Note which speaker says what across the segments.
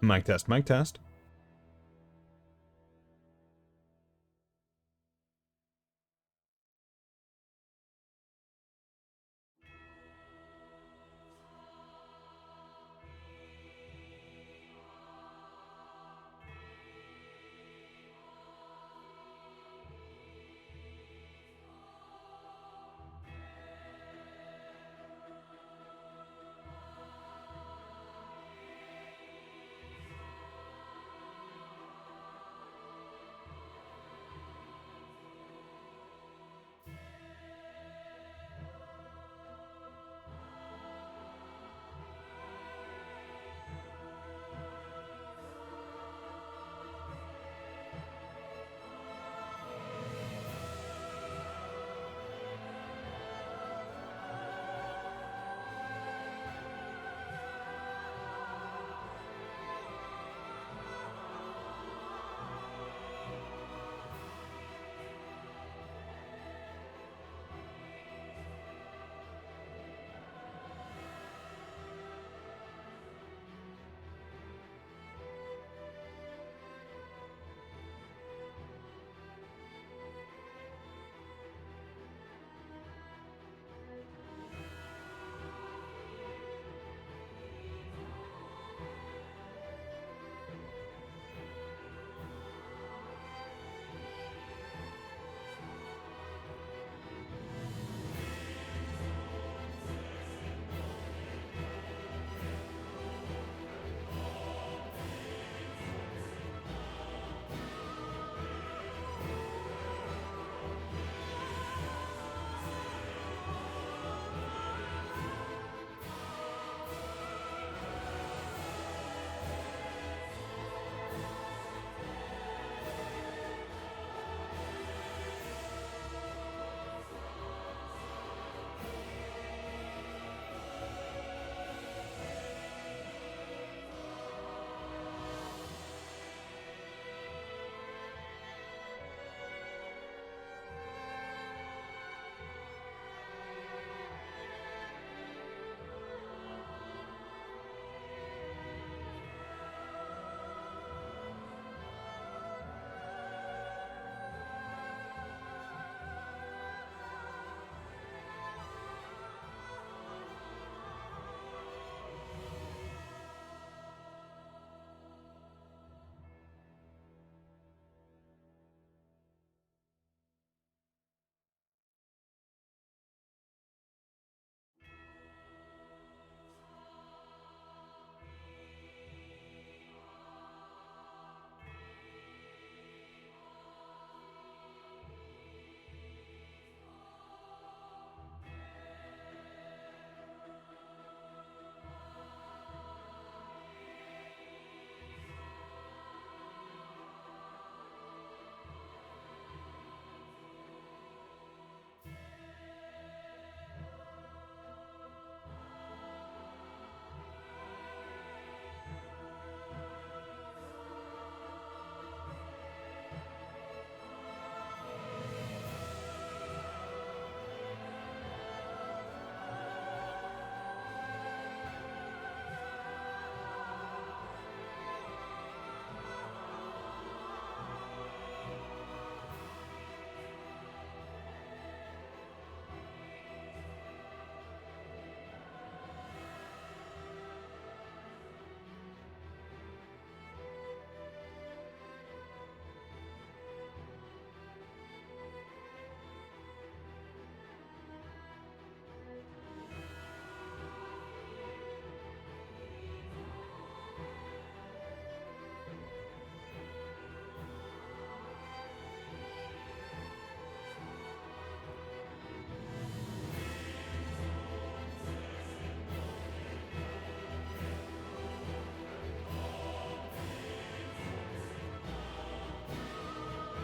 Speaker 1: Mic test, mic test.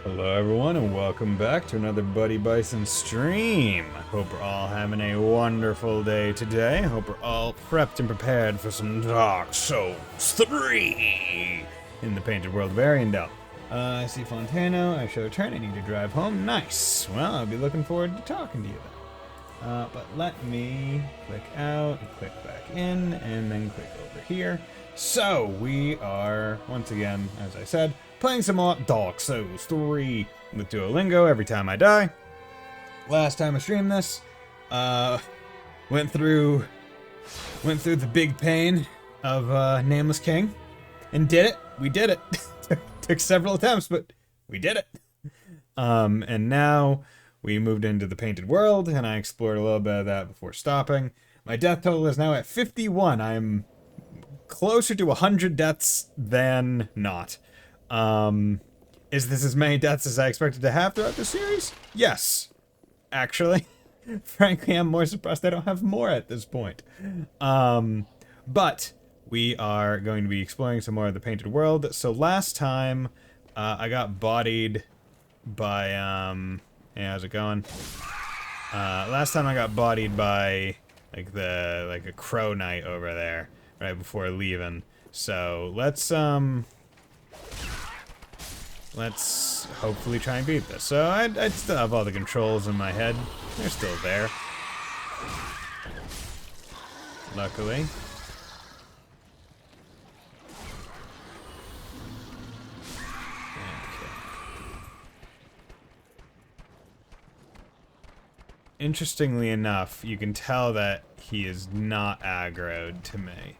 Speaker 1: Hello everyone and welcome back to another Buddy Bison stream. Hope we're all having a wonderful day today. Hope we're all prepped and prepared for some Dark Souls 3 in the painted world of Ariandel. I see Fontano, I shall return, I need to drive home. Nice. Well, I'll be looking forward to talking to you then. But let me click out, and click back in, and then click over here. So, we are, once again, as I said, playing some more Dark Souls 3 with Duolingo every time I die. Last time I streamed this, went through the big pain of Nameless King, and did it. We did it. Took several attempts, but we did it. And now we moved into the Painted World, and I explored a little bit of that before stopping. My death total is now at 51. I'm closer to 100 deaths than not. Is this as many deaths as I expected to have throughout the series? Yes. Actually. Frankly, I'm more surprised I don't have more at this point. But we are going to be exploring some more of the Painted World. So last time, I got bodied by, yeah, how's it going? Last time I got bodied by, like a crow knight over there, right before leaving. So let's hopefully try and beat this. So I'd still have all the controls in my head. They're still there. Luckily. Interestingly enough, you can tell that he is not aggroed to me.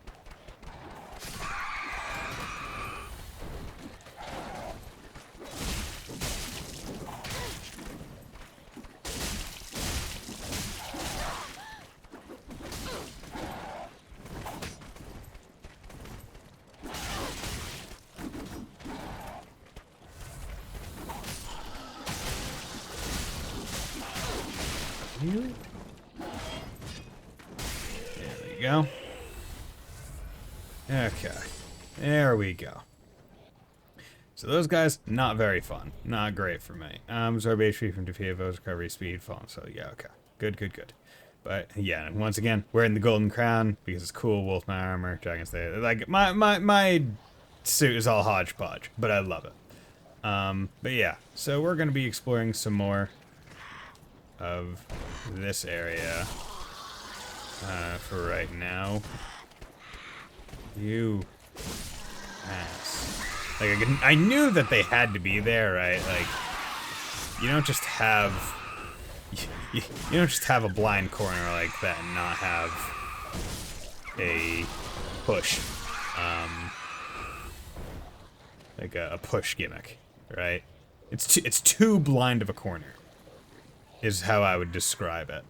Speaker 1: Really? There we go. Okay. There we go. So those guys, not very fun. Not great for me. Absorb HP from defeated foes, recovery speed, falling. So yeah, okay. Good, good, good. But yeah, once again, wearing the golden crown because it's cool, wolfman armor, dragon's day. Like my suit is all hodgepodge, but I love it. But yeah, so we're gonna be exploring some more of this area for right now. You ass. Like I knew that they had to be there, right? Like you don't just have you don't just have a blind corner like that and not have a push, like a push gimmick, right? It's too blind of a corner, is how I would describe it.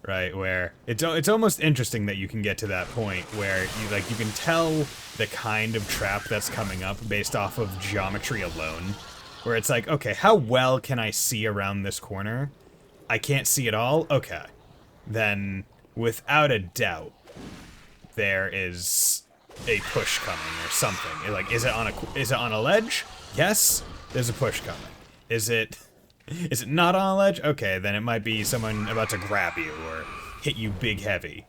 Speaker 1: Right, where it's almost interesting that you can get to that point where you can tell the kind of trap that's coming up based off of geometry alone. Where it's like, okay, how well can I see around this corner? I can't see it all? Okay. Then, without a doubt, there is a push coming or something. Like, is it on a ledge? Yes, there's a push coming. Is it not on a ledge? Okay, then it might be someone about to grab you or hit you big heavy.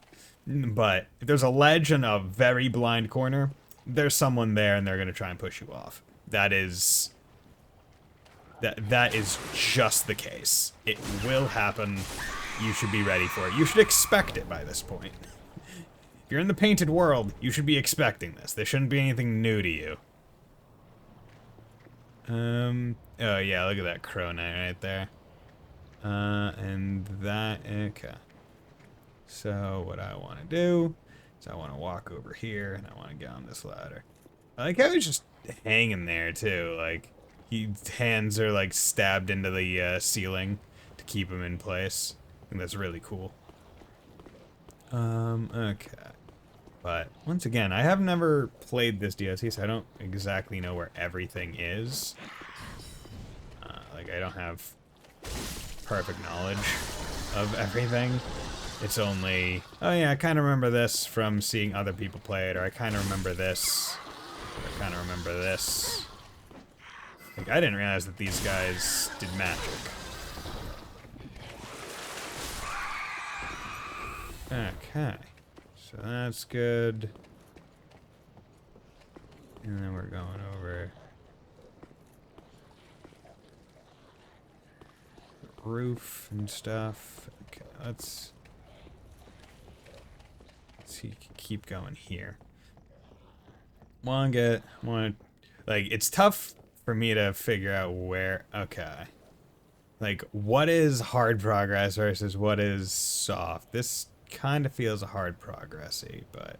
Speaker 1: But if there's a ledge in a very blind corner, there's someone there and they're gonna try and push you off. That is just the case. It will happen. You should be ready for it. You should expect it by this point. If you're in the Painted World, you should be expecting this. There shouldn't be anything new to you. Oh yeah, look at that crow knight right there. And that, okay. So what I want to do is I want to walk over here and I want to get on this ladder. I like how he's just hanging there too, like his hands are like stabbed into the ceiling to keep him in place. I think that's really cool. Okay. But once again, I have never played this DLC, so I don't exactly know where everything is. Like, I don't have perfect knowledge of everything. It's only, oh yeah, I kind of remember this from seeing other people play it, or I kind of remember this, or I kind of remember this. Like, I didn't realize that these guys did magic. Okay. So that's good. And then we're going over the roof and stuff. Okay. let's see, keep going here. Like, it's tough for me to figure out where, okay. Like, what is hard progress versus what is soft? This kind of feels hard progressy, but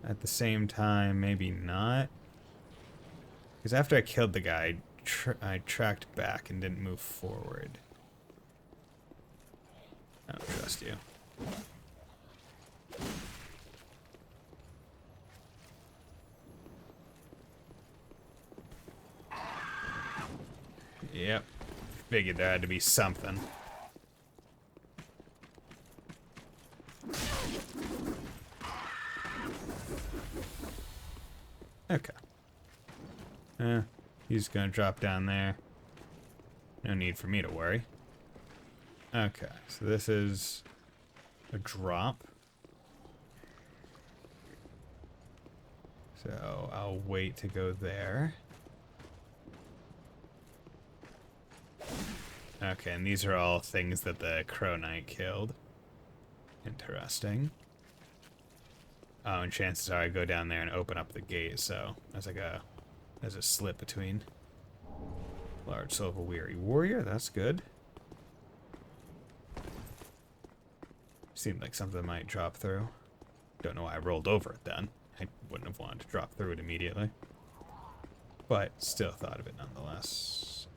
Speaker 1: at the same time, maybe not. Because after I killed the guy, I tracked back and didn't move forward. I don't trust you. Yep. Figured there had to be something. Okay. He's gonna drop down there. No need for me to worry. Okay, so this is a drop. So I'll wait to go there. Okay, and these are all things that the Crow Knight killed. Interesting. Oh, and chances are I go down there and open up the gate, so there's a slip between. Large silver weary warrior, that's good. Seemed like something might drop through. Don't know why I rolled over it then. I wouldn't have wanted to drop through it immediately. But still thought of it nonetheless.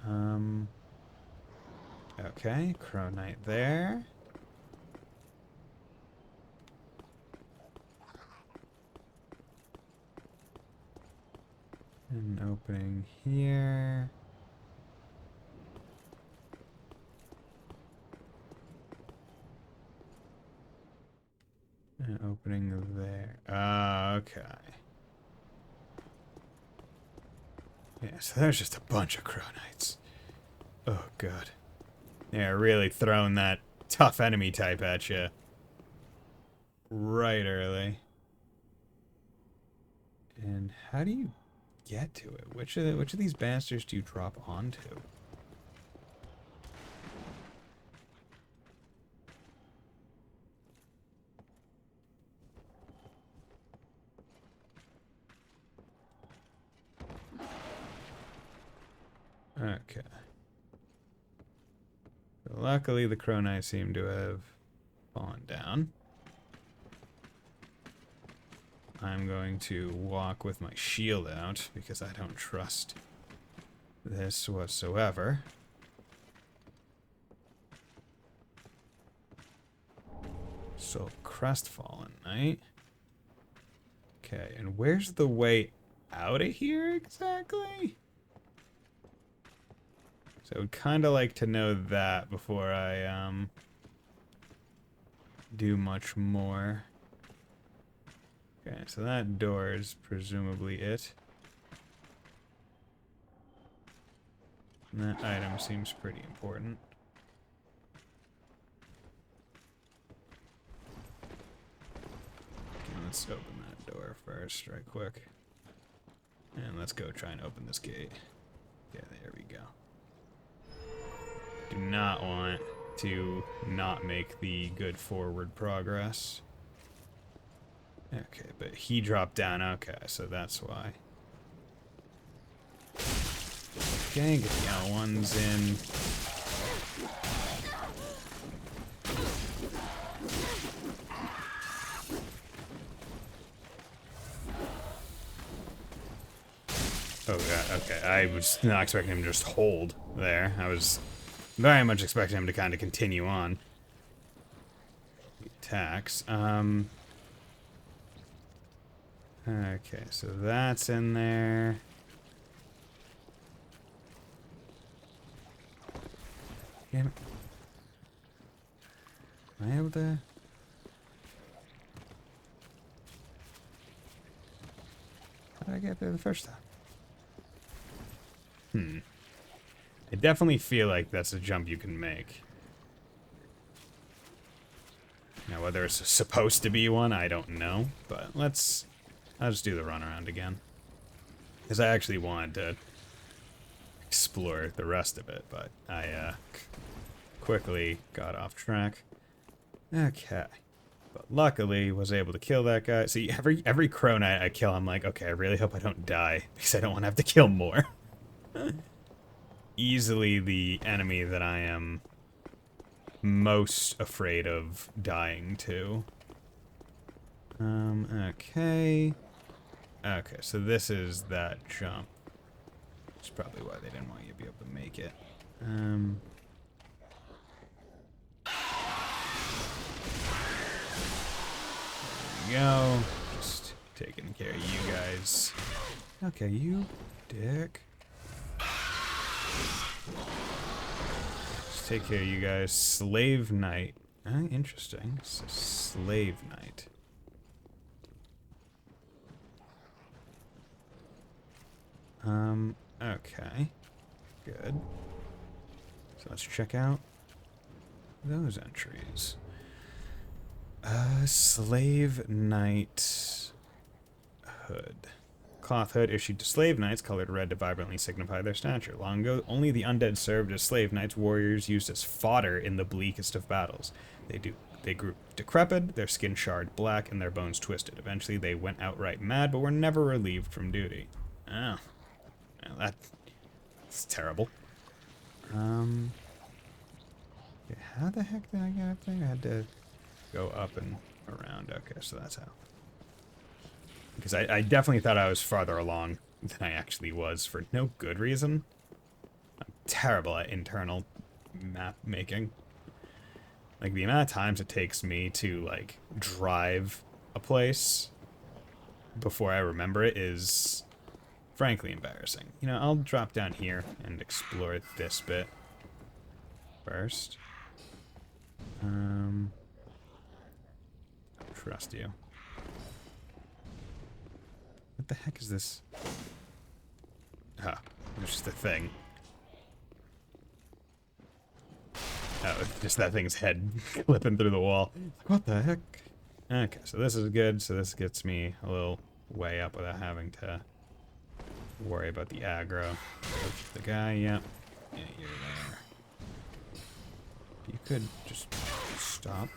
Speaker 1: Okay, Crow Knight there. An opening here. An opening there. Okay. Yeah, so there's just a bunch of Crow Knights. Oh, God. Yeah, really throwing that tough enemy type at you. Right early. And how do you get to it? Which of these bastards do you drop onto? Okay. So luckily, the Crow Knight seem to have fallen down. I'm going to walk with my shield out because I don't trust this whatsoever. So, crestfallen knight. Okay, and where's the way out of here exactly? So I would kind of like to know that before I do much more. Okay, so that door is presumably it. And that item seems pretty important. Okay, let's open that door first, right quick. And let's go try and open this gate. Yeah, there we go. Do not want to not make the good forward progress. Okay, but he dropped down. Okay, so that's why. Okay, get the L1s in. Oh god, okay. I was not expecting him to just hold there. I was very much expecting him to kind of continue on. Attacks. Okay, so that's in there. Damn it. Am I able to? How did I get there the first time? I definitely feel like that's a jump you can make. Now, whether it's supposed to be one, I don't know. But I'll just do the runaround again. Because I actually wanted to explore the rest of it, but I quickly got off track. Okay. But luckily, was able to kill that guy. See, every crow knight I kill, I'm like, okay, I really hope I don't die, because I don't want to have to kill more. Easily the enemy that I am most afraid of dying to. Okay. Okay, so this is that jump. That's probably why they didn't want you to be able to make it. There we go. Just taking care of you guys. Okay, you dick. Just take care of you guys. Slave Knight. Interesting. It's a Slave Knight. Okay. Good. So let's check out those entries. Slave Knight hood. Cloth hood issued to slave knights, colored red to vibrantly signify their stature. Long ago, only the undead served as slave knights, warriors used as fodder in the bleakest of battles. They grew decrepit, their skin charred black, and their bones twisted. Eventually, they went outright mad, but were never relieved from duty. Oh. Well, that's terrible. Okay, how the heck did I get up there? I had to go up and around. Okay, so that's how. Because I definitely thought I was farther along than I actually was for no good reason. I'm terrible at internal map making. Like, the amount of times it takes me to, like, drive a place before I remember it is frankly embarrassing. You know, I'll drop down here and explore this bit first. Trust you. What the heck is this? Ah, it's just a thing. Oh, it's just that thing's head clipping through the wall. What the heck? Okay, so this is good. So this gets me a little way up without having to worry about the aggro. The guy, yep. Yeah, you're there. You could just stop.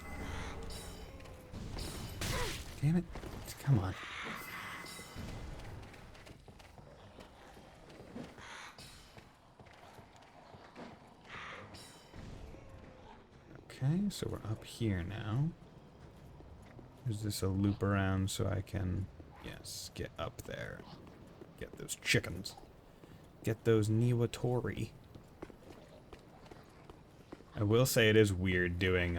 Speaker 1: Damn it. Come on. Okay, so we're up here now. Is this a loop around so I can, yes, get up there. Get those chickens. Get those Niwatori. I will say it is weird doing,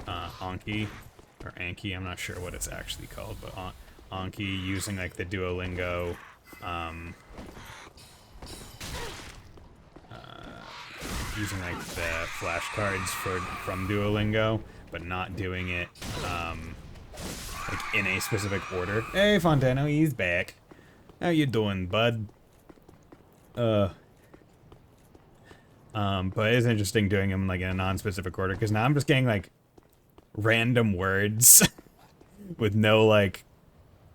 Speaker 1: Anki, or Anki, I'm not sure what it's actually called, but Anki using, like, the Duolingo, using, like, the flashcards from Duolingo, but not doing it, like, in a specific order. Hey, Fontano, he's back. How you doing, bud? But it's interesting doing them, like, in a non-specific order, because now I'm just getting, like, random words with no, like,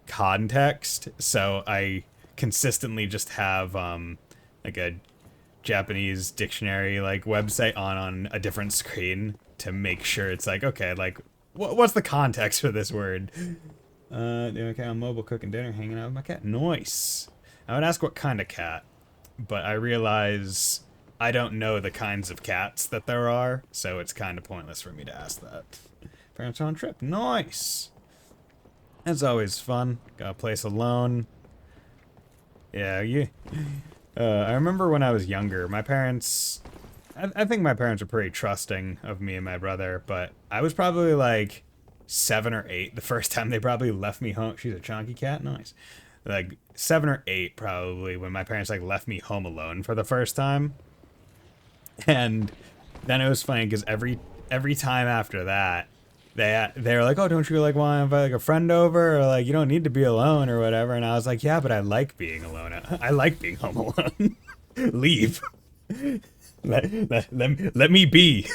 Speaker 1: context, so I consistently just have, like, a Japanese dictionary, like, website on a different screen to make sure it's like, okay, like, what's the context for this word? Okay, I'm mobile cooking dinner, hanging out with my cat. Nice. I would ask what kind of cat, but I realize I don't know the kinds of cats that there are, so it's kind of pointless for me to ask that. Parents on trip. Nice. That's always fun. Got a place alone. Yeah, I remember when I was younger, my parents... I think my parents were pretty trusting of me and my brother, but I was probably like 7 or 8 the first time they probably left me home. She's a chunky cat? Nice. Like 7 or 8 probably when my parents like left me home alone for the first time. And then it was funny because every time after that, they were like, oh, don't you like want to invite like a friend over, or like you don't need to be alone or whatever. And I was like, yeah, but I like being alone. I like being home alone. Leave. Let me be.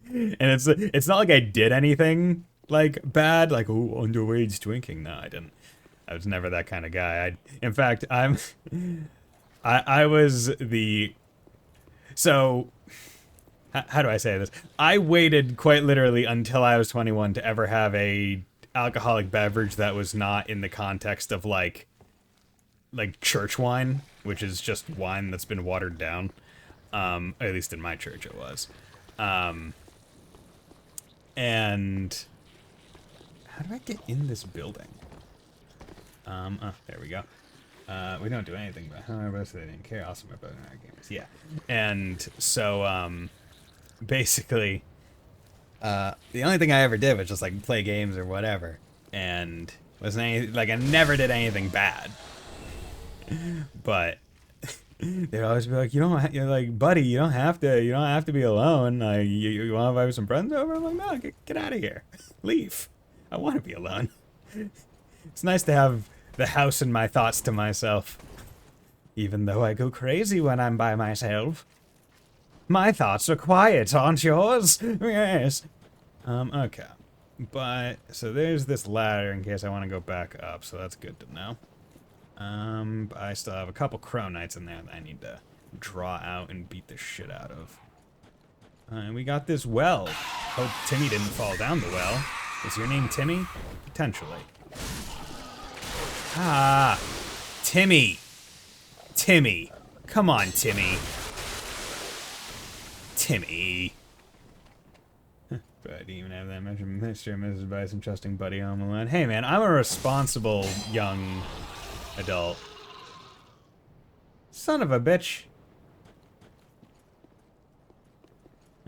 Speaker 1: And it's not like I did anything like bad, like oh underage drinking. No, I didn't. I was never that kind of guy. In fact, I was the. So, how do I say this? I waited quite literally until I was 21 to ever have a alcoholic beverage that was not in the context of like church wine, which is just wine that's been watered down. At least in my church it was. And how do I get in this building? Oh, there we go. We don't do anything, but they didn't care. Awesome about our games. Yeah. And so, basically, the only thing I ever did was just like play games or whatever. And wasn't any, like, I never did anything bad. But they'd always be like, you're like, buddy, you don't have to be alone. Like, you want to invite some friends over? I'm like, no, get out of here. Leave. I want to be alone. It's nice to have the house and my thoughts to myself. Even though I go crazy when I'm by myself. My thoughts are quiet, aren't yours? Yes. Okay. But, so there's this ladder in case I want to go back up, so that's good to know. But I still have a couple Crow Knights in there that I need to draw out and beat the shit out of. And we got this well. Hope Timmy didn't fall down the well. Is your name Timmy? Potentially. Ah, Timmy. Timmy. Come on, Timmy. Timmy. But I didn't even have that much of Mr. and Mrs. Bison trusting Buddy home alone. Hey, man, I'm a responsible young adult. Son of a bitch.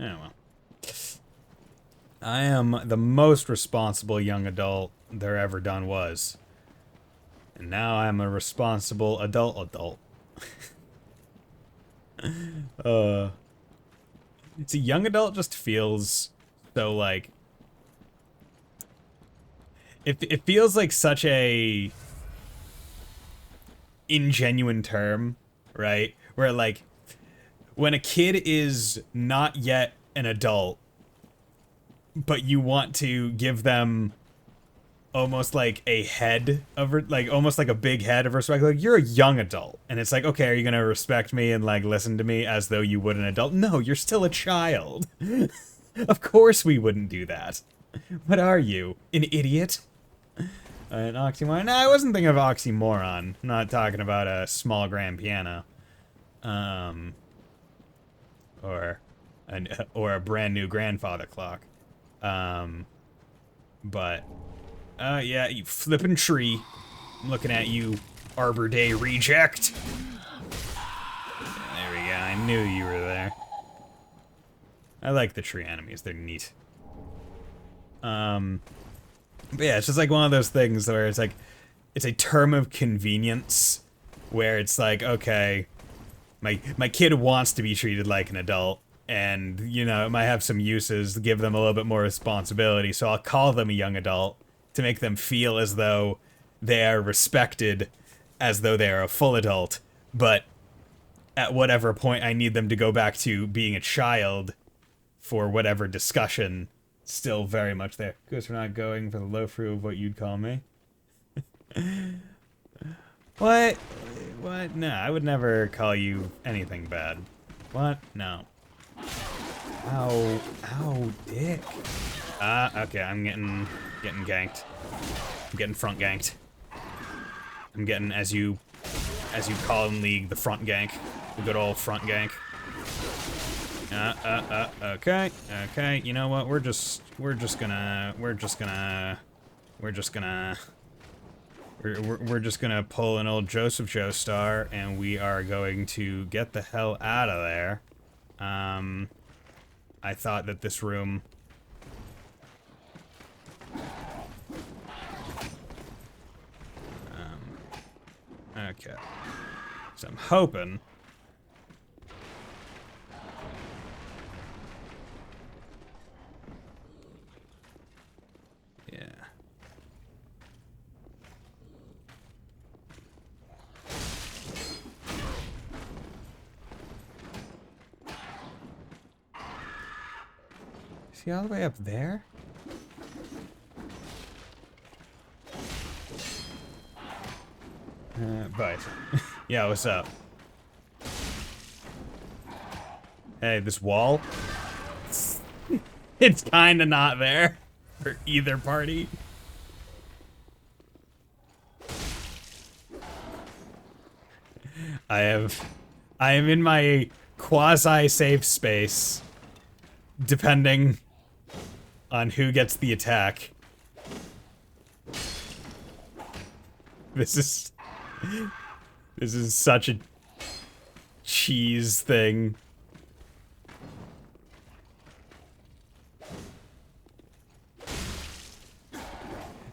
Speaker 1: Oh, well. I am the most responsible young adult there ever done was. And now I'm a responsible adult. See, young adult just feels so like... It feels like such a ingenuine term, right? Where like, when a kid is not yet an adult, but you want to give them almost like a head of, like, almost like a big head of respect. Like, you're a young adult. And it's like, okay, are you gonna respect me and, like, listen to me as though you would an adult? No, you're still a child. Of course we wouldn't do that. What are you? An idiot? An oxymoron? No, I wasn't thinking of oxymoron. I'm not talking about a small grand piano. Or a brand new grandfather clock. But... yeah, you flippin' tree. I'm looking at you, Arbor Day reject. There we go, I knew you were there. I like the tree enemies, they're neat. But yeah, it's just like one of those things where it's like, it's a term of convenience, where it's like, okay, my kid wants to be treated like an adult, and, you know, it might have some uses, give them a little bit more responsibility, so I'll call them a young adult, to make them feel as though they are respected, as though they are a full adult, but at whatever point I need them to go back to being a child for whatever discussion, still very much there. Because we're not going for the low fruit of what you'd call me. What? What? No, I would never call you anything bad. What? No. Ow. Ow, dick. Okay, I'm getting ganked. I'm getting front ganked. I'm getting, as you call in League, the front gank. The good old front gank. Okay, you know what, we're just gonna pull an old Joseph Joestar, and we are going to get the hell out of there. I thought that this room... Okay. So I'm hoping... Yeah. Is he all the way up there? Bison. Yeah, what's up? Hey, this wall? It's kind of not there for either party. I am in my quasi-safe space, depending on who gets the attack. This is such a cheese thing.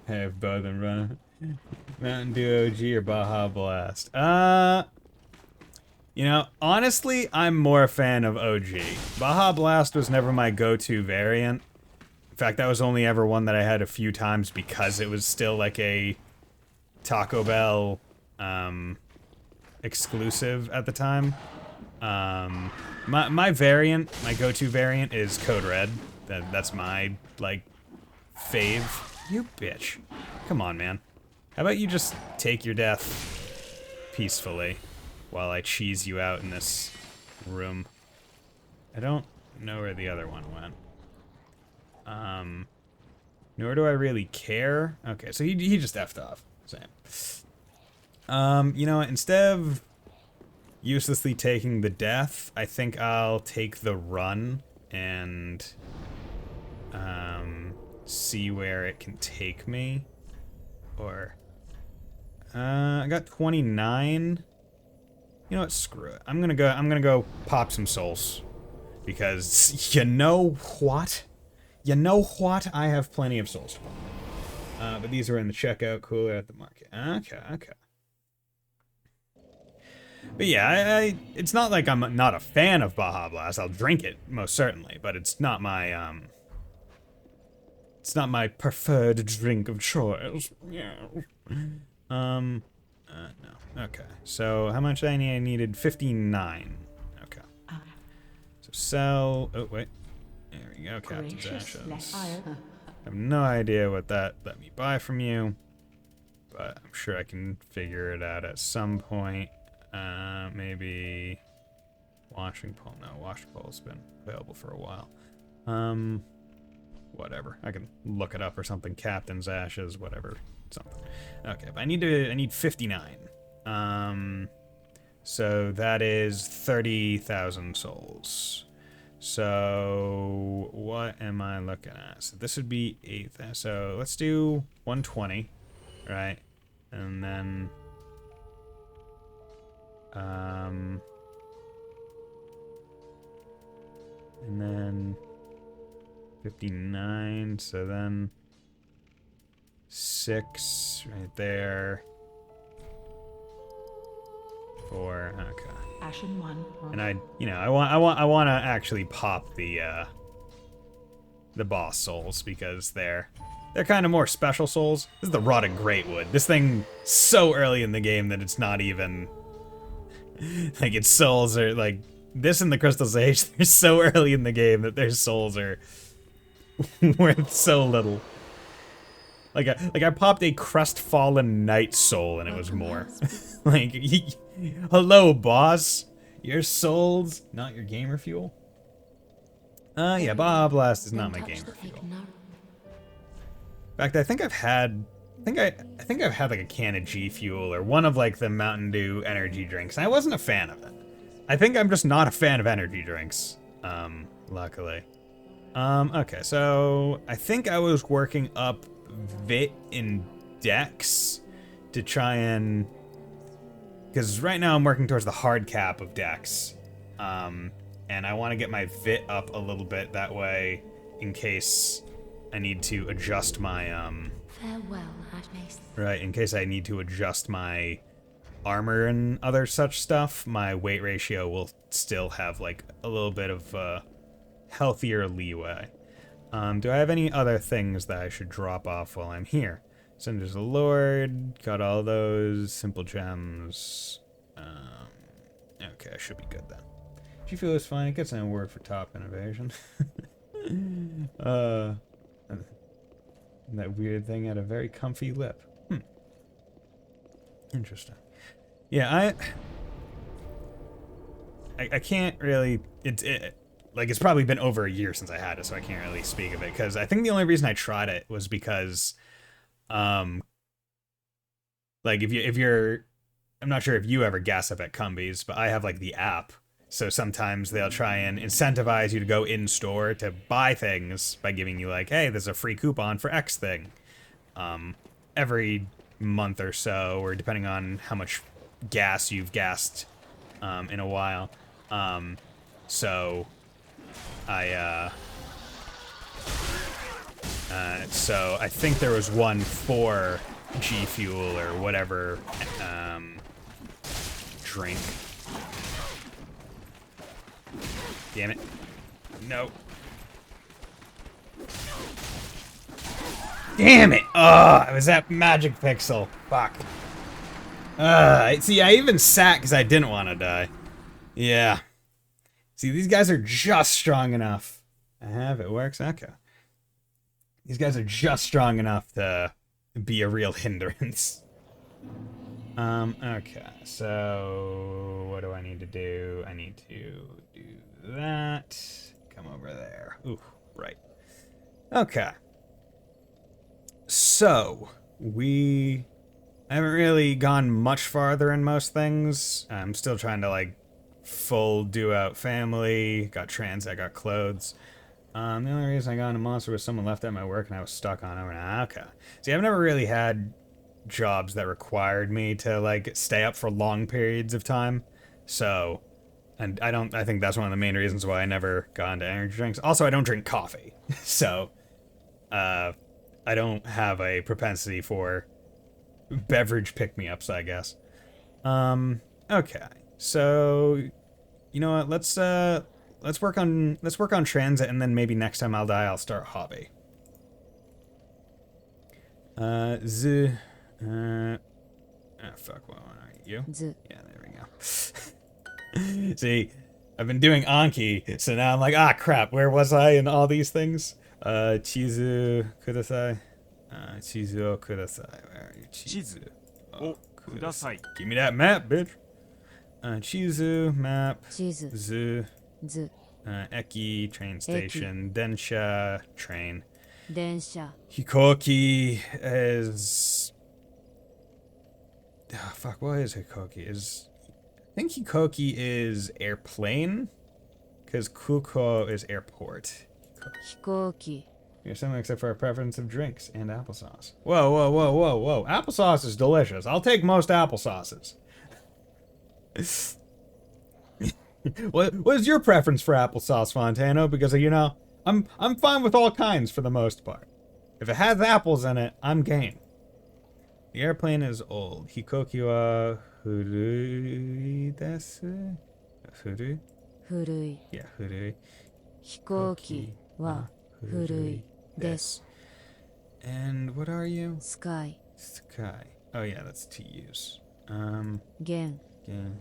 Speaker 1: I have both in front. Mountain Dew OG or Baja Blast. You know, honestly, I'm more a fan of OG. Baja Blast was never my go-to variant. In fact, that was only ever one that I had a few times because it was still like a Taco Bell exclusive at the time. My variant, my go-to variant is Code Red. That's my, like, fave. You bitch. Come on, man. How about you just take your death peacefully while I cheese you out in this room? I don't know where the other one went. Nor do I really care. Okay, so he just effed off. Same. You know what? Instead of uselessly taking the death, I think I'll take the run and see where it can take me. Or I got 29. You know what? Screw it. I'm gonna go pop some souls. Because you know what? You know what? I have plenty of souls. But these are in the checkout cooler at the market. Okay. But yeah, it's not like I'm not a fan of Baja Blast. I'll drink it, most certainly, but it's not my preferred drink of choice. Yeah. No. Okay. So how much I needed 59. Okay. So sell. Oh wait. There we go. Captain's Ashes. I have no idea what that let me buy from you, but I'm sure I can figure it out at some point. Maybe washing pole. No, washing pole's been available for a while. Whatever. I can look it up or something. Captain's Ashes, whatever, something. Okay, but I need 59. So that is 30,000 souls. So what am I looking at? So this would be 8. So let's do 120, right? And then and then 59, so then 6 right there. 4, okay.
Speaker 2: Ashen 1.
Speaker 1: And I want to actually pop the boss souls because they're kind of more special souls. This is the Rotted Greatwood. This thing so early in the game that it's not even like its souls are like this in the Crystal Sage. They're so early in the game that their souls are worth so little. Like I popped a Crestfallen Knight soul and it was more. Like, hello, boss. Your souls, not your gamer fuel. Yeah, Baja Blast is not my gamer fuel. In fact, I think I've had like a can of G Fuel or one of like the Mountain Dew energy drinks. And I wasn't a fan of it. I think I'm just not a fan of energy drinks. Luckily. Okay, so I think I was working up Vit in Dex to try and, because right now I'm working towards the hard cap of Dex, and I want to get my Vit up a little bit that way in case I need to adjust my
Speaker 2: farewell, Admace.
Speaker 1: Right, in case I need to adjust my armor and other such stuff, my weight ratio will still have like a little bit of healthier leeway. Do I have any other things that I should drop off while I'm here? Cinder's the Lord, got all those simple gems. Okay, I should be good then. G Fuel is fine. It gets an award for top innovation. That weird thing had a very comfy lip. Interesting. Yeah, I can't really. like, it's probably been over a year since I had it, so I can't really speak of it. Because I think the only reason I tried it was because, like, if you're, I'm not sure if you ever gas up at Cumbies, but I have, like, the app. So sometimes they'll try and incentivize you to go in-store to buy things by giving you, like, hey, there's a free coupon for X thing. Every month or so, or depending on how much gas you've gassed in a while. So I think there was one for G Fuel or whatever drink. Damn it. No. Damn it! Oh, it was that magic pixel. Fuck. See, I even sat because I didn't want to die. Yeah. See, these guys are just strong enough. I have it works. Okay. These guys are just strong enough to be a real hindrance. Okay. So, what do I need to do? I need to do that. Come over there. Ooh, right. Okay. So, I haven't really gone much farther in most things. I'm still trying to, like, full do-out family. Got I got clothes. The only reason I got into Monster was someone left at my work and I was stuck on it. Okay. See, I've never really had jobs that required me to, like, stay up for long periods of time. So, and I think that's one of the main reasons why I never got into energy drinks. Also, I don't drink coffee. So, I don't have a propensity for beverage pick-me-ups, I guess. Okay. So, you know what? Let's work on transit, and then maybe next time I'll die, I'll start hobby. Oh fuck, what are you? Yeah, there we go. See, I've been doing Anki, so now I'm like, ah, crap, where was I in all these things? Chizu kudasai. Chizu o kudasai. Where are you? Chizu o kudasai. Give me that map, bitch. Chizu, map.
Speaker 3: Chizu.
Speaker 1: Zu. Eki, train station. Densha, train.
Speaker 3: Densha.
Speaker 1: Hikoki is... Oh, fuck, what is Hikoki? I think Hikoki is airplane, because Kuko is airport.
Speaker 3: Hikoki.
Speaker 1: You're something except for a preference of drinks and applesauce. Whoa, whoa, whoa, whoa, whoa. Applesauce is delicious. I'll take most applesauces. What is your preference for applesauce, Fontano? Because, you know, I'm fine with all kinds for the most part. If it has apples in it, I'm game. The airplane is old. Hikoki wa furui desu? Furui?
Speaker 3: Furui.
Speaker 1: Yeah, furui.
Speaker 3: Hikoki wa furui desu.
Speaker 1: And what are you?
Speaker 3: Sky.
Speaker 1: Sky. Oh yeah, that's to use.
Speaker 3: Gen.
Speaker 1: Gen.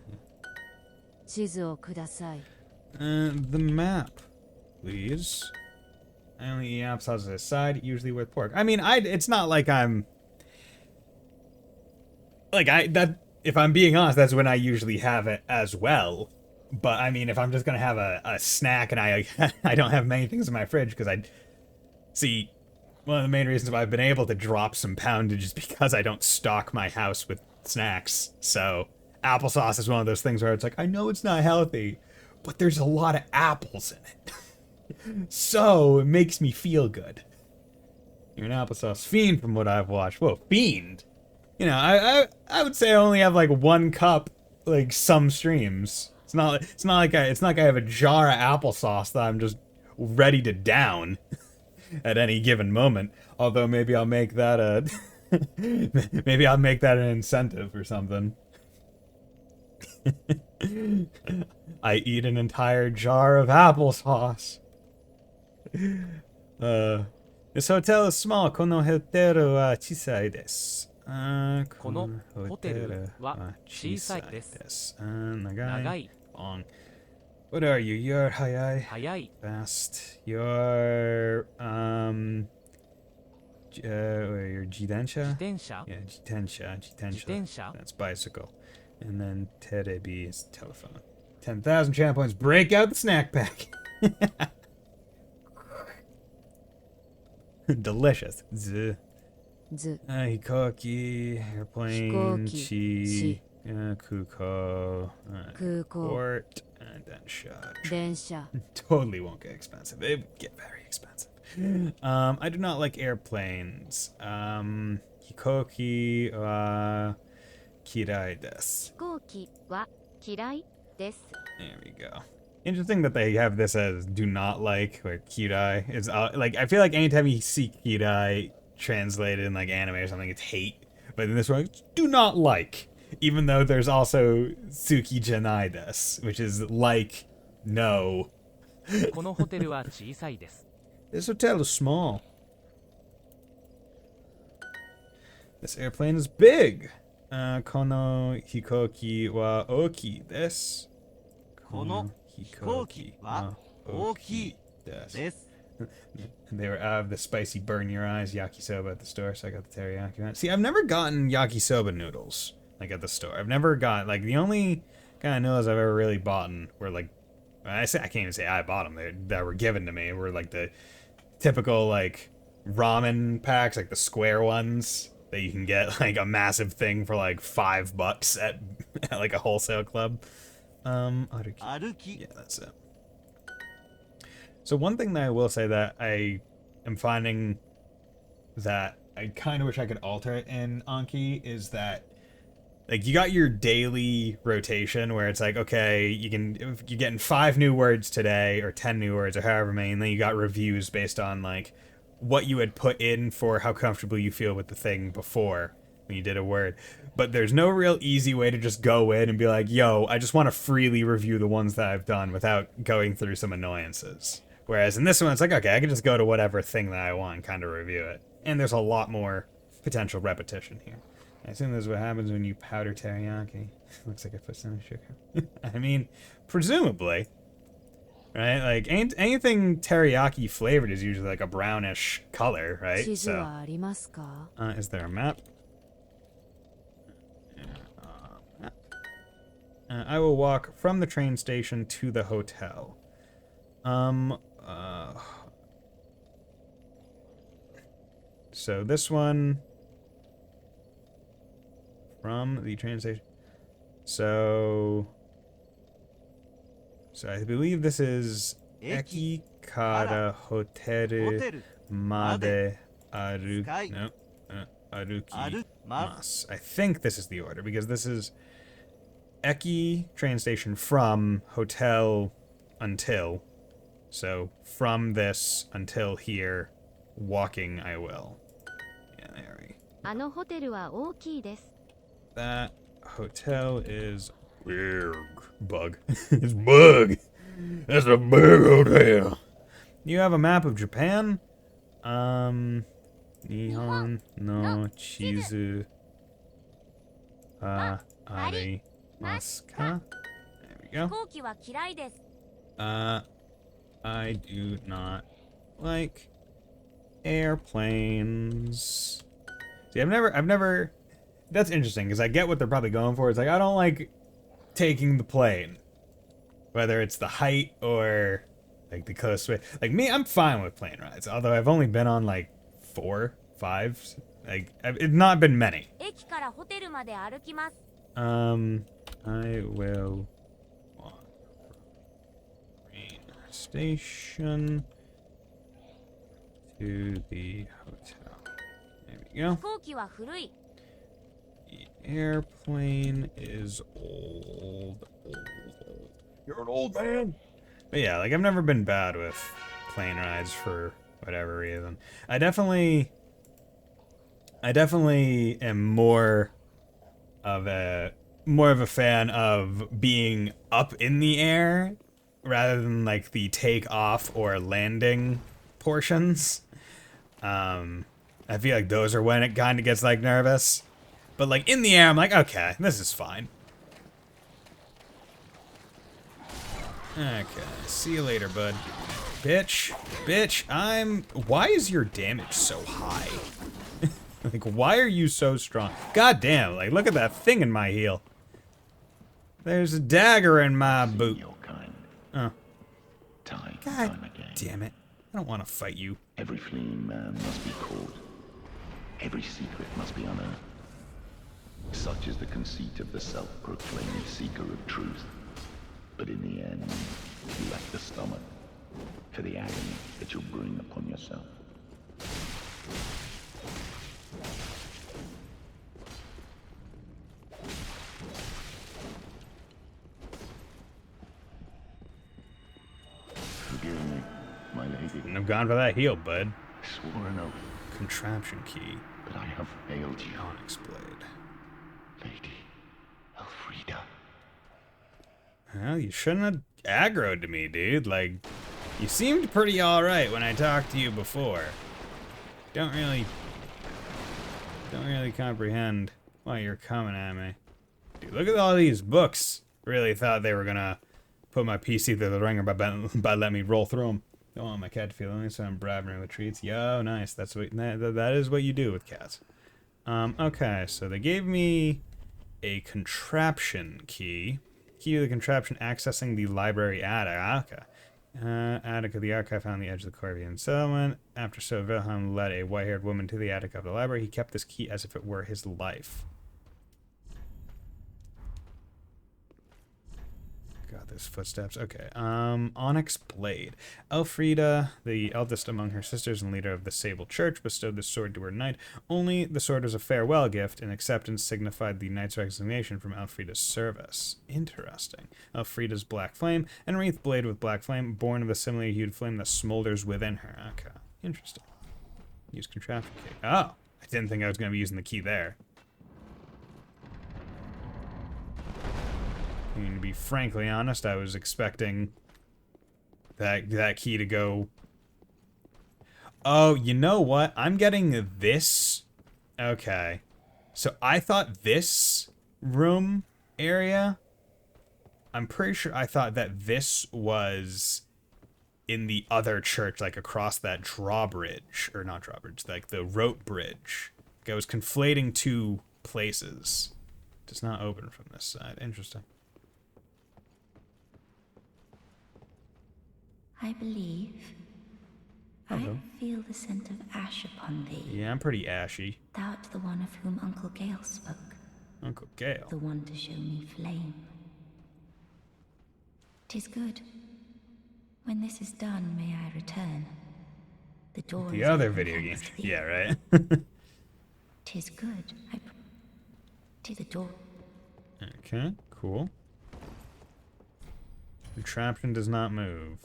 Speaker 3: Chizu o kudasai.
Speaker 1: The map, please. I only eat applesauce as a side, usually with pork. I mean, it's not like I'm... Like, if I'm being honest, that's when I usually have it as well. But, I mean, if I'm just gonna have a snack and I don't have many things in my fridge, because See, one of the main reasons why I've been able to drop some poundage is because I don't stock my house with snacks. So, applesauce is one of those things where it's like, I know it's not healthy, but there's a lot of apples in it. So, it makes me feel good. You're an applesauce fiend from what I've watched. Whoa, fiend? You know, I would say I only have like 1 cup, like some streams. It's not like I have a jar of applesauce that I'm just ready to down at any given moment. Although maybe I'll make that maybe I'll make that an incentive or something. I eat an entire jar of applesauce. This hotel is small. Kono hoteru wa chisai desu.
Speaker 4: このホテルは小さいです。
Speaker 1: 長い long. What are you? You're 早い
Speaker 4: 早い
Speaker 1: fast. You're you're 自転車
Speaker 4: 自転車
Speaker 1: Yeah, 自転車
Speaker 4: 自転車
Speaker 1: That's bicycle. And then terebi is telephone. 10,000 champ points. Break out the snack pack. Delicious. Z.
Speaker 3: ず
Speaker 1: Hikoki, airplane,
Speaker 3: Hikoki,
Speaker 1: chi, kuko,
Speaker 3: 空港
Speaker 1: port, and then shot.
Speaker 3: 電車
Speaker 1: Totally won't get expensive. It would get very expensive. I do not like airplanes. Hikoki wa kirai desu.
Speaker 3: 飛行機は嫌いです
Speaker 1: There we go. Interesting that they have this as do not like, or kirai. Is like, I feel like anytime you see kirai translated in like anime or something, it's hate. But in this one, it's do not like. Even though there's also tsuki janai desu, which is like, no.
Speaker 4: このホテルは小さいです
Speaker 1: This hotel is small. This airplane is big. Kono hikoki wa oki desu.
Speaker 5: この飛行機は大きいです
Speaker 1: They were out of the spicy burn your eyes yakisoba at the store, so I got the teriyaki one. See, I've never gotten yakisoba noodles like at the store. I've never got like the only kind of noodles I've ever really bought were like I can't even say I bought them. That were given to me were like the typical like ramen packs, like the square ones that you can get like a massive thing for like $5 at like a wholesale club. Aruki.
Speaker 5: 歩き
Speaker 1: Yeah, that's it. So one thing that I will say that I am finding that I kind of wish I could alter it in Anki is that like you got your daily rotation where it's like, okay, you're getting 5 new words today or 10 new words or however many, and then you got reviews based on like what you had put in for how comfortable you feel with the thing before when you did a word. But there's no real easy way to just go in and be like, yo, I just want to freely review the ones that I've done without going through some annoyances. Whereas in this one, it's like, okay, I can just go to whatever thing that I want and kind of review it. And there's a lot more potential repetition here. I assume this is what happens when you powder teriyaki. Looks like I put some sugar. I mean, presumably. Right? Like, anything teriyaki flavored is usually like a brownish color, right?
Speaker 3: 地図
Speaker 1: So,
Speaker 3: はありますか
Speaker 1: is there a map? I will walk from the train station to the hotel. So this one from the train station. So I believe this is Eki kara hoteru made aruki. No, aruki mas. I think this is the order because this is Eki train station from hotel until. So from this until here, walking I will. Yeah, there we go.
Speaker 3: あのホテルは大きいです
Speaker 1: That hotel is big. Bug. It's bug. That's a big hotel. You have a map of Japan? Nihon no chizu arimasu ka? There we go.
Speaker 3: 行機は嫌いです
Speaker 1: I do not like airplanes. See, I've never. That's interesting because I get what they're probably going for. It's like I don't like taking the plane, whether it's the height or like the coastway. Like me, I'm fine with plane rides. Although I've only been on like 4, 5. Like it's not been many.
Speaker 3: 駅からホテルまで歩きます
Speaker 1: I will walk from train station to the hotel. There we go.
Speaker 3: 飛行機は古い
Speaker 1: The airplane is old. You're an old man. But yeah, like I've never been bad with plane rides for whatever reason. I definitely am more of a fan of being up in the air rather than like the take off or landing portions. I feel like those are when it kind of gets like nervous. But like in the air, I'm like, okay, this is fine. Okay, see you later, bud. Bitch, why is your damage so high? Like, why are you so strong? God damn, like, look at that thing in my heel. There's a dagger in my boot. Oh.
Speaker 5: time and
Speaker 1: God
Speaker 5: time again.
Speaker 1: damn it. I don't want to fight you.
Speaker 5: Every fleeing man must be caught. Every secret must be unearthed. Such is the conceit of the self-proclaimed seeker of truth. But in the end, you lack the stomach for the agony that you'll bring upon yourself. Forgive me, my lady.
Speaker 1: Wouldn't have gone for that heal, bud.
Speaker 5: I swore an oath,
Speaker 1: Contraption key.
Speaker 5: but I have failed you,
Speaker 1: Onyx blade.
Speaker 5: Lady Elfrida.
Speaker 1: Well, you shouldn't have aggroed to me, dude. Like, you seemed pretty alright when I talked to you before. Don't really comprehend why you're coming at me. Dude, look at all these books. Really thought they were gonna put my PC through the ringer by letting me roll through them. Don't want my cat to feel lonely, so I'm bribing her with treats. Yo, nice. That's what that is what you do with cats. Okay, so they gave me a contraption key. Key to the contraption accessing the library attic. Okay. Attic of the archive found on the edge of the Corvian settlement. After Sir Wilhelm led a white-haired woman to the attic of the library, he kept this key as if it were his life. God, there's footsteps. Okay. Onyx blade. Elfrida, the eldest among her sisters and leader of the Sable Church, bestowed this sword to her knight. Only the sword was a farewell gift, and acceptance signified the knight's resignation from Elfrida's service. Interesting. Elfrida's black flame, and wreathed blade with black flame, born of the similarly hued flame that smolders within her. Okay. Interesting. Use contraption key. Oh! I didn't think I was going to be using the key there. I mean, to be frankly honest, I was expecting that key to go... Oh, you know what? I'm getting this. Okay. So I thought this room area... I'm pretty sure I thought that this was in the other church, like across that drawbridge. Or not drawbridge, like the rope bridge. Like I was conflating two places. Does not open from this side. Interesting.
Speaker 2: I believe.
Speaker 1: Hello.
Speaker 2: I feel the scent of ash upon thee.
Speaker 1: Yeah, I'm pretty ashy.
Speaker 2: Thou art the one of whom Uncle Gale spoke.
Speaker 1: Uncle Gale.
Speaker 2: The one to show me flame. 'Tis good. When this is done, may I return. The door
Speaker 1: The
Speaker 2: is
Speaker 1: other
Speaker 2: open
Speaker 1: video
Speaker 2: thanks
Speaker 1: game.
Speaker 2: to thee.
Speaker 1: Yeah, right?
Speaker 2: 'Tis good. To the door.
Speaker 1: Okay, cool. Contraption does not move.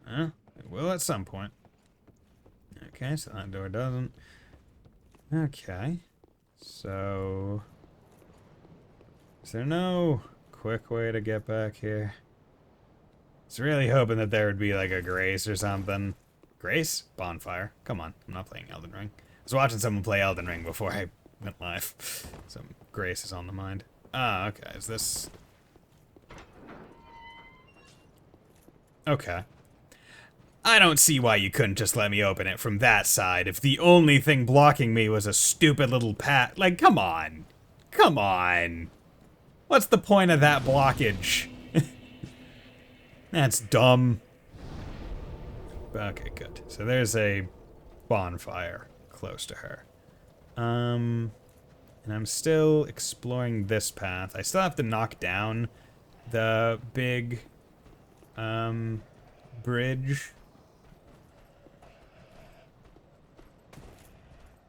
Speaker 1: Huh? It will at some point. Okay, so that door doesn't. Okay. So... Is there no quick way to get back here? I was really hoping that there would be like a grace or something. Grace? Bonfire. Come on, I'm not playing Elden Ring. I was watching someone play Elden Ring before I went live. Some grace is on the mind. Ah, okay, is this... Okay. I don't see why you couldn't just let me open it from that side if the only thing blocking me was a stupid little pat. Like, come on. Come on. What's the point of that blockage? That's dumb. Okay, good. So there's a bonfire close to her. And I'm still exploring this path. I still have to knock down the big bridge.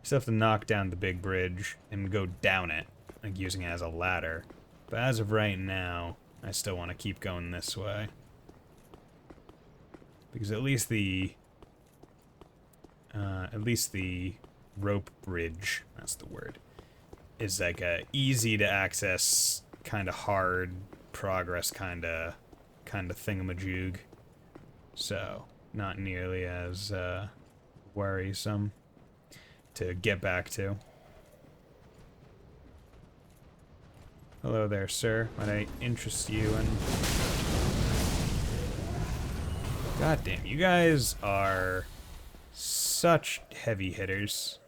Speaker 1: Still have to knock down the big bridge and go down it, like using it as a ladder. But as of right now, I still want to keep going this way. Because at least the rope bridge, that's the word, is like a easy to access, kind of hard progress kind of thingamajig. So, not nearly as worrisome to get back to. Hello there, sir. Might I interest you in... God damn, you guys are such heavy hitters.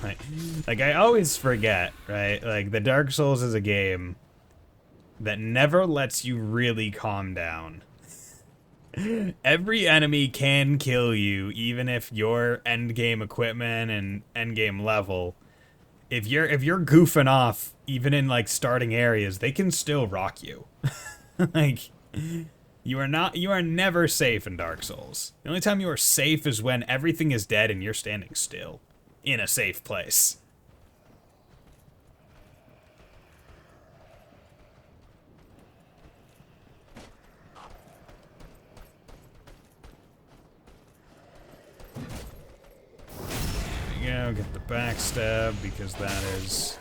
Speaker 1: like I always forget, right? Like the Dark Souls is a game that never lets you really calm down. Every enemy can kill you, even if your endgame equipment and endgame level. If you're goofing off, even in like starting areas, they can still rock you. Like you are never safe in Dark Souls. The only time you are safe is when everything is dead and you're standing still in a safe place. There we go, get the backstab because that is...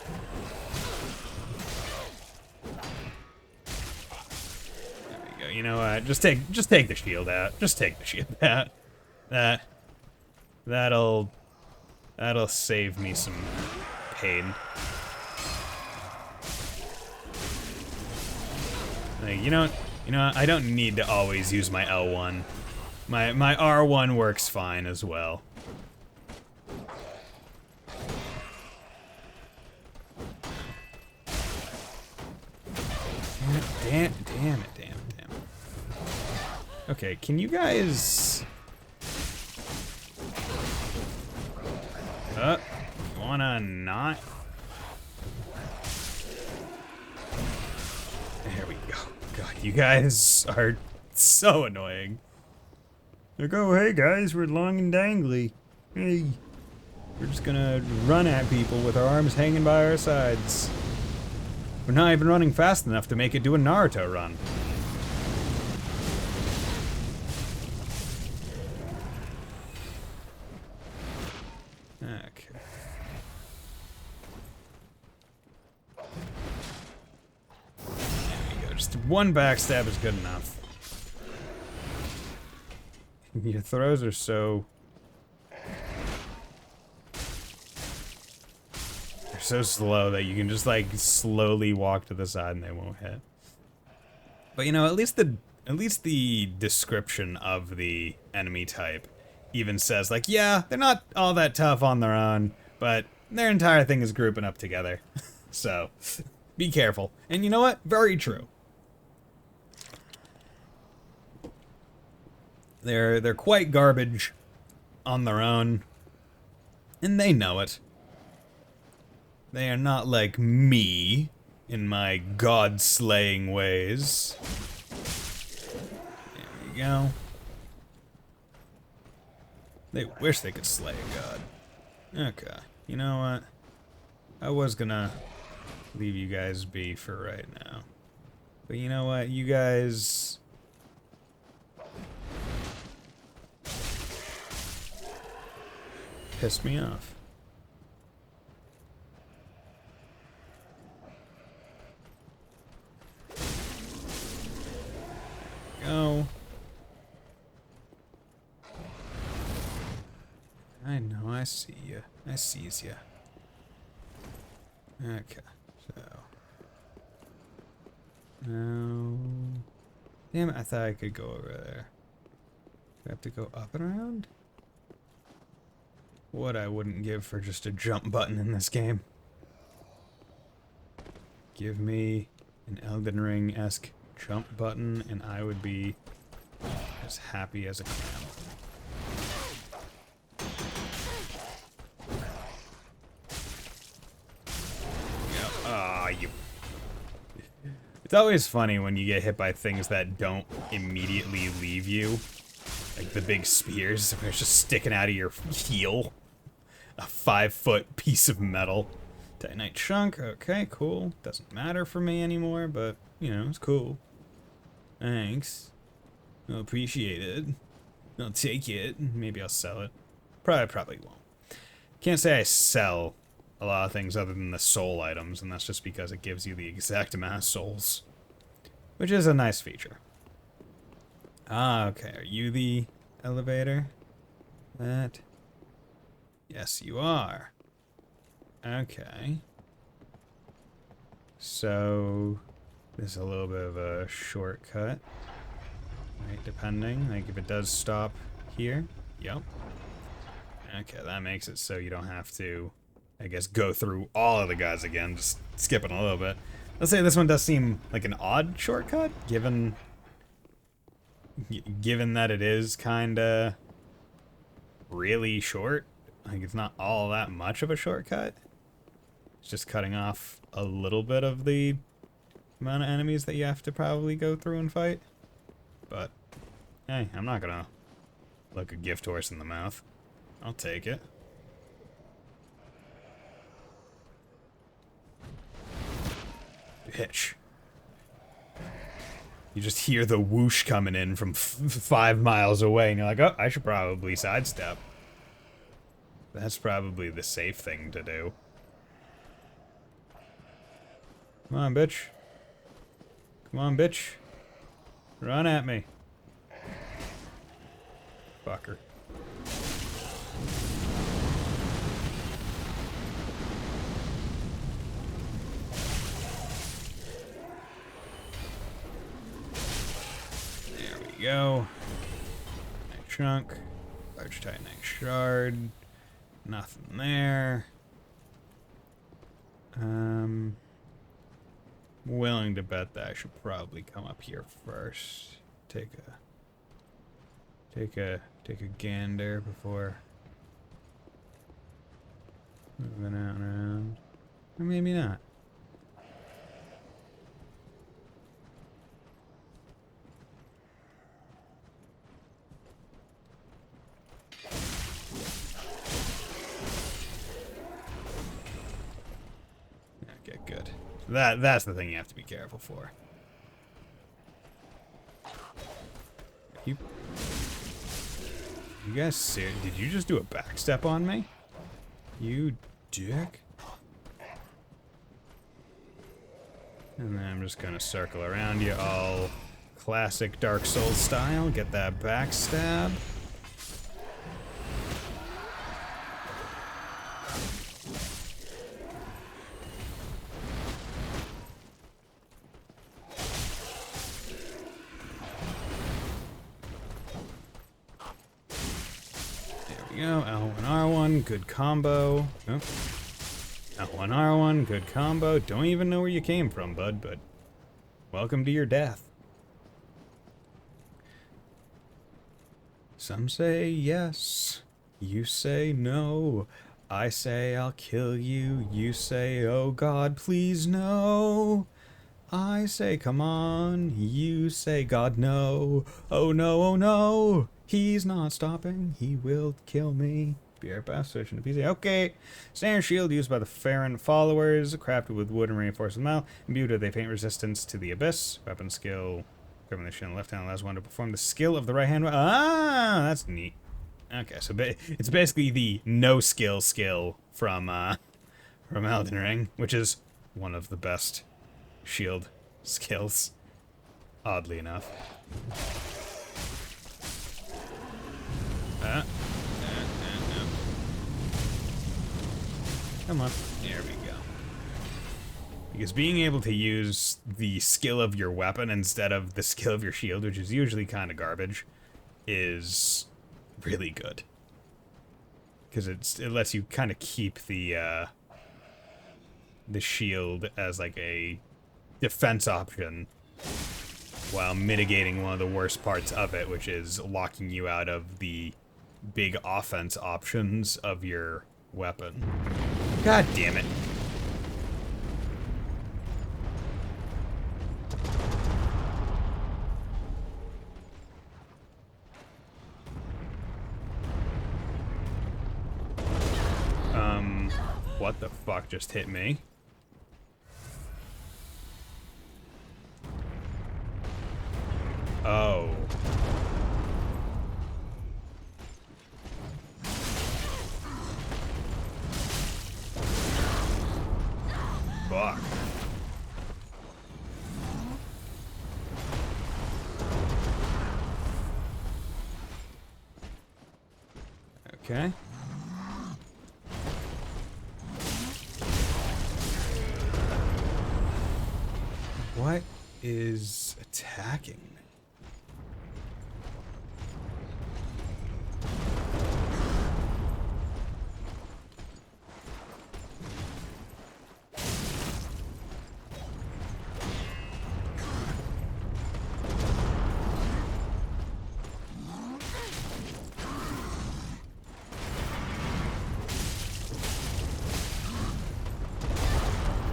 Speaker 1: There we go. You know what? Just take the shield out. Just take the shield out. That'll save me some pain. Like, you know, I don't need to always use my L1. My R1 works fine as well. Damn it. Okay, can you guys... wanna not? There we go. God, you guys are so annoying. Like, oh, hey guys, we're long and dangly. Hey, we're just gonna run at people with our arms hanging by our sides. We're not even running fast enough to make it do a Naruto run. Okay. There we go. Just one backstab is good enough. Your throws are so... They're so slow that you can just like slowly walk to the side and they won't hit. But you know, at least the description of the enemy type even says like, yeah, they're not all that tough on their own, but their entire thing is grouping up together. So, be careful. And you know what? Very true. They're quite garbage on their own, and they know it. They are not like me in my god-slaying ways. There we go. They wish they could slay a god. Okay, you know what? I was gonna leave you guys be for right now. But you know what? You guys... pissed me off. Go. I know, I see you. I sees you. Okay, so. No. Damn it, I thought I could go over there. Do I have to go up and around? What I wouldn't give for just a jump button in this game. Give me an Elden Ring-esque jump button and I would be as happy as a clam. Ah, you... It's always funny when you get hit by things that don't immediately leave you. Like the big spears, they're just sticking out of your heel. A 5-foot piece of metal. Titanite chunk, okay, cool. Doesn't matter for me anymore, but, you know, it's cool. Thanks. I'll appreciate it. I'll take it. Maybe I'll sell it. Probably won't. Can't say I sell a lot of things other than the soul items, and that's just because it gives you the exact amount of souls. Which is a nice feature. Ah, okay. Are you the elevator? That... Yes, you are. Okay. So, there's a little bit of a shortcut. Right, depending. Like, if it does stop here. Yep. Okay, that makes it so you don't have to I guess, go through all of the guys again, just skipping a little bit. Let's say this one does seem like an odd shortcut, given that it is kinda really short. Like, it's not all that much of a shortcut. It's just cutting off a little bit of the amount of enemies that you have to probably go through and fight. But, hey, I'm not gonna look a gift horse in the mouth. I'll take it. Bitch. You just hear the whoosh coming in from 5 miles away, and you're like, oh, I should probably sidestep. That's probably the safe thing to do. Come on, bitch. Come on, bitch. Run at me. Fucker. There we go. Night chunk. Large titanite shard. Nothing there. Willing to bet that I should probably come up here first. Take a gander before moving out and around. Or maybe not. Okay, good. That's the thing you have to be careful for. You guys serious? Did you just do a backstep on me? You dick. And then I'm just gonna circle around you all classic Dark Souls style. Get that backstab. Go, L1, R1, good combo. Oh. L1, R1, good combo. Don't even know where you came from, bud, but welcome to your death. Some say yes, you say no. I say I'll kill you, you say, oh God, please no. I say come on, you say God no. Oh no, oh no. He's not stopping. He will kill me. Be best switching to PC. Okay. Standard shield used by the Farron followers. Crafted with wood and reinforced with metal. Imbued with a faint resistance to the abyss. Weapon skill. Grabbing the shit on the left hand allows one to perform the skill of the right hand. Ah, that's neat. Okay, so it's basically the no skill from Elden Ring, which is one of the best shield skills, oddly enough. Come on. There we go. Because being able to use the skill of your weapon instead of the skill of your shield, which is usually kind of garbage, is really good. Because it lets you kind of keep the shield as like a defense option while mitigating one of the worst parts of it, which is locking you out of the big offense options of your weapon. God damn it. What the fuck just hit me? Oh. Fuck. Okay. What is attacking me?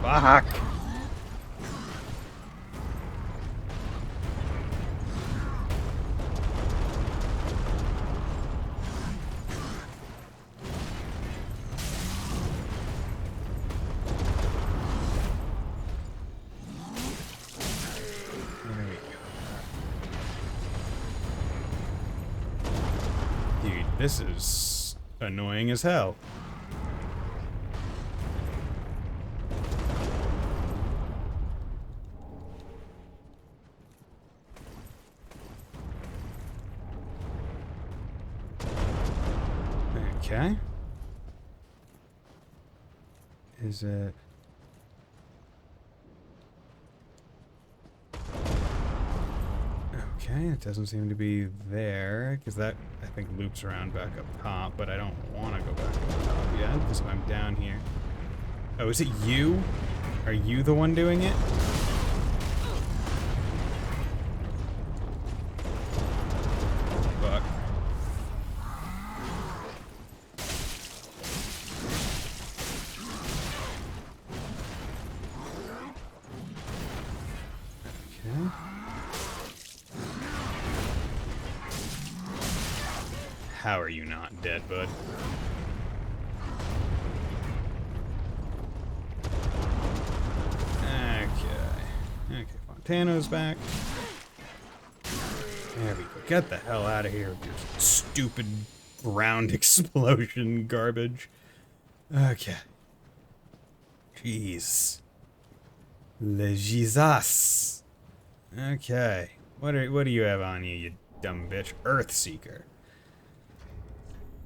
Speaker 1: Fuck! Dude, this is annoying as hell. Okay. Is it... Okay, it doesn't seem to be there, because that, I think, loops around back up top, but I don't want to go back up top yet, because I'm down here. Oh, is it you? Are you the one doing it? Fuck. Okay. How are you not dead, bud? Okay. Okay, Fontano's back. There we go. Get the hell out of here with your stupid round explosion garbage. Okay. Jeez. Le Jesus. Okay. What do you have on you, you dumb bitch? Earthseeker.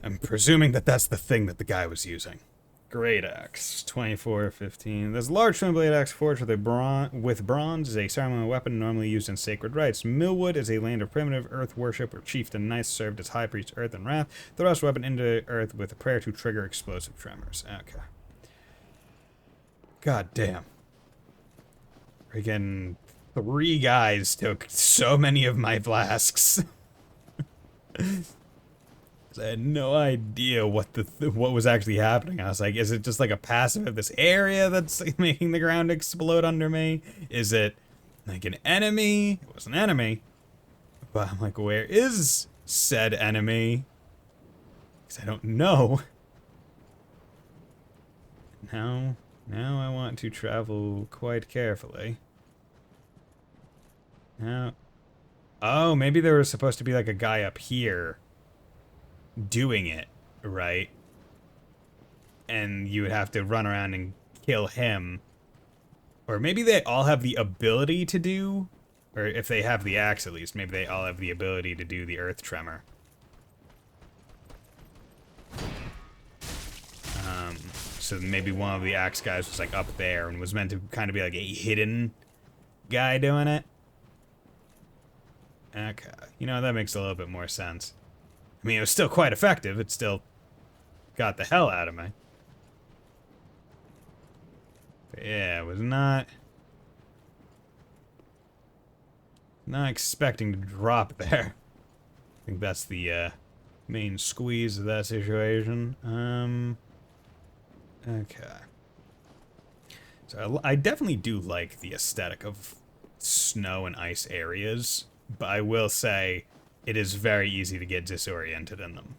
Speaker 1: I'm presuming that that's the thing that the guy was using. Great axe, 24-15. This large twin blade axe forged with bronze is a ceremonial weapon normally used in sacred rites. Millwood is a land of primitive earth worship where chieftain knights served as high priest earth and wrath. Thrust weapon into earth with a prayer to trigger explosive tremors. Okay. God damn. Freaking 3 guys took so many of my flasks. I had no idea what what was actually happening. I was like, is it just like a passive of this area that's like making the ground explode under me? Is it like an enemy? It was an enemy. But I'm like, where is said enemy? Because I don't know. Now I want to travel quite carefully. Now, oh, maybe there was supposed to be like a guy up here doing it, right? And you would have to run around and kill him. Or maybe they all have the ability to do, or if they have the axe at least, maybe they all have the ability to do the earth tremor. So maybe one of the axe guys was like up there and was meant to kind of be like a hidden guy doing it. Okay, you know, that makes a little bit more sense. I mean, it was still quite effective. It still got the hell out of me. But yeah, I was not expecting to drop there. I think that's the main squeeze of that situation. Okay. So I definitely do like the aesthetic of snow and ice areas, but I will say it is very easy to get disoriented in them.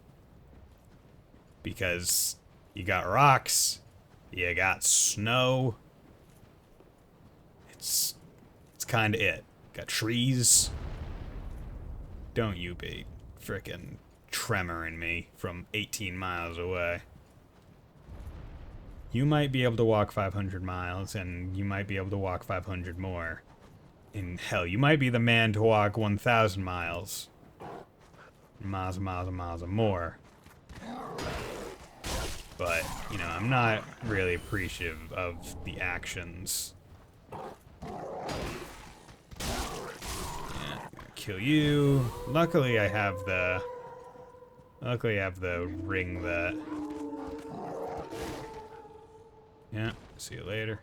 Speaker 1: Because you got rocks, you got snow. It's kind of it. Got trees. Don't you be frickin' tremoring me from 18 miles away. You might be able to walk 500 miles, and you might be able to walk 500 more. And hell, you might be the man to walk 1,000 miles. Miles and miles and miles and more. But, you know, I'm not really appreciative of the actions. Yeah, I'm gonna kill you. Luckily I have the ring that... Yeah, see you later.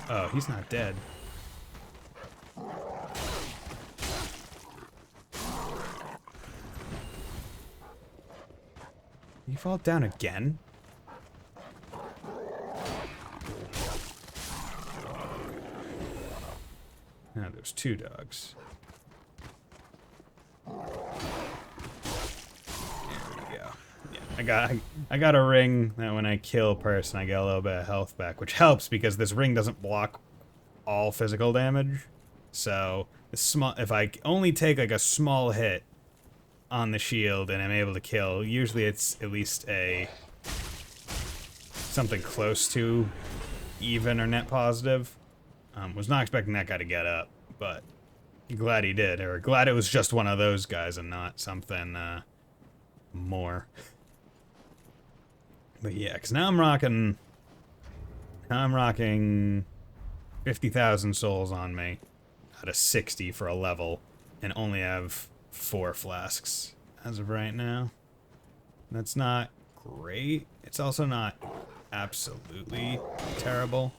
Speaker 1: Oh, he's not dead. You fall down again? Now there's 2 dogs. There we go. Yeah, I got a ring that when I kill a person, I get a little bit of health back, which helps because this ring doesn't block all physical damage. So if I only take like a small hit on the shield and I'm able to kill, usually it's at least something close to even or net positive. Was not expecting that guy to get up, but glad he did, or glad it was just one of those guys and not something more. But yeah, because now I'm rocking 50,000 souls on me out of 60 for a level, and only have 4 flasks as of right now. That's not great. It's also not absolutely terrible.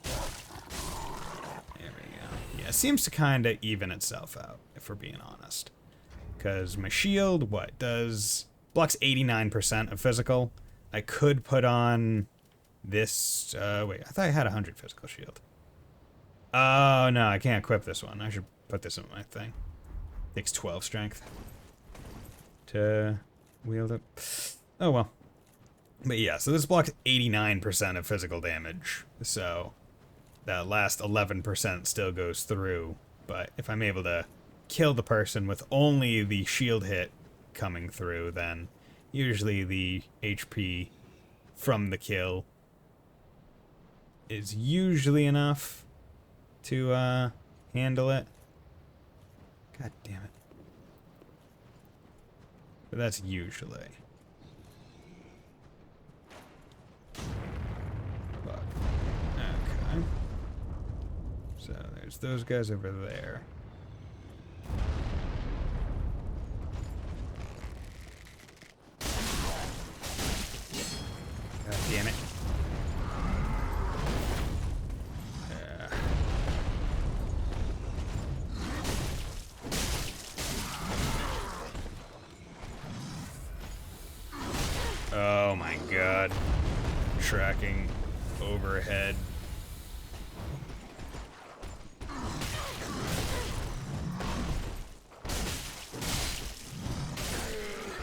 Speaker 1: There we go. Yeah, it seems to kind of even itself out, if we're being honest. Because my shield, blocks 89% of physical. I could put on this, wait, I thought I had 100 physical shield. Oh, no, I can't equip this one. I should put this in my thing. Takes 12 strength to wield it. Oh, well. But yeah, so this blocks 89% of physical damage. So that last 11% still goes through. But if I'm able to kill the person with only the shield hit coming through, then usually the HP from the kill is usually enough to handle it. God damn it. But that's usually. But, okay. So there's those guys over there. God damn it. Oh my god. Tracking overhead.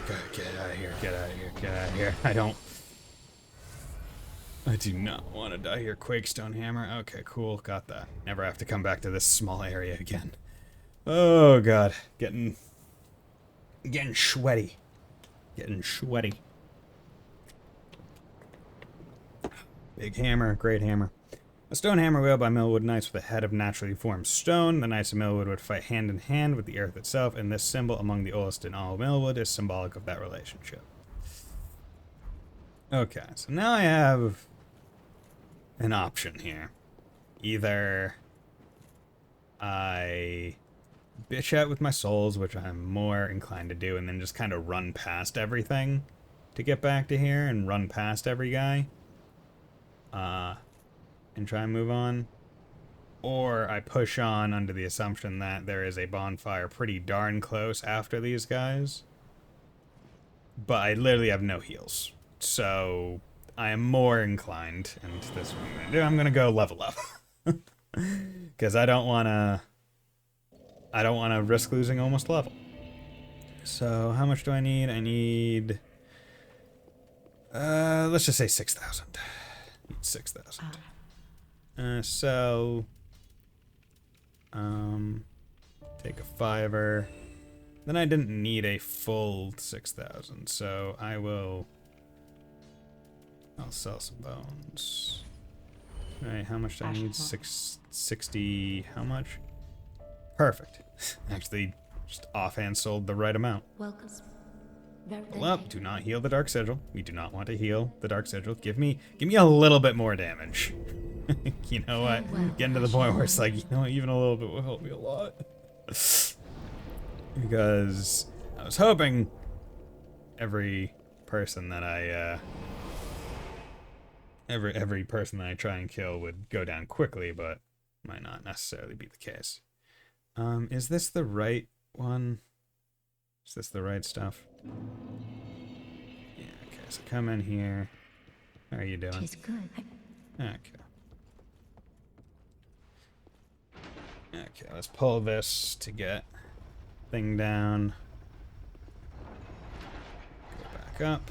Speaker 1: God, get out of here, get out of here, get out of here. I do not want to die here. Quakestone hammer. Okay, cool. Got that. Never have to come back to this small area again. Oh god. Getting sweaty. Getting sweaty. Big hammer, great hammer. A stone hammer wielded by Millwood Knights with a head of naturally formed stone. The Knights of Millwood would fight hand in hand with the earth itself, and this symbol among the oldest in all Millwood is symbolic of that relationship. Okay, so now I have an option here. Either I bitch out with my souls, which I'm more inclined to do, and then just kind of run past everything to get back to here and run past every guy. And try and move on. Or I push on under the assumption that there is a bonfire pretty darn close after these guys. But I literally have no heals. So I am more inclined, and this is what I'm going to do. I'm going to go level up. Because I don't want to risk losing almost level. So how much do I need? I need, let's just say 6,000. Need 6,000. So, take a 5er. Then I didn't need a full 6,000, so I'll sell some bones. Alright, how much do I need? 660, how much? Perfect. Actually, just offhand sold the right amount.
Speaker 2: Welcome.
Speaker 1: Well, do not heal the Dark Sigil. We do not want to heal the Dark Sigil. Give me a little bit more damage. You know what? Getting to the point where it's like, you know what, even a little bit will help me a lot. Because I was hoping every person that I every person that I try and kill would go down quickly, but might not necessarily be the case. Is this the right one? Is this the right stuff? Yeah, okay. so come in here. How are you doing?
Speaker 2: Tis good.
Speaker 1: Okay. Okay, let's pull this to get thing down. Go back up.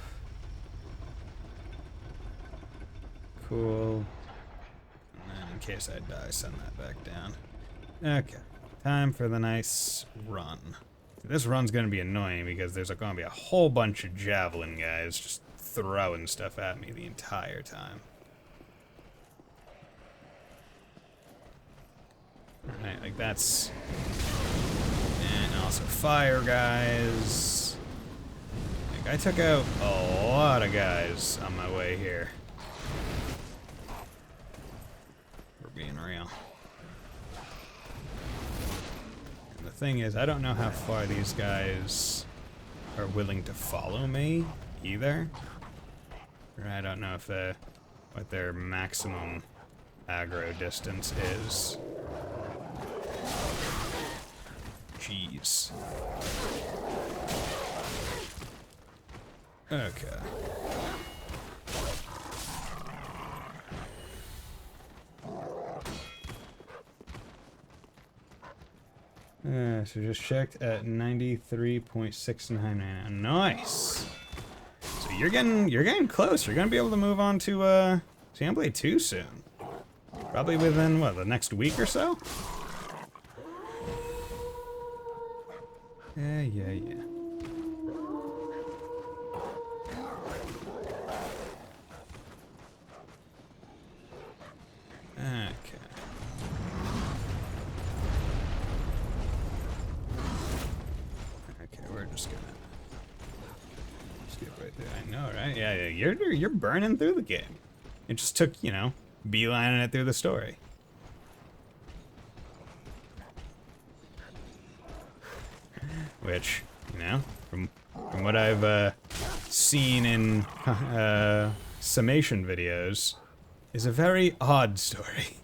Speaker 1: Cool. And then in case I die, send that back down. Okay. Time for the nice run. This run's gonna be annoying because there's gonna be a whole bunch of javelin guys just throwing stuff at me the entire time. Alright, like that's... And also fire guys. Like I took out a lot of guys on my way here. We're being real. And the thing is, I don't know how far these guys are willing to follow me either. Or I don't know if what their maximum aggro distance is. Jeez. Okay. So just checked at 93.699. Nice. So you're getting close. You're gonna be able to move on to Xenoblade 2 soon. Probably within what, the next week or so? Yeah. Okay. Okay, we're just gonna skip right there. I know, right? Yeah, you're burning through the game. It just took, you know, beelining it through the story. Which, you know, from what I've seen in summation videos, is a very odd story.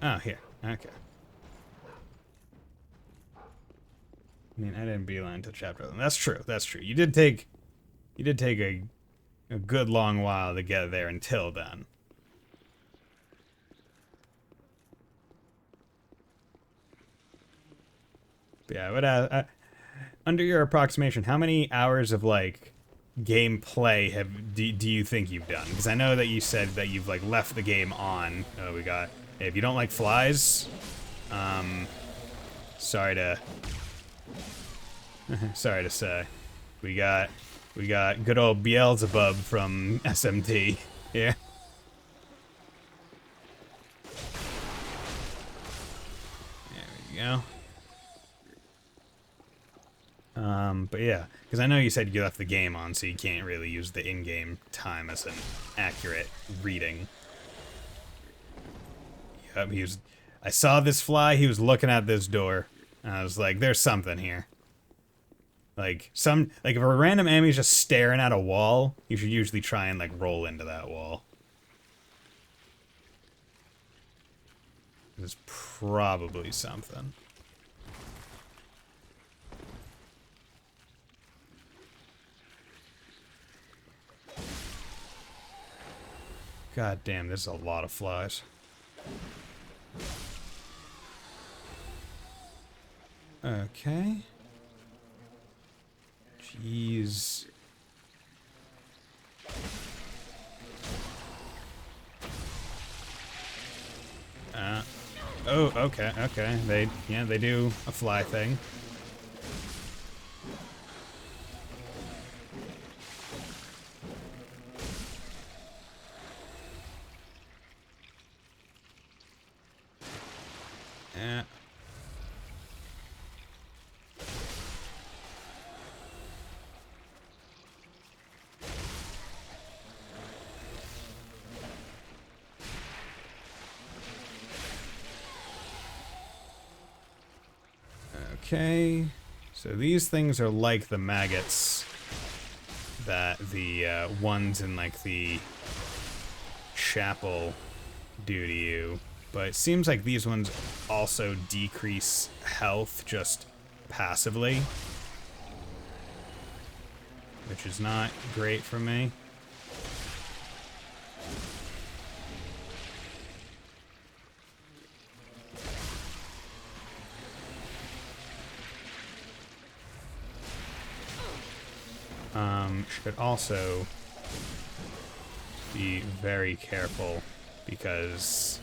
Speaker 1: Oh, here. Okay. I mean, I didn't beeline to chapter 11. That's true. That's true. You did take a good long while to get there until then. But yeah, I would under your approximation, how many hours of like gameplay do you think you've done? Because I know that you said that you've like left the game on. Oh, we got. If you don't like flies, sorry to say, we got good old Beelzebub from SMT here. There we go. But yeah, because I know you said you left the game on, so you can't really use the in-game time as an accurate reading. Yep, I saw this fly, he was looking at this door, and I was like, there's something here. Like, if a random enemy's just staring at a wall, you should usually try and, like, roll into that wall. There's probably something. God damn, there's a lot of flies. Okay. Jeez. Oh, okay. They do a fly thing. Yeah. Okay, so these things are like the maggots that the ones in like the chapel do to you, but it seems like these ones also decrease health just passively. which is not great for me. Should also be very careful because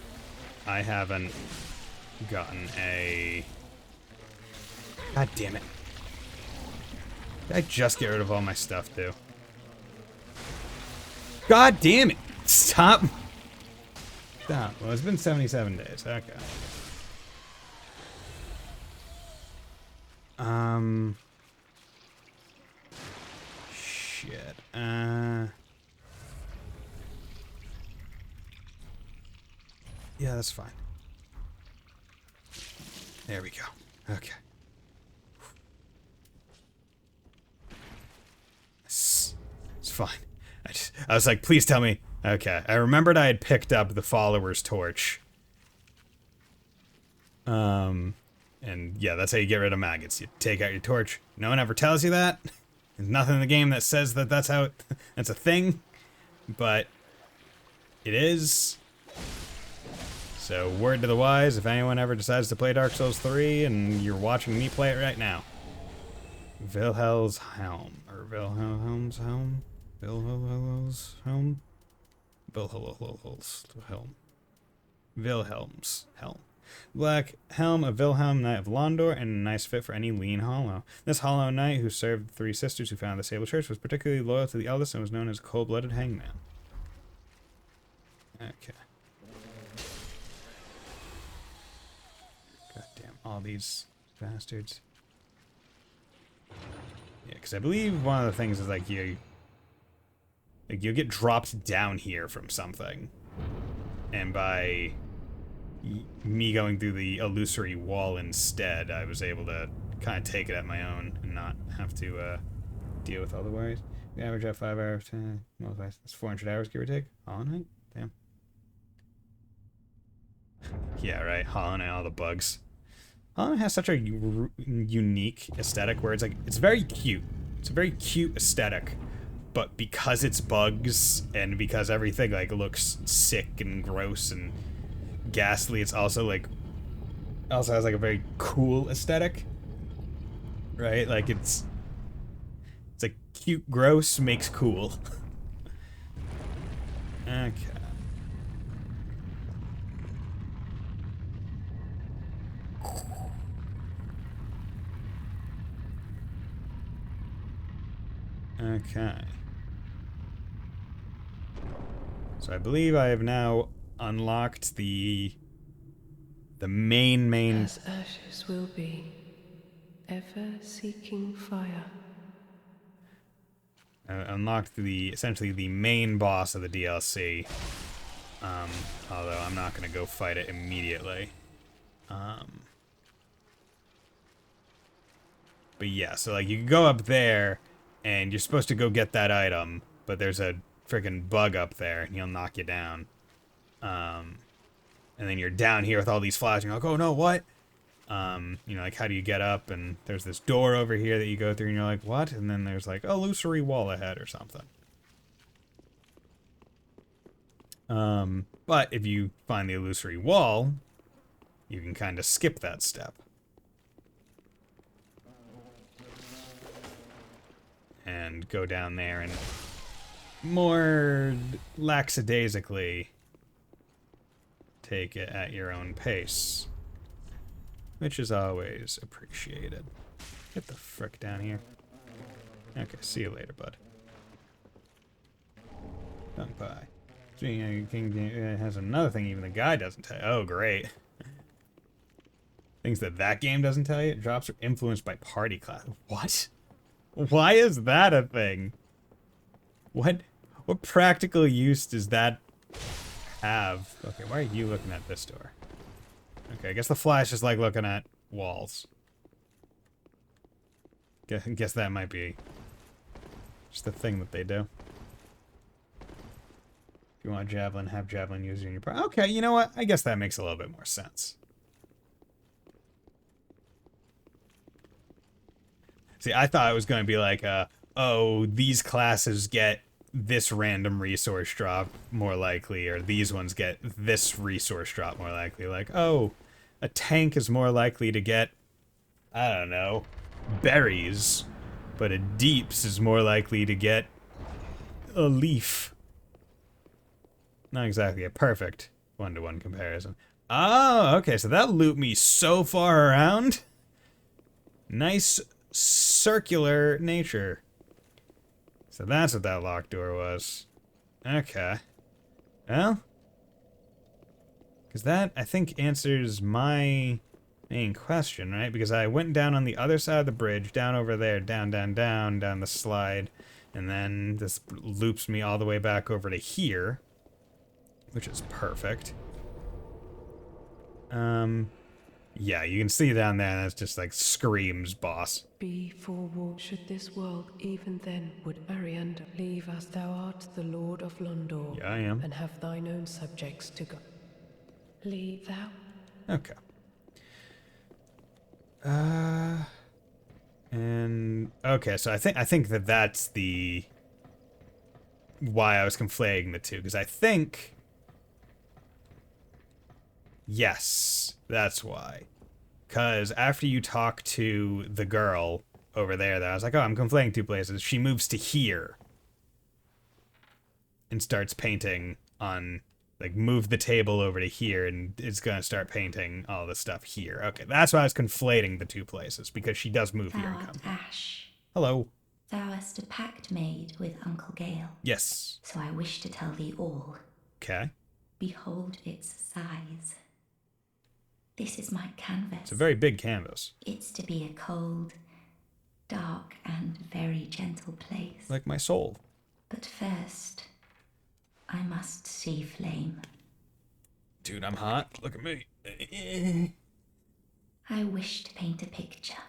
Speaker 1: I haven't gotten a... God damn it. Did I just get rid of all my stuff, too? God damn it! Stop! Stop. Well, it's been 77 days. Okay. Shit. Yeah, that's fine. There we go. Okay. It's fine. I was like, please tell me. Okay. I remembered I had picked up the follower's torch. And yeah, that's how you get rid of maggots. You take out your torch. No one ever tells you that. There's nothing in the game that says that that's how that's a thing, but it is. So word to the wise, if anyone ever decides to play Dark Souls 3 and you're watching me play it right now. Wilhelm's Helm, or Wilhelm's Helm? Wilhelm's Helm? Wilhelm's Helm. Black helm of Wilhelm, Knight of Londor, and a nice fit for any lean hollow. This hollow knight, who served the three sisters who founded the Sable Church, was particularly loyal to the eldest and was known as a cold-blooded hangman. Okay. God damn, all these bastards. Yeah, because I believe one of the things is like you'll get dropped down here from something, and by me going through the illusory wall instead, I was able to kind of take it at my own and not have to deal with all the worries. We average out 5 hours. That's 400 hours, give or take. Hollow Knight? Damn. Yeah, right. Hollow Knight, all the bugs. Hollow Knight has such a unique aesthetic where it's like, it's very cute. It's a very cute aesthetic. But because it's bugs and because everything like looks sick and gross and ghastly, it's also like has like a very cool aesthetic, right? Like it's like cute gross makes cool. Okay. Okay. So I believe I have now unlocked the main
Speaker 6: As ashes will be, ever seeking fire.
Speaker 1: Unlocked essentially the main boss of the DLC. Although I'm not gonna go fight it immediately. But yeah, so like you can go up there and you're supposed to go get that item, but there's a freaking bug up there and he'll knock you down. And then you're down here with all these flies, and you're like, oh no, what? You know, like, how do you get up? And there's this door over here that you go through, and you're like, what? And then there's like, illusory wall ahead or something. But if you find the illusory wall, you can kind of skip that step. And go down there and more lackadaisically take it at your own pace, which is always appreciated. Get the frick down here. Okay, see you later, bud. Don't buy. It has another thing even the guy doesn't tell you. Oh, great. Things that game doesn't tell you. Drops are influenced by party class. What? Why is that a thing? What practical use does that have? Okay, why are you looking at this door? Okay, I guess the flies just like looking at walls. Guess that might be just the thing that they do. If you want javelin, have javelin used in your part. Okay, you know what? I guess that makes a little bit more sense. See, I thought it was going to be like, oh, these classes get this random resource drop more likely, or these ones get this resource drop more likely. Like, oh, a tank is more likely to get, I don't know, berries, but a deeps is more likely to get a leaf. Not exactly a perfect one-to-one comparison. Oh, okay, so that looped me so far around. Nice circular nature. So that's what that locked door was. Okay. Well, because that, I think, answers my main question, right? Because I went down on the other side of the bridge, down over there, down the slide, and then this loops me all the way back over to here, which is perfect. Yeah, you can see down there, that's just like screams boss.
Speaker 6: Be forewarned, should this world even then would Ariander leave as thou art the Lord of Londor,
Speaker 1: Yeah, I am.
Speaker 6: and have thine own subjects to go. Leave thou?
Speaker 1: Okay. And okay, so I think that that's the why I was conflating the two, because I think yes, that's why. Because after you talk to the girl over there, that I was like, oh, I'm conflating two places. She moves to here and starts painting on, like, move the table over to here, and it's gonna start painting all the stuff here. Okay, that's why I was conflating the two places, because she does move
Speaker 2: Thou
Speaker 1: here and
Speaker 2: art
Speaker 1: come.
Speaker 2: Ash.
Speaker 1: Hello.
Speaker 2: Thou hast a pact made with Uncle Gale.
Speaker 1: Yes.
Speaker 2: So I wish to tell thee all.
Speaker 1: Okay.
Speaker 2: Behold its size. This is my canvas.
Speaker 1: It's a very big canvas.
Speaker 2: It's to be a cold, dark, and very gentle place.
Speaker 1: Like my soul.
Speaker 2: But first, I must see flame.
Speaker 1: Dude, I'm hot. Look at me.
Speaker 2: I wish to paint a picture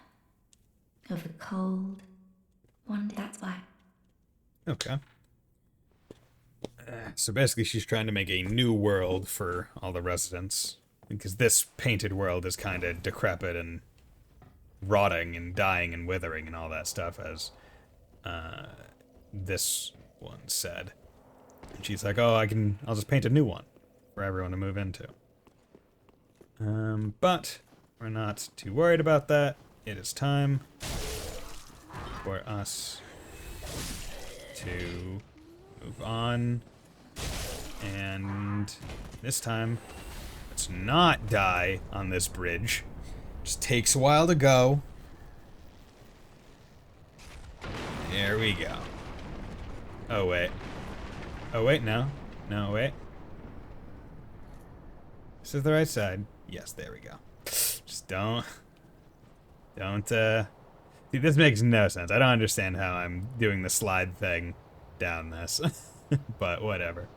Speaker 2: of a cold one. That's why.
Speaker 1: Okay. So basically she's trying to make a new world for all the residents. Because this painted world is kind of decrepit and rotting and dying and withering and all that stuff, as this one said. And she's like, oh, I'll just paint a new one for everyone to move into. But we're not too worried about that. It is time for us to move on. And this time, let's not die on this bridge. Just takes a while to go. There we go. Oh, wait. Oh, wait, no. No, wait. This is the right side. Yes, there we go. Just don't, see, this makes no sense. I don't understand how I'm doing the slide thing down this. But whatever.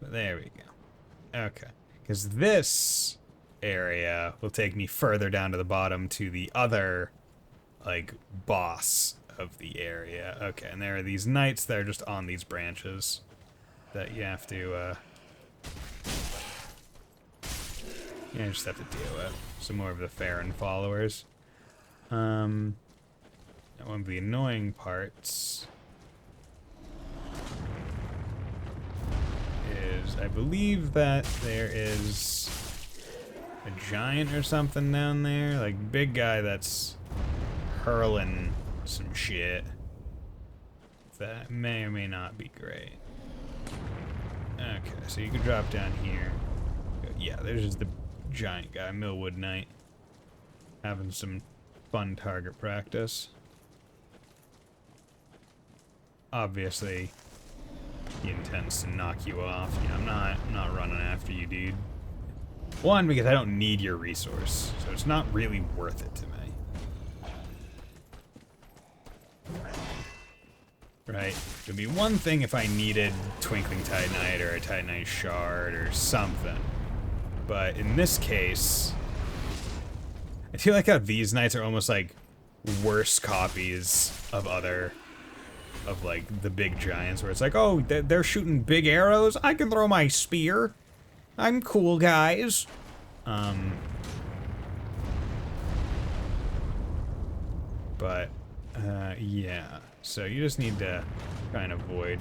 Speaker 1: But there we go. Okay. Because this area will take me further down to the bottom to the other, like, boss of the area. Okay, and there are these knights that are just on these branches that you have to, you just have to deal with. Some more of the Farron followers. One of the annoying parts is, I believe that there is a giant or something down there, like big guy that's hurling some shit. That may or may not be great. Okay, so you can drop down here. Yeah, there's just the giant guy, Millwood Knight, having some fun target practice. Obviously, he intends to knock you off. You know, I'm not running after you, dude. One, because I don't need your resource, so it's not really worth it to me. Right? It would be one thing if I needed Twinkling Titanite or a Titanite Shard or something. But in this case, I feel like how these knights are almost like worse copies of like the big giants, where it's like, oh, they're shooting big arrows. I can throw my spear. I'm cool, guys. But Yeah. So you just need to try and avoid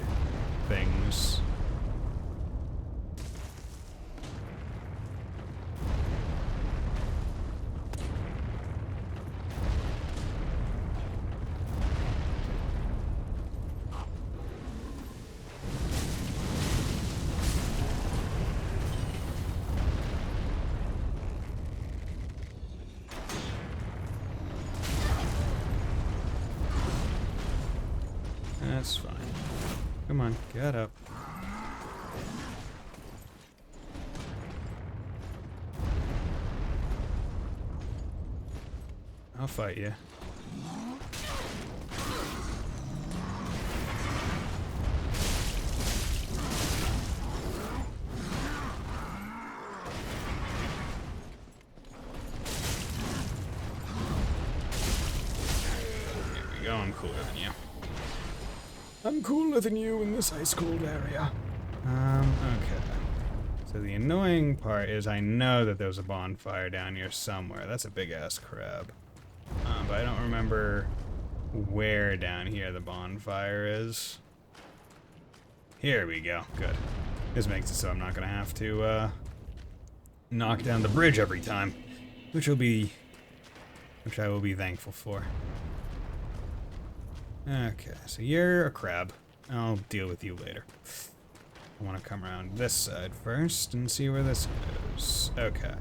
Speaker 1: things. That's fine. Come on, get up. I'll fight you. Here we go, I'm cooler than you. I'm cooler than you in this ice-cold area. Okay. So the annoying part is I know that there's a bonfire down here somewhere. That's a big-ass crab. But I don't remember where down here the bonfire is. Here we go. Good. This makes it so I'm not gonna have to, knock down the bridge every time. Which I will be thankful for. Okay, so you're a crab. I'll deal with you later. I want to come around this side first and see where this goes. Okay.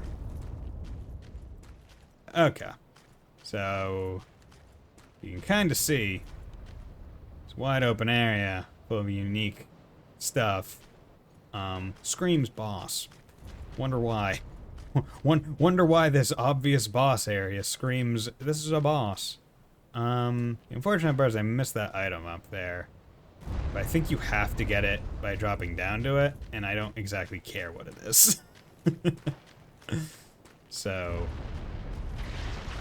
Speaker 1: Okay. So, you can kind of see it's a wide open area full of unique stuff. Screams boss. Wonder why. Wonder why this obvious boss area screams, this is a boss. The unfortunate part is I missed that item up there. But I think you have to get it by dropping down to it, and I don't exactly care what it is. So,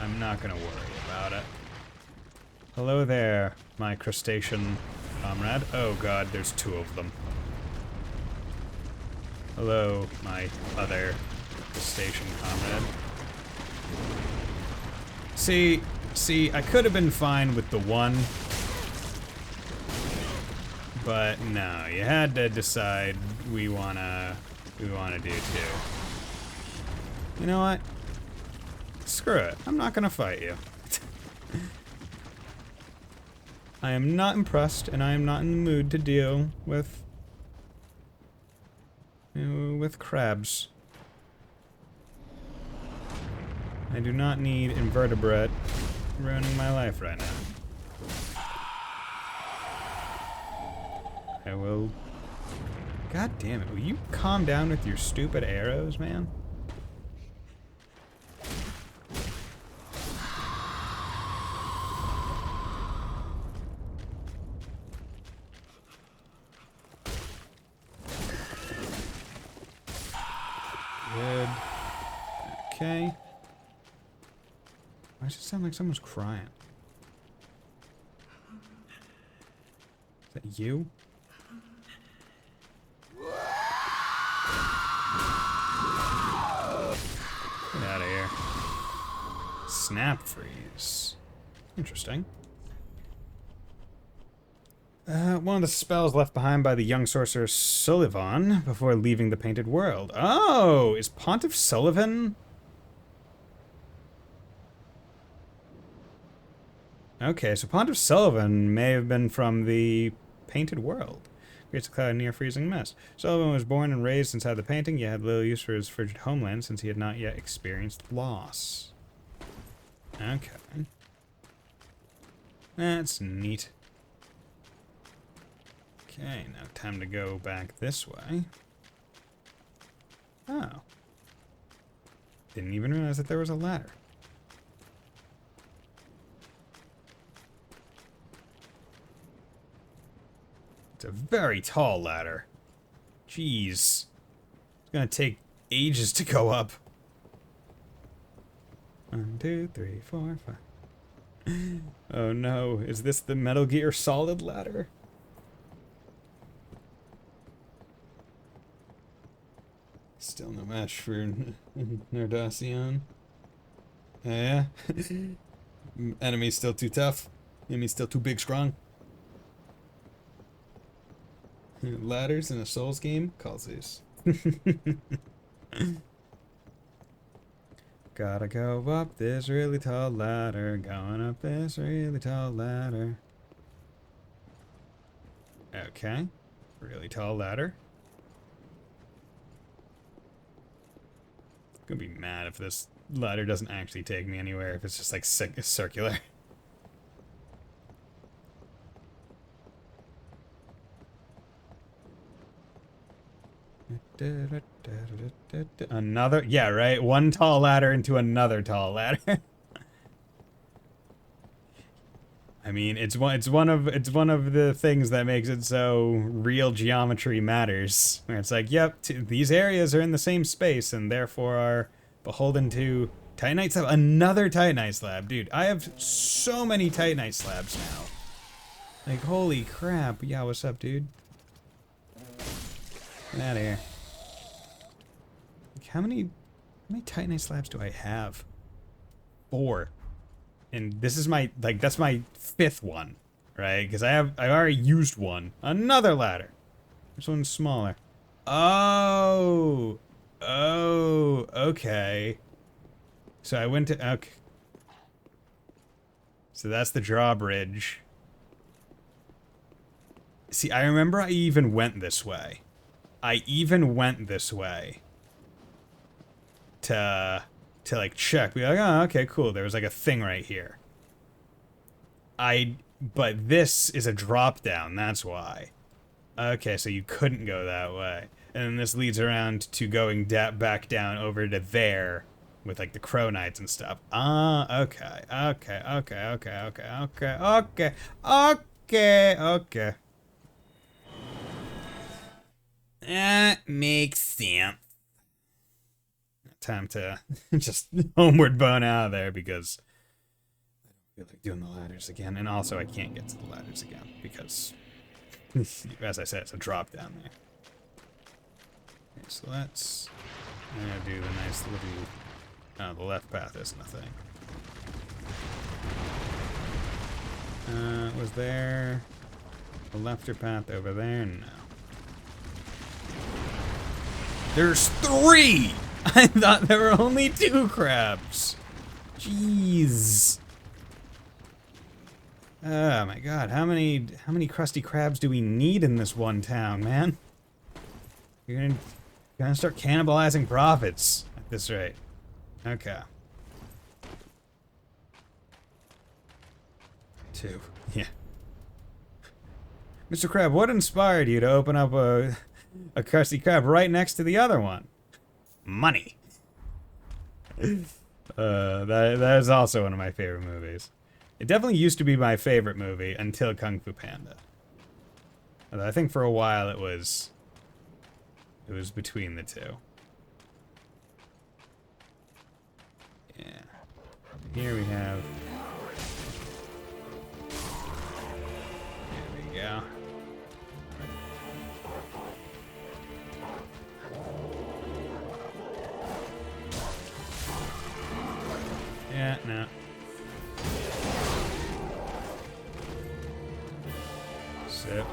Speaker 1: I'm not gonna worry about it. Hello there, my crustacean comrade. Oh god, there's two of them. Hello, my other crustacean comrade. See, I could have been fine with the one, but no, you had to decide we wanna do two. You know what? Screw it. I'm not gonna fight you. I am not impressed, and I am not in the mood to deal with crabs. I do not need invertebrate ruining my life right now. I will... God damn it, will you calm down with your stupid arrows, man? Good. Okay. Why does it sound like someone's crying? Is that you? Get out of here. Snap freeze. Interesting. One of the spells left behind by the young sorcerer Sullivan before leaving the Painted World. Oh, is Pontiff Sullivan? Okay, so Pontiff Sullivan may have been from the Painted World. Creates a cloud near freezing mist. Sullivan was born and raised inside the painting, yet had little use for his frigid homeland since he had not yet experienced loss. Okay. That's neat. Okay, now time to go back this way. Oh. Didn't even realize that there was a ladder. It's a very tall ladder. Jeez. It's gonna take ages to go up. 1, 2, 3, 4, 5. Oh no, is this the Metal Gear Solid ladder? Still no match for Nardacion. Yeah? Enemy's still too tough. Enemy's still too big, strong. Ladders in a Souls game? Call Zeus. Gotta go up this really tall ladder. Going up this really tall ladder. Okay. Really tall ladder. I'm gonna be mad if this ladder doesn't actually take me anywhere, if it's just like circular. Another, yeah, right? One tall ladder into another tall ladder. I mean, it's one of the things that makes it so real geometry matters. Where it's like, yep, these areas are in the same space and therefore are beholden to Titanite slab. Another Titanite slab, dude. I have so many Titanite slabs now. Like, holy crap! Yeah, what's up, dude? Get out of here. Like, how many Titanite slabs do I have? 4. And this is my, like, that's my 5th one, right? Because I already used one. Another ladder. This one's smaller. Oh, okay. So I went to, okay. So that's the drawbridge. See, I remember I even went this way. To like check, be like, oh, okay, cool. There was like a thing right here. But this is a drop down, that's why. Okay, so you couldn't go that way. And then this leads around to going back down over to there with like the Crow Knights and stuff. Ah, okay. That makes sense. Time to just homeward bone out of there because I don't feel like doing the ladders again. And also I can't get to the ladders again because, as I said, it's a drop down there. Okay, so let's do the nice little... Oh, the left path isn't a thing. Was there a lefter path over there? No. There's 3! I thought there were only 2 crabs. Jeez. Oh my god, how many crusty crabs do we need in this one town, man? You're gonna start cannibalizing profits at this rate. Okay. 2. Yeah. Mr. Crab, what inspired you to open up a crusty crab right next to the other one? Money. That is also one of my favorite movies. It definitely used to be my favorite movie until Kung Fu Panda. Although I think for a while it was between the two. Yeah. Here we have. There we go. Yeah, no. Sit.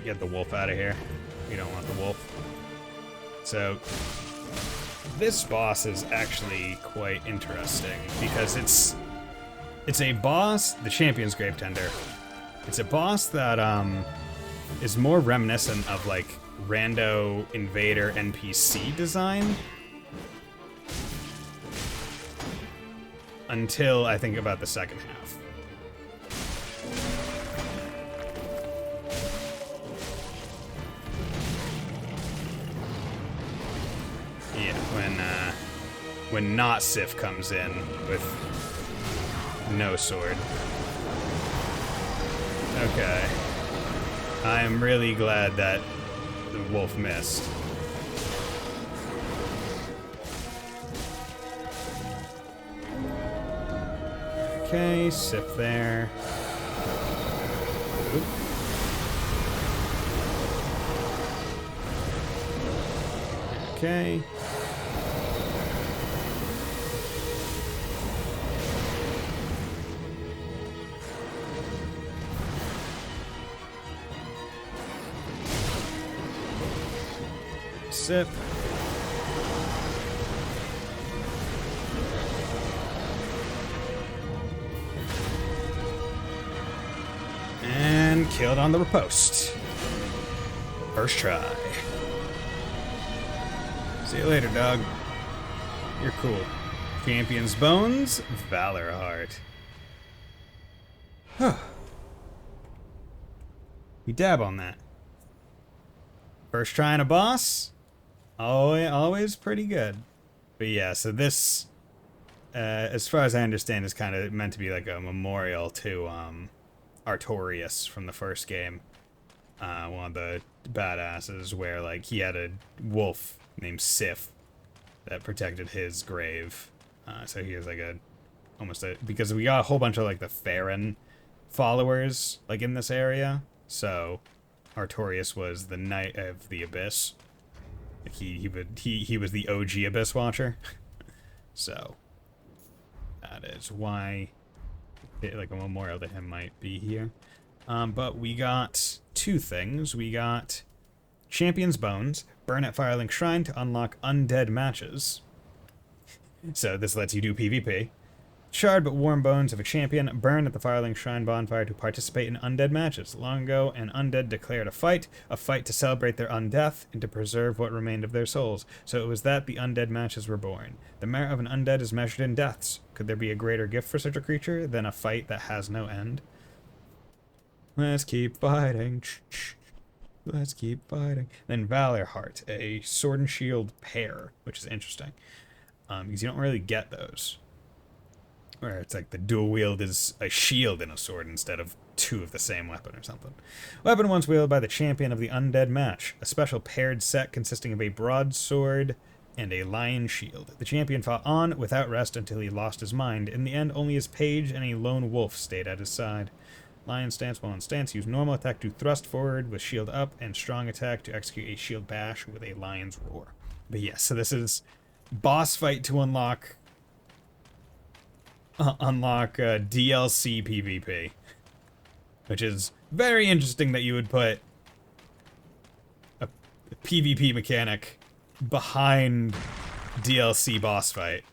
Speaker 1: Get the wolf out of here. We don't want the wolf. So, this boss is actually quite interesting because it's a boss, the Champion's Grave Tender. It's a boss that is more reminiscent of like rando invader NPC design. Until I think about the second half. Yeah, when not Sif comes in with no sword. Okay. I am really glad that the wolf missed. Okay, Sif there. Oop. Okay. sip. And killed on the riposte. First try. See you later, dog. You're cool. Champion's Bones, Valor Heart. Huh. We dab on that. First try on a boss, always pretty good. But yeah, so this, as far as I understand, is kind of meant to be like a memorial to Artorias from the first game. One of the badasses where like he had a wolf named Sif that protected his grave. So he was like because we got a whole bunch of like the Farron followers like in this area. So Artorias was the Knight of the Abyss. Like he was the OG Abyss Watcher. So that is why like a memorial to him might be here. But we got two things. We got Champion's Bones, burn at Firelink Shrine to unlock undead matches. So this lets you do PvP. Charred but warm bones of a champion burn at the Firelink Shrine bonfire to participate in undead matches. Long ago, an undead declared a fight to celebrate their undeath and to preserve what remained of their souls. So it was that the undead matches were born. The merit of an undead is measured in deaths. Could there be a greater gift for such a creature than a fight that has no end? Let's keep fighting. Let's keep fighting. Then Valor Heart, a sword and shield pair, which is interesting. Because you don't really get those. Where it's like the dual wield is a shield and a sword instead of two of the same weapon or something. Weapon once wielded by the champion of the undead match. A special paired set consisting of a broadsword and a lion shield. The champion fought on without rest until he lost his mind. In the end, only his page and a lone wolf stayed at his side. Lion stance. While in stance, use normal attack to thrust forward with shield up and strong attack to execute a shield bash with a lion's roar. But yes, so this is boss fight to unlock DLC PvP, which is very interesting that you would put a PvP mechanic behind DLC boss fight.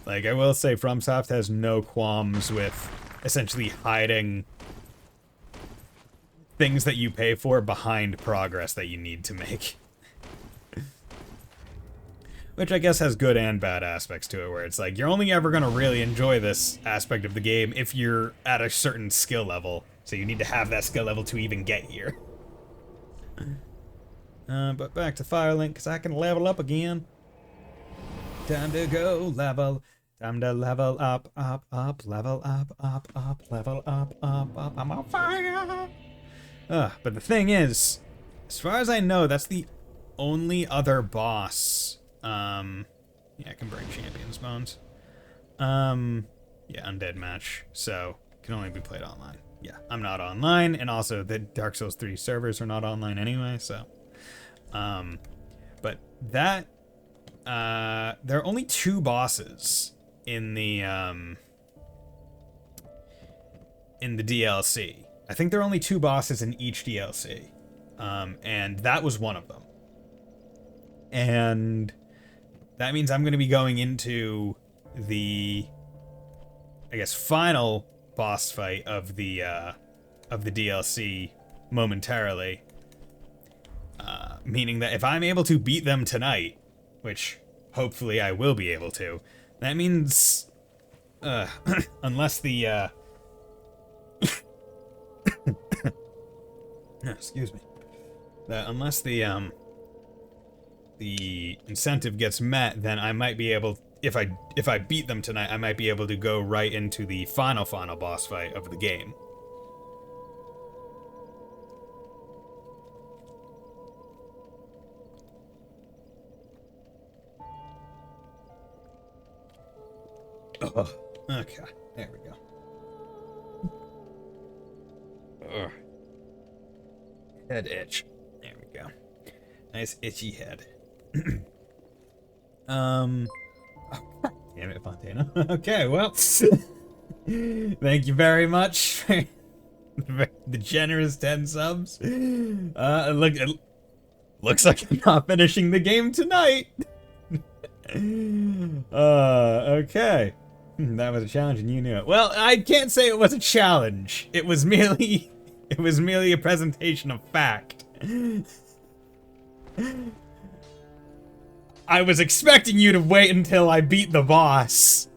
Speaker 1: Like, I will say FromSoft has no qualms with essentially hiding things that you pay for behind progress that you need to make. Which I guess has good and bad aspects to it, where it's like, you're only ever going to really enjoy this aspect of the game if you're at a certain skill level. So you need to have that skill level to even get here. But back to Firelink, because I can level up again. Time to go level. Time to level up, level up, level up. I'm on fire! But the thing is, as far as I know, that's the only other boss. Yeah, I can bring Champion's Bones. Yeah, undead match, so can only be played online. Yeah, I'm not online, and also the Dark Souls 3 servers are not online anyway, so. But that, there are only 2 bosses in the DLC. I think there are only 2 bosses in each DLC, and that was one of them. And that means I'm going to be going into the, I guess, final boss fight of the DLC momentarily. Meaning that if I'm able to beat them tonight, which hopefully I will be able to, that means, unless the, excuse me, unless the incentive gets met, then I might be able, if I beat them tonight, I might be able to go right into the final boss fight of the game. Oh, okay, there we go. Ugh. Head itch. There we go. Nice itchy head. Oh, damn it, Fontana. Okay, well, thank you very much for the generous 10 subs. Look, Looks like I'm not finishing the game tonight. Okay. That was a challenge and you knew it. Well, I can't say it was a challenge. It was merely a presentation of fact. I was expecting you to wait until I beat the boss.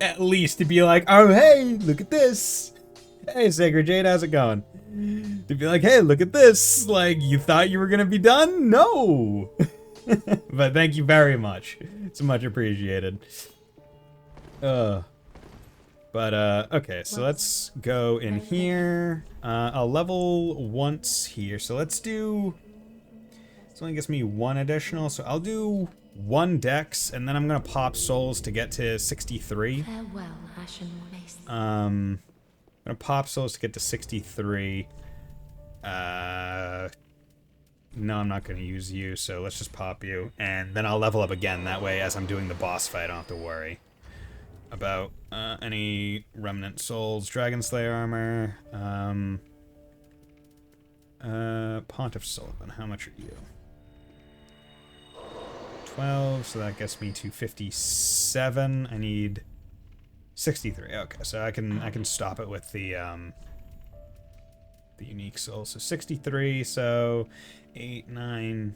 Speaker 1: At least to be like, oh hey, look at this. Hey Sacred Jade, how's it going? To be like, hey, look at this. Like, you thought you were gonna be done? No. But thank you very much. It's much appreciated. Okay, so let's go in here. I'll level once here, so let's do... This only gets me 1 additional, so I'll do 1 dex, and then I'm gonna pop souls to get to 63.
Speaker 2: Farewell, Ashen Waste.
Speaker 1: I'm gonna pop souls to get to 63. No, I'm not gonna use you, so let's just pop you, and then I'll level up again. That way, as I'm doing the boss fight, I don't have to worry about any remnant souls, Dragon Slayer armor. Pontiff Sullivan, how much are you? 12, so that gets me to 57. I need 63. Okay, so I can stop it with the unique soul. So 63, so 8, 9,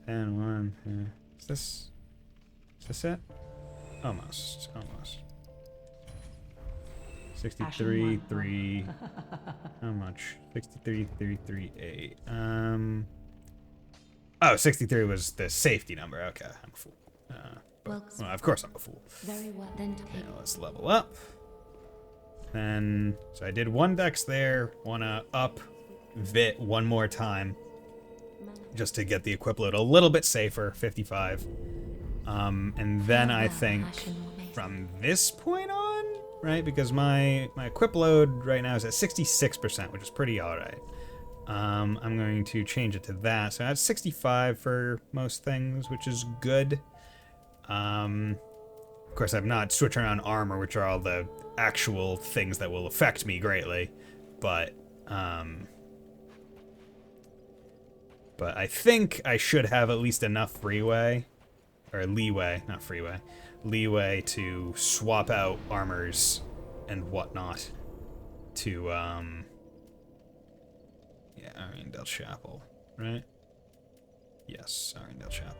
Speaker 1: 10, 1. Is this it? Almost. 63, 3. How much? 63, 3, 3, 8. Oh, 63 was the safety number. Okay, I'm a fool. Well, of course I'm a fool.
Speaker 2: Very well, then take.
Speaker 1: Now let's level up. Then, so I did 1 dex there. Wanna up Vit 1 more time, just to get the equip load a little bit safer, 55. And then I think from this point on, right, because my equip load right now is at 66%, which is pretty alright. I'm going to change it to that. So that's 65 for most things, which is good. Of course, I've not switched around armor, which are all the actual things that will affect me greatly. But I think I should have at least enough leeway to swap out armors and whatnot to, yeah, Ariandel Chapel, right? Yes, Ariandel Chapel.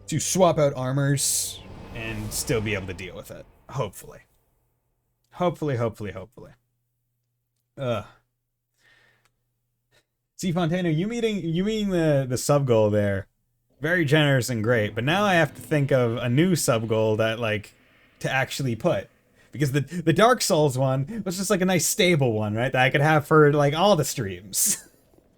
Speaker 1: To swap out armors and still be able to deal with it. Hopefully. Hopefully. See, Fontana, you meeting the sub goal there. Very generous and great, but now I have to think of a new sub goal that, like, to actually put. Because the Dark Souls one was just like a nice stable one, right? That I could have for, like, all the streams.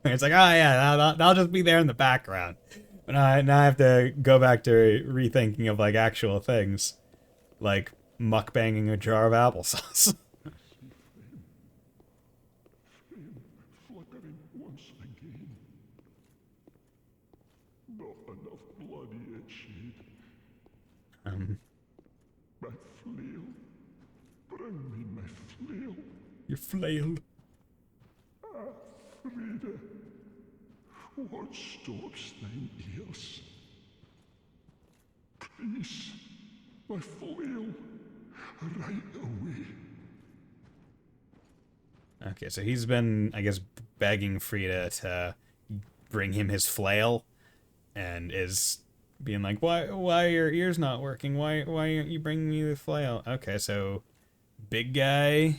Speaker 1: It's like, oh yeah, that'll just be there in the background. But now I have to go back to rethinking of, like, actual things. Like, mukbanging a jar of applesauce.
Speaker 5: Flickering once again. Not enough blood yet, Shade. My flail. Bring me my flail.
Speaker 1: Your flail.
Speaker 5: Frida. What stops thine ears? Please, my flail. Right away.
Speaker 1: Okay, so he's been, I guess, begging Frida to bring him his flail, and is being like, why are your ears not working? Why aren't you bringing me the flail? Okay, so big guy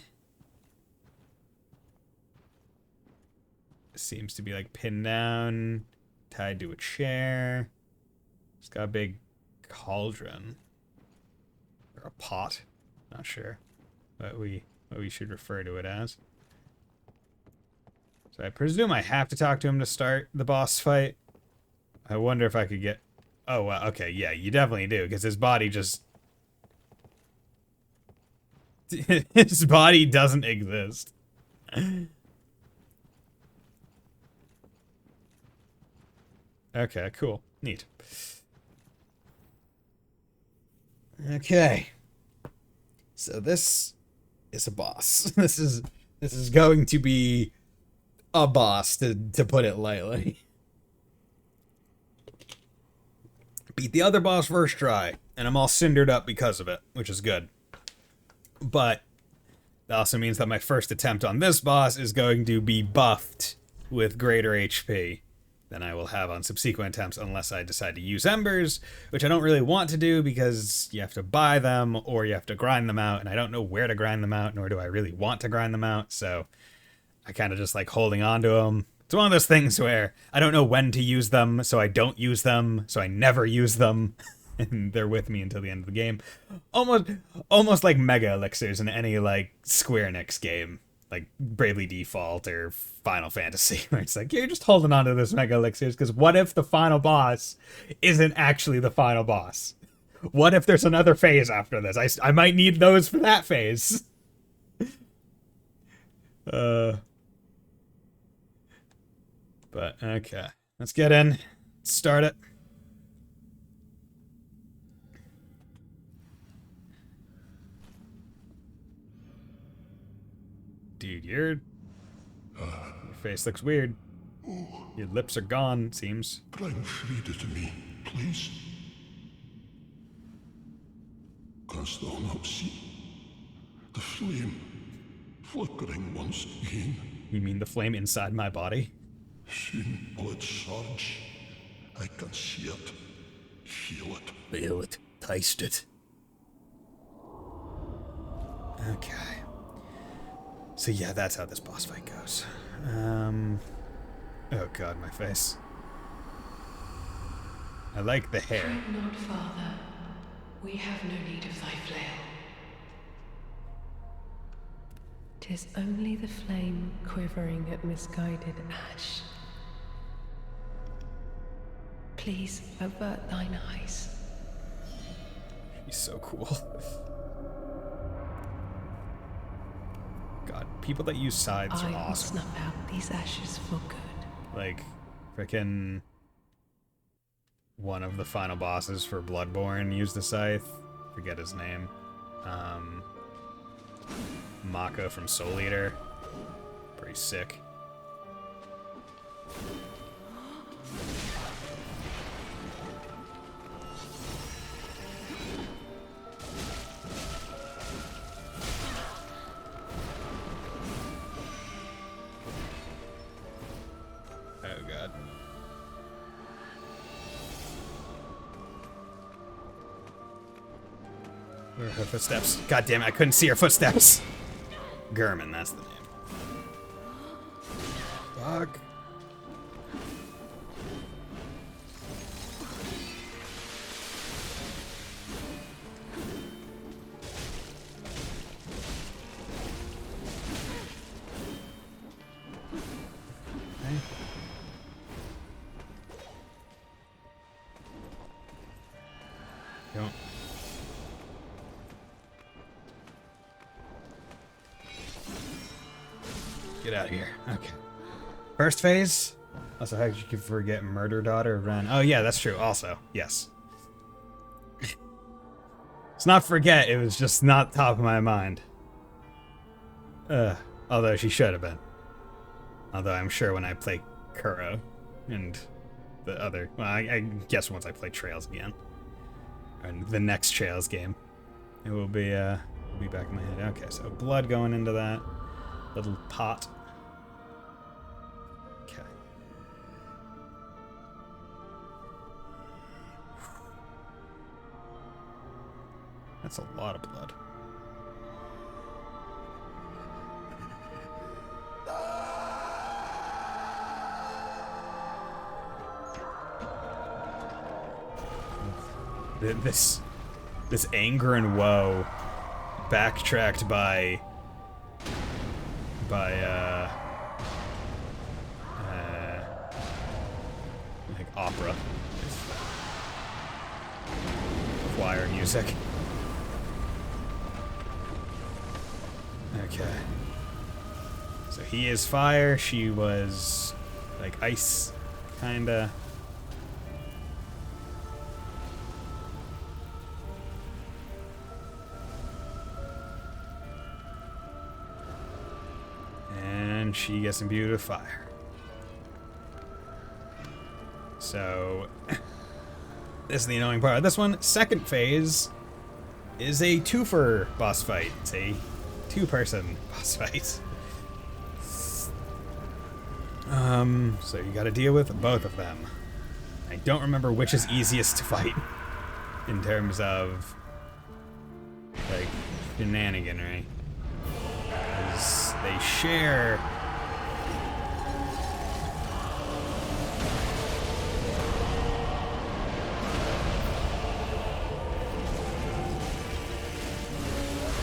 Speaker 1: seems to be, like, pinned down, tied to a chair. He's got a big cauldron or a pot, not sure what we should refer to it as. So I presume I have to talk to him to start the boss fight. I wonder if I could get... Oh, well, okay, yeah, you definitely do, because his body just... His body doesn't exist. Okay, cool. Neat. Okay. So this is a boss. This is going to be a boss, to put it lightly. Beat the other boss first try, and I'm all cindered up because of it, which is good. But that also means that my first attempt on this boss is going to be buffed with greater HP than I will have on subsequent attempts unless I decide to use embers, which I don't really want to do because you have to buy them or you have to grind them out, and I don't know where to grind them out, nor do I really want to grind them out, so I kind of just like holding on to them. It's one of those things where I don't know when to use them, so I don't use them, so I never use them, and they're with me until the end of the game. Almost like mega elixirs in any like Square Enix game, like Bravely Default or Final Fantasy, where it's like, you're just holding on to this mega elixirs, because what if the final boss isn't actually the final boss? What if there's another phase after this? I might need those for that phase. But, okay. Let's get in. Start it. Dude, your face looks weird. Your lips are gone, it seems.
Speaker 7: Bring Frida to me, please. Canst thou not see the flame flickering once again?
Speaker 1: You mean the flame inside my body?
Speaker 7: Soon will it surge. I can see it, feel it.
Speaker 1: Feel it, taste it. Okay. So yeah, that's how this boss fight goes. Oh god, my face. I like the hair.
Speaker 6: Fret not, Father. We have no need of thy flail. 'Tis only the flame quivering at misguided ash. Please avert thine eyes.
Speaker 1: He's so cool. God, people that use scythes are
Speaker 6: I will
Speaker 1: awesome.
Speaker 6: snuff out these ashes for good.
Speaker 1: Like, frickin' one of the final bosses for Bloodborne used the scythe. Forget his name. Mako from Soul Eater. Pretty sick. Oh god. Where are her footsteps? God damn it, I couldn't see her footsteps. Gurman, that's the name. Fuck. Okay. Don't. Get out of here. Okay. First phase? Also, how could you forget Murder Daughter Ren? Oh, yeah, that's true. Also, yes. It's not forget, it was just not top of my mind. Although she should have been. Although I'm sure when I play Kuro and the other... Well, I guess once I play Trails again. And the next Trails game. It will be back in my head. Okay, so blood going into that little pot. Okay. That's a lot of blood. This anger and woe backtracked by like opera choir music. Okay. So he is fire, she was like ice, kinda. And she gets imbued with fire. So This is the annoying part of this one. Second phase is a twofer boss fight. It's a two-person boss fight. So you gotta deal with both of them. I don't remember which is easiest to fight in terms of, like, shenaniganry. Because they share...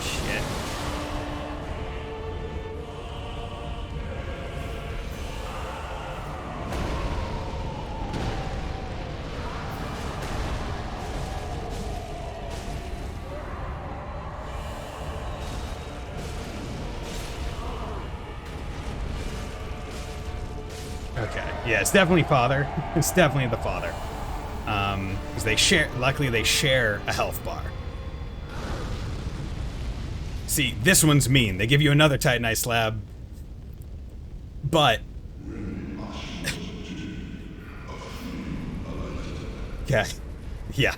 Speaker 1: Shit. Okay, yeah, it's definitely father. It's definitely the father. Because they share, luckily they share a health bar. See, this one's mean. They give you another Titanite slab, but... Okay, yeah.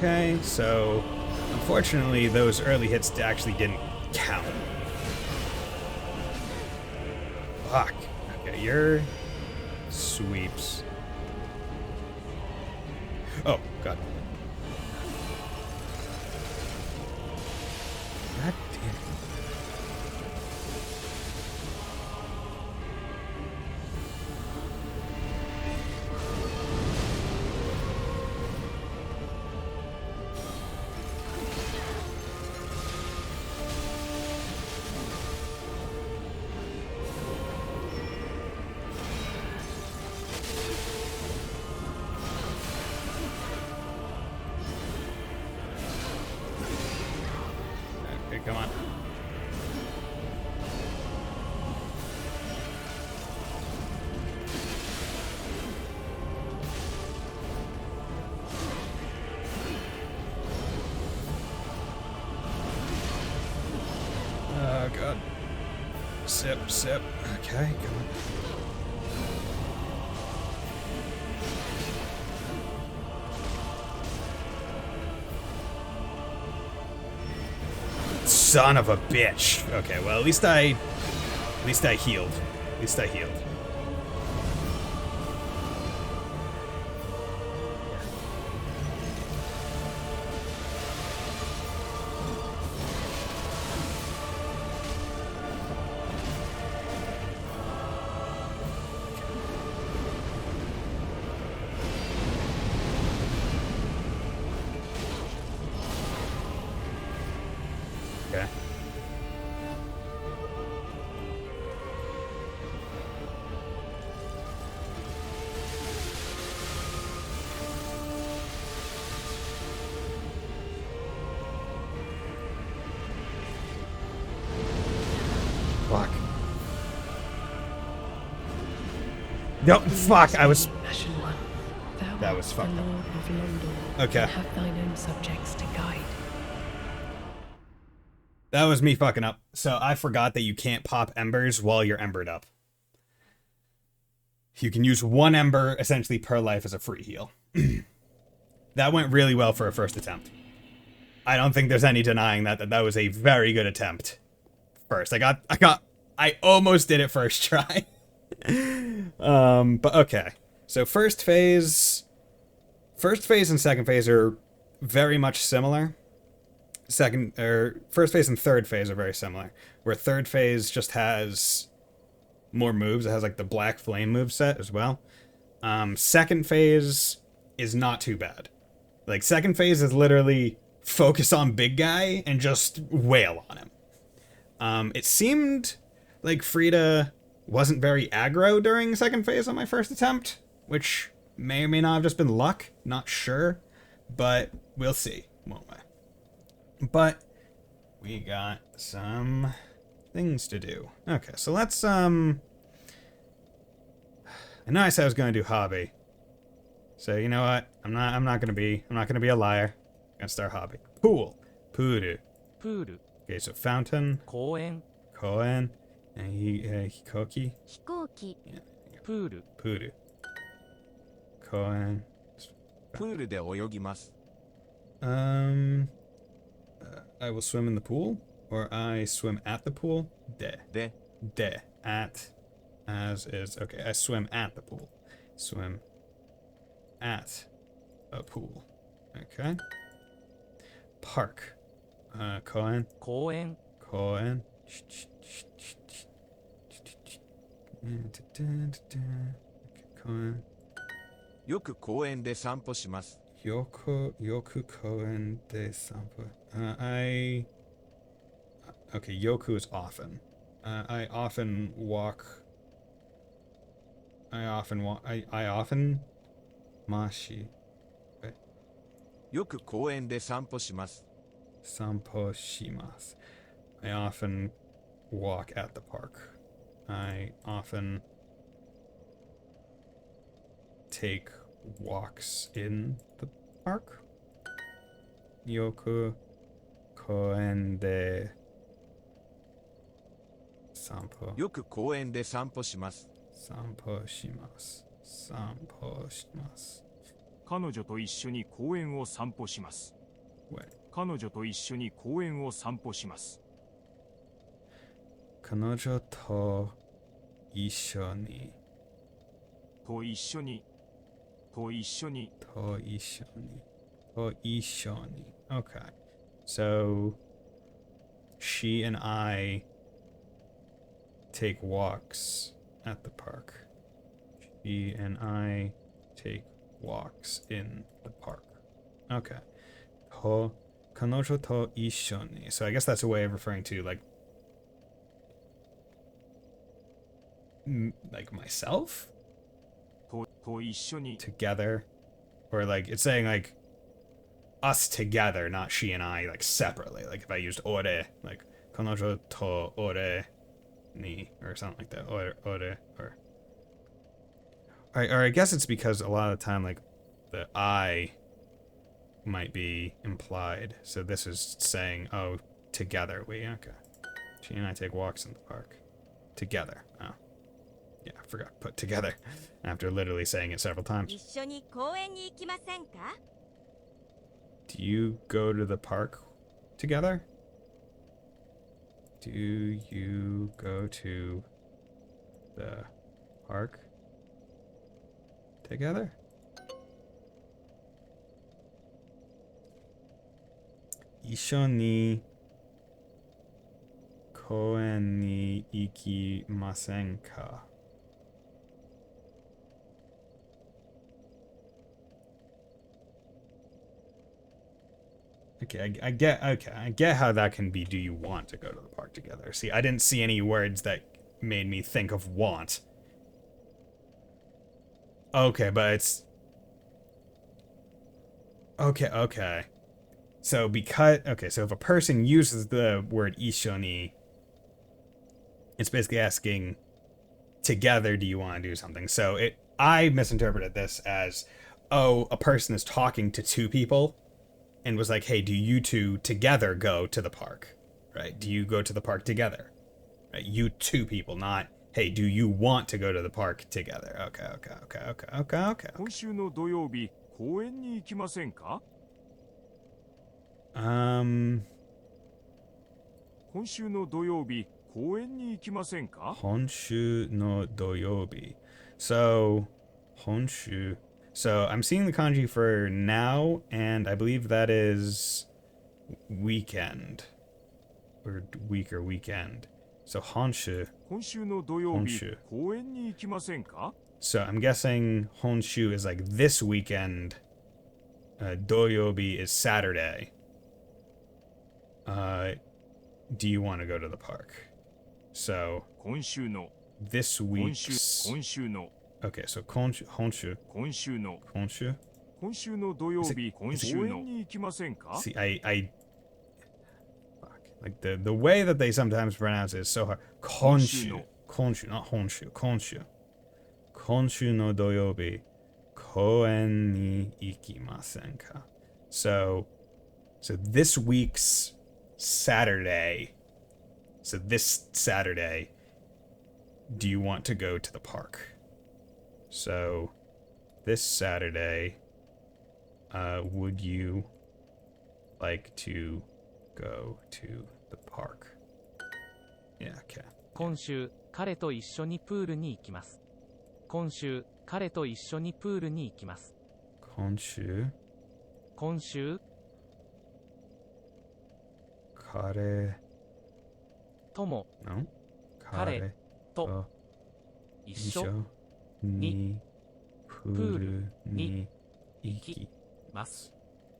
Speaker 1: Okay, so unfortunately those early hits actually didn't count. Fuck. Okay, your sweeps. Oh, God. God damn it. Okay, come on. Oh, God. Sip, sip. Okay, come on. Son of a bitch. Okay, well, at least I healed. At least I healed. Okay. Fuck. No, fuck, I was...
Speaker 6: Ashen One, thou
Speaker 1: That
Speaker 6: art
Speaker 1: was
Speaker 6: the
Speaker 1: fucked up.
Speaker 6: Lord of London,
Speaker 1: Okay.
Speaker 6: and have thine own subjects to guide.
Speaker 1: That was me fucking up. So I forgot that you can't pop embers while you're embered up. You can use one ember essentially per life as a free heal. That went really well for a first attempt. I don't think there's any denying that was a very good attempt. First, I almost did it first try. But okay. So first phase and second phase are very much similar. First phase and third phase are very similar. Where third phase just has more moves. It has like the Black Flame moveset as well. Second phase is not too bad. Like second phase is literally focus on big guy and just wail on him. It seemed like Frida wasn't very aggro during second phase on my first attempt, which may or may not have just been luck. Not sure, but we'll see, won't we? But we got some things to do. Okay, so let's, I And I said I was gonna do hobby. So you know what? I'm not gonna be a liar. I'm gonna start hobby. Pool. Puru.
Speaker 4: プール
Speaker 1: Okay, so fountain,
Speaker 4: 公園
Speaker 1: koen, and hikoki,
Speaker 3: 飛行機
Speaker 4: プール
Speaker 1: puru. Koen.
Speaker 8: プールで泳ぎます。
Speaker 1: I will swim in the pool, or I swim at the pool. De.
Speaker 8: で、
Speaker 1: De. At. As is. Okay, I swim at the pool. Swim at a pool. Okay. Park. Koen.
Speaker 4: 公園
Speaker 1: Koen. Koen.
Speaker 8: よく公園で散歩します。
Speaker 1: Yoku koen de sampo. Okay, yoku is often. I often walk. I often mashi.
Speaker 8: よく公園で散歩します。
Speaker 1: Sampo shimasu. I often walk at the park. I often take walks in the park. Yoku koen de sampo.
Speaker 8: よく公園で散歩します。
Speaker 1: Sampo shimasu. Sampo shimasu.
Speaker 9: 彼女と一緒に公園を散歩します。
Speaker 1: Wait.
Speaker 9: 彼女と一緒に公園を散歩します。
Speaker 1: Kanojo to ishoni.
Speaker 9: と一緒に、と一緒に、
Speaker 1: To ishoni. To ishoni. Okay. So she and I take walks at the park. She and I take walks in the park. Okay. To kanojo to ishoni. So I guess that's a way of referring to like myself
Speaker 9: と一緒に、
Speaker 1: together, or like it's saying like us together, not she and I like separately. Like if I used ore, like kanojo to ore ni or something like that. Or I guess it's because a lot of the time like the I might be implied. So this is saying, oh, together we, okay. She and I take walks in the park. Together. Oh. Yeah, I forgot to put together after literally saying it several times.
Speaker 3: 一緒に公園に行きませんか
Speaker 1: Do you go to the park together? Do you go to the park together? Isho ni koen ni ikimasen ka? Okay, I get how that can be. Do you want to go to the park together? See, I didn't see any words that made me think of want. Okay, but it's okay. So so if a person uses the word ishoni, it's basically asking together, do you want to do something? So I misinterpreted this as, oh, a person is talking to two people and was like, hey, do you two together go to the park? Right? Do you go to the park together? Right? You two people, not, hey, do you want to go to the park together? Okay.
Speaker 9: 今週の土曜日、公園に行きませんか
Speaker 1: Honshu
Speaker 9: 今週の土曜日、公園に行きませんか
Speaker 1: no doyobi. So, honshu. So, I'm seeing the kanji for now, and I believe that is weekend. Or week or weekend. So, honshu.
Speaker 9: 今週の土曜日
Speaker 1: 今週、
Speaker 9: 公園に行きませんか
Speaker 1: So, I'm guessing honshu is like this weekend. Doyobi is Saturday. Do you want to go to the park? So,
Speaker 9: 今週の、
Speaker 1: this
Speaker 9: 今週、
Speaker 1: week's...
Speaker 9: 今週の、
Speaker 1: Okay, so honshu.
Speaker 9: 今週の、
Speaker 1: Honshu?
Speaker 9: 今週の土曜
Speaker 1: Is
Speaker 9: 日、
Speaker 1: it-
Speaker 9: 公園に行きませんか
Speaker 1: See, I fuck. Like the way that they sometimes pronounce it is so hard. Konshu. Konshu, not honshu. Konshu. Konshu no doyobi, koen ni ikimasen ka? So this week's Saturday. So this Saturday, do you want to go to the park? So this Saturday, would you like to go to the park? Yeah, okay.
Speaker 4: 今週彼と一緒にプールに行きます。今週彼と一緒にプールに行きます。
Speaker 1: 今週彼
Speaker 4: とも
Speaker 1: の
Speaker 4: 彼と一緒
Speaker 1: にプールに行き
Speaker 4: ます。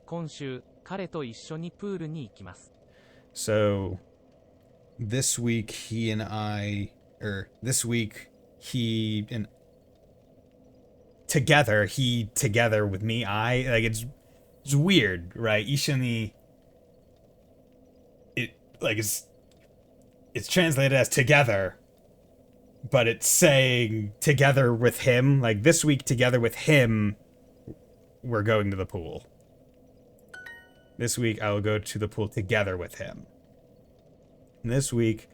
Speaker 4: 今週彼と一緒にプールに行きます。
Speaker 1: So this week he and I, or this week he and together, he together with me, I, like it's weird, right? Ishani, it like it's translated as together, but it's saying together with him, like this week together with him, we're going to the pool. This week I will go to the pool together with him. This week,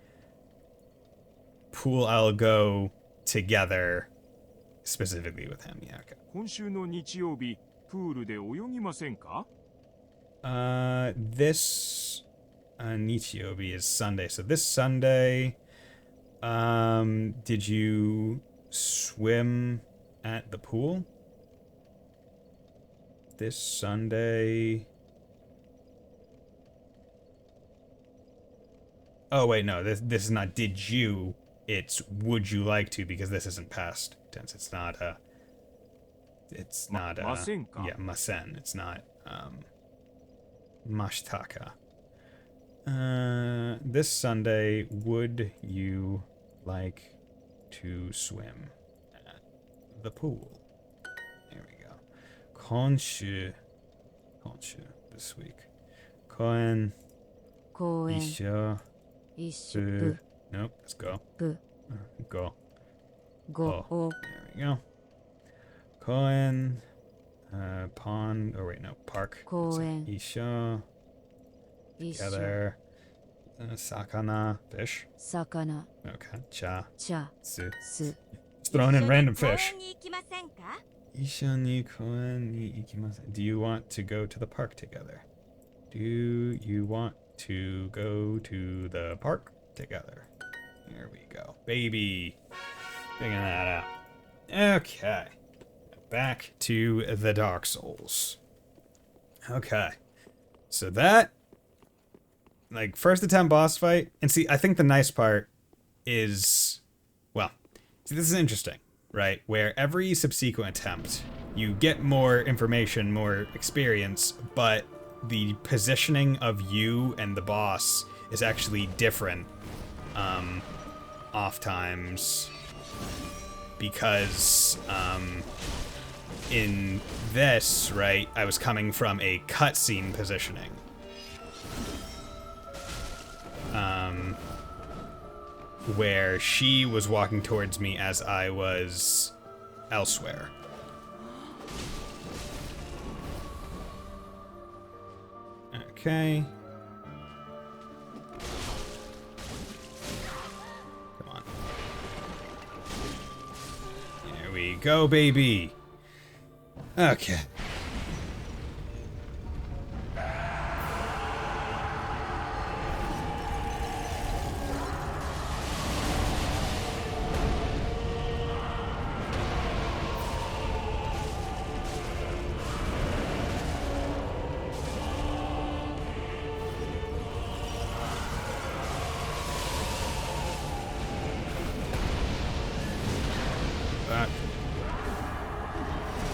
Speaker 1: pool I'll go together specifically with him. Yeah, okay.
Speaker 9: 今週の日曜日、プールで泳ぎませんか？
Speaker 1: This Nichiobi is Sunday. So this Sunday, did you swim at the pool? This Sunday. Oh wait, no. This is not did you. It's would you like to, because this isn't past tense. It's not
Speaker 9: Masenka.
Speaker 1: Yeah, masen. It's not mashtaka. This Sunday, would you like to swim at the pool? There we go. Konshu this week. Koen. Isha. Nope, let's go. Go. Oh, there we go. Koen. Pond. Oh, wait, no. Park. Isha. Together. Sakana. Fish.
Speaker 2: Sakana.
Speaker 1: Okay. Cha. Su.
Speaker 3: Just
Speaker 1: throwing in random fish.
Speaker 3: 公園に行きませんか？
Speaker 1: Isha ni koen ni ikimasen. Do you want to go to the park together? Do you want to go to the park together? There we go. Baby. Figuring that out. Okay. Back to the Dark Souls. Okay. So that, like, first attempt boss fight. And see, I think the nice part is, well, see, this is interesting, right? Where every subsequent attempt, you get more information, more experience, but the positioning of you and the boss is actually different oft times, because in this, right, I was coming from a cutscene positioning, where she was walking towards me as I was elsewhere. Okay. Come on. There we go, baby. Okay.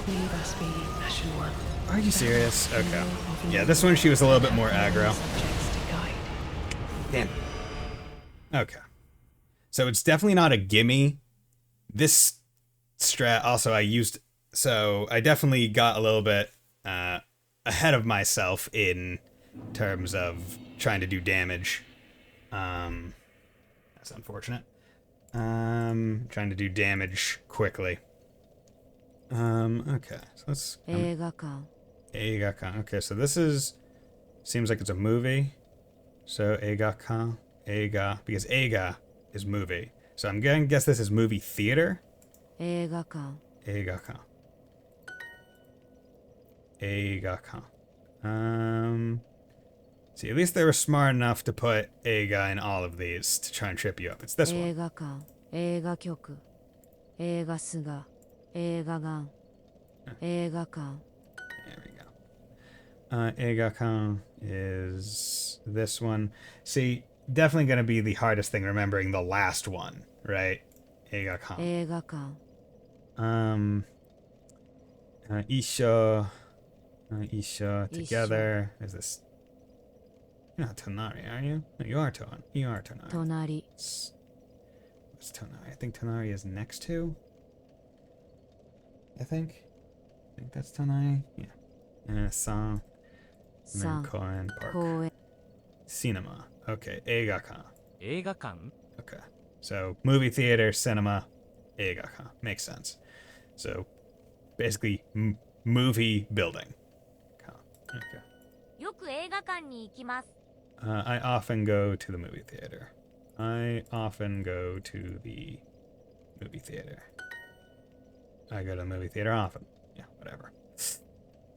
Speaker 6: Leave us be, Ashen One.
Speaker 1: Are you serious? Okay. Yeah, this one she was a little bit more aggro.
Speaker 8: Damn.
Speaker 1: Okay. So it's definitely not a gimme. This strat also I used, so I definitely got a little bit ahead of myself in terms of trying to do damage. That's unfortunate. Trying to do damage quickly. Okay. So let's...
Speaker 10: 映画館
Speaker 1: Eigakan. Okay, so this is... Seems like it's a movie. So, Eigakan. Eiga. Because Eiga is movie. So I'm going to guess this is movie theater.
Speaker 10: 映画館
Speaker 1: Eigakan. Eigakan. See, at least they were smart enough to put Eiga in all of these to try and trip you up. It's this
Speaker 10: 映
Speaker 1: one.
Speaker 10: 画館映画局映画スガ映画館映画館
Speaker 1: There we go. Eigakan is this one. See, definitely going to be the hardest thing remembering the last one, right? Eigakan.
Speaker 10: 映画館
Speaker 1: Isha. Isha together. Is this? You're not Tonari, are you? No, you are Tonari. You are Tonari.
Speaker 10: 隣
Speaker 1: What's Tonari? I think Tonari is next to. I think that's Tonari. Yeah. And San. And then
Speaker 10: 3
Speaker 1: Koen Park.
Speaker 10: 公園
Speaker 1: Cinema. Okay. Eigakan.
Speaker 4: 映画館
Speaker 1: Okay. So movie theater, cinema, eigakan. Makes sense. So basically movie building. Okay.
Speaker 3: よく映画館に行きます。
Speaker 1: I often go to the movie theater. I often go to the movie theater. I go to the movie theater often. Yeah, whatever.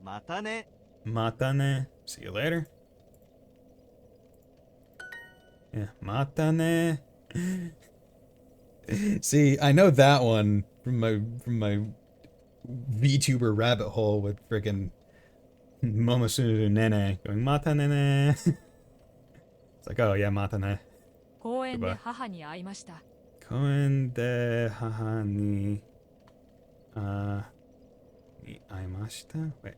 Speaker 8: またね。
Speaker 1: Matane. See you later. Yeah, matane. See, I know that one from my VTuber rabbit hole with friggin' Momosuru Nene going mata nene. It's like, oh yeah, mata ne.
Speaker 11: 公園で母に会いました。
Speaker 1: Koen de haha ni ni aimashita? Wait.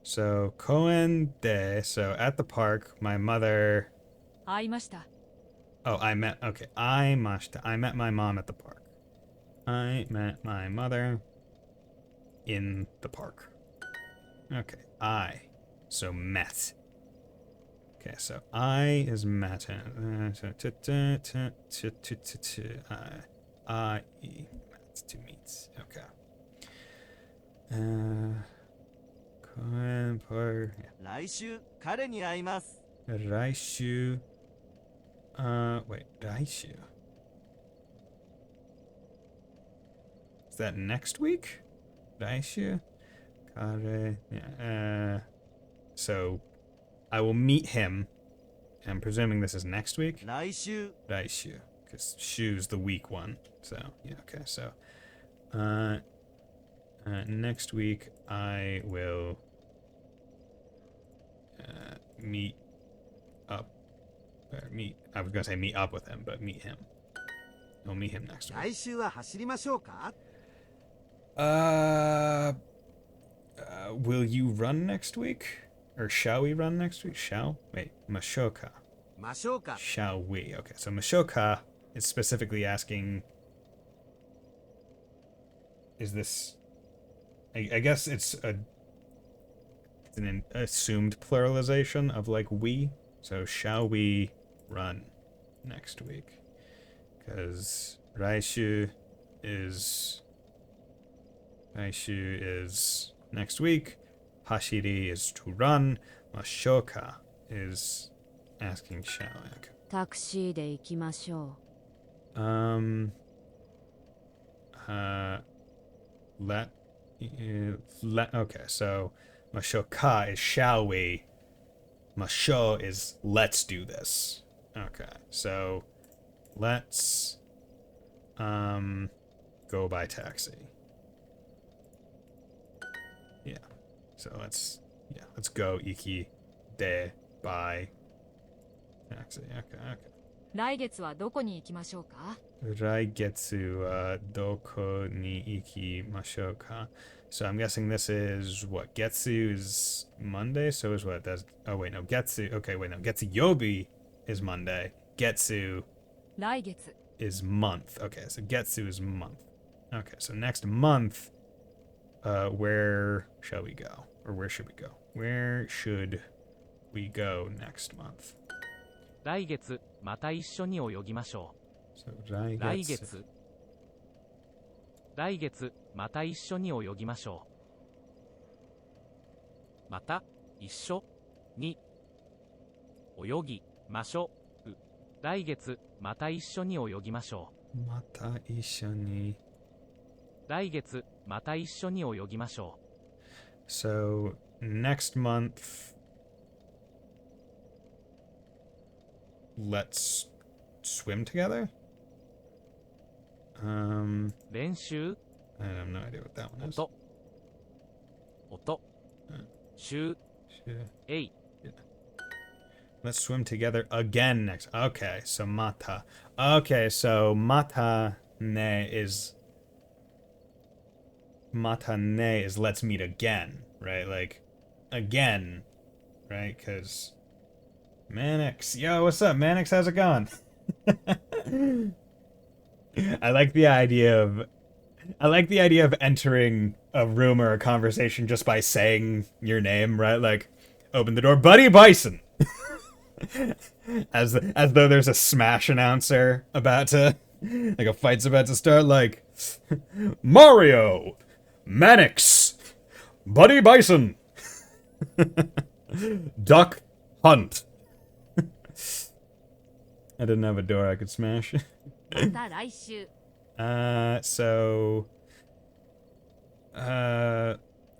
Speaker 1: So Koen de, so at the park, my mother.
Speaker 11: 会いました。
Speaker 1: Oh, I met. Okay, I met my mom at the park. I met my mother in the park. Okay, so met. Okay, so I is met. I met to meet. Okay. Koen park.
Speaker 8: 来週彼に会います。
Speaker 1: Raishu. Wait, Raishu. Is that next week? Raishu? Kare. Yeah. So, I will meet him. I'm presuming this is next week.
Speaker 8: 来週
Speaker 1: Raishu. Because shu's the week one. So, yeah, okay. So, next week I will meet up. Or meet. I was gonna say meet up with him, but meet him. We'll meet him next week.
Speaker 8: 来週は走りましょうか。
Speaker 1: Will you run next week? Or shall we run next week? Shall? Wait, Mashoka.
Speaker 8: ましょうか。
Speaker 1: Shall we? Okay, so Mashoka is specifically asking... Is this... I guess it's an assumed pluralization of, like, we. So, shall we run next week? Because Raishu is next week. Hashiri is to run. Mashoka is asking shall. Okay.
Speaker 10: タクシーで行きましょ
Speaker 1: Okay, so Mashoka is shall we. Masho is let's do this. Okay, so let's go by taxi. Yeah. So let's go iki de by taxi. Okay.
Speaker 11: 来月はどこに行きましょうか？
Speaker 1: Raigetsu doko ni ikimashou ka? So I'm guessing this is what? Getsu is Monday, so is what? That's oh wait, no, Getsu. Okay, wait, no, Getsu Yobi is Monday. Getsu
Speaker 11: 来月
Speaker 1: is month. Okay, so Getsu is month. Okay, so next month, where shall we go? Or where should we go? Where should we go next month?
Speaker 4: 来月また一緒に泳ぎましょ
Speaker 1: So
Speaker 4: う。来月来月また一緒に泳ぎましょう。また一緒に泳ぎましょう。来月また一緒に泳ぎましょう。
Speaker 1: また一緒に。
Speaker 4: 来月また一緒に泳ぎましょう。
Speaker 1: So, next month, let's swim together?
Speaker 4: 練習
Speaker 1: I have no idea what that one is.
Speaker 4: 音週えい
Speaker 1: Let's swim together again next. Okay, so mata. Okay, so mata ne is let's meet again, right? Like again, right? Because Mannix, yo, what's up, Mannix? How's it going? I like the idea of entering a room or a conversation just by saying your name, right? Like, open the door, Buddy Bison. as though there's a Smash announcer about to, like a fight's about to start. Like, Mario, Mannix, Buddy Bison, Duck Hunt. I didn't have a door I could smash. So,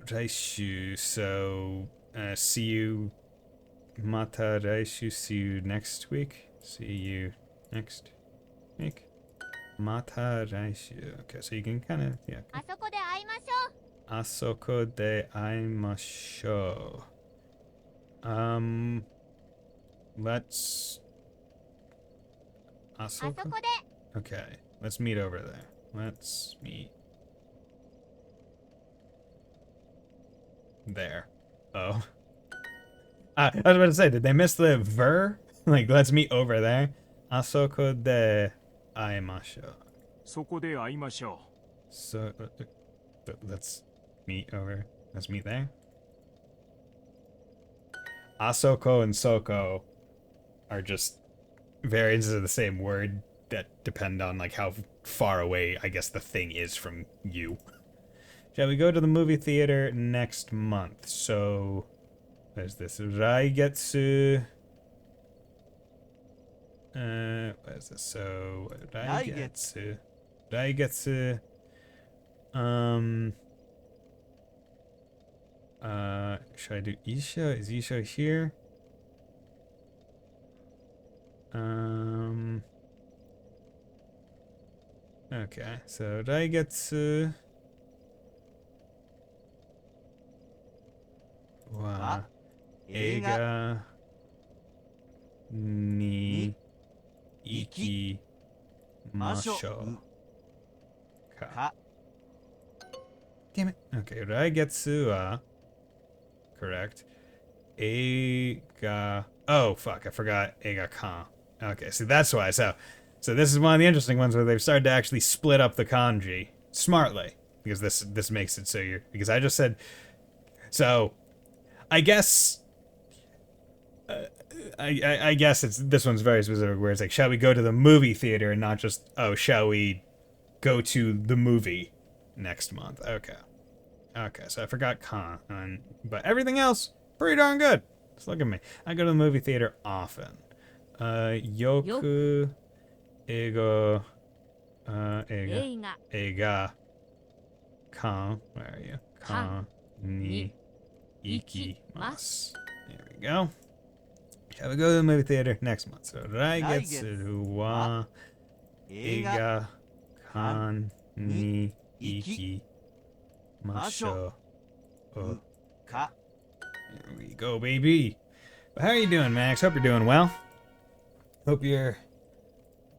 Speaker 1: Raishu, so, see you, Mata Raishu, see you next week? See you next week? Mata Raishu, okay, so you can kind of, yeah.
Speaker 3: あそこで会いましょう。
Speaker 1: あそこで会いましょう。Let's... あそこで Okay, let's meet over there. Let's meet there. Oh. I was about to say, did they miss the ver? Like, let's meet over there. あそこで会いましょう。
Speaker 9: そこで会いましょう。
Speaker 1: So, let's meet over. Let's meet there. Asoko and Soko are just variants of the same word that depend on like how far away I guess the thing is from you. Shall we go to the movie theater next month? So, what is this? Raigetsu. What is this? So, Raigetsu. Raigetsu. Should I do Isha? Is Isha here? Okay, so Raigetsu wa eiga ni ikimashou ka. Damn it. Okay, Raigetsu wa correct. Eiga. Oh fuck! I forgot eiga kan. Okay, so that's why. So this is one of the interesting ones where they've started to actually split up the kanji smartly, because this makes it so you're, because I just said, so I guess I guess it's, this one's very specific where it's like, shall we go to the movie theater and not just, oh, shall we go to the movie next month? Okay, so I forgot kan, but everything else pretty darn good. Just look at me. I go to the movie theater often. Yoku Ego Eiga Kan, where are you? Kan ni ikimasu. There we go. Shall we go to the movie theater next month? So Raigetsu wa Eiga Kan ni ikimasu. There we go, baby. Well, how are you doing, Max? Hope you're doing well. Hope you're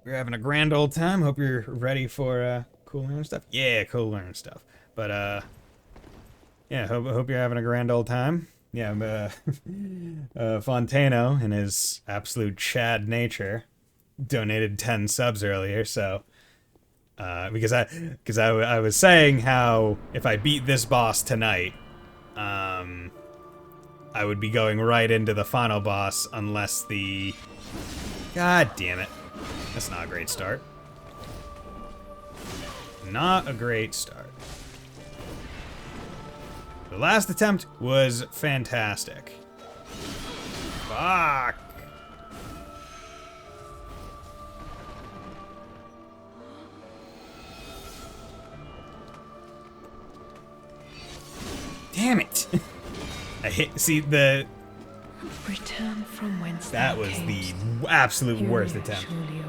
Speaker 1: having a grand old time. Hope you're ready for cool learning stuff. Yeah, cool learning stuff. But yeah, hope you're having a grand old time. Yeah, Fontano, in his absolute Chad nature, donated 10 subs earlier. So because I was saying how if I beat this boss tonight, I would be going right into the final boss unless the... God damn it. That's not a great start. Not a great start. The last attempt was fantastic. Fuck. Damn it. I hit, see the...
Speaker 6: Return from whence
Speaker 1: That was the absolute worst attempt.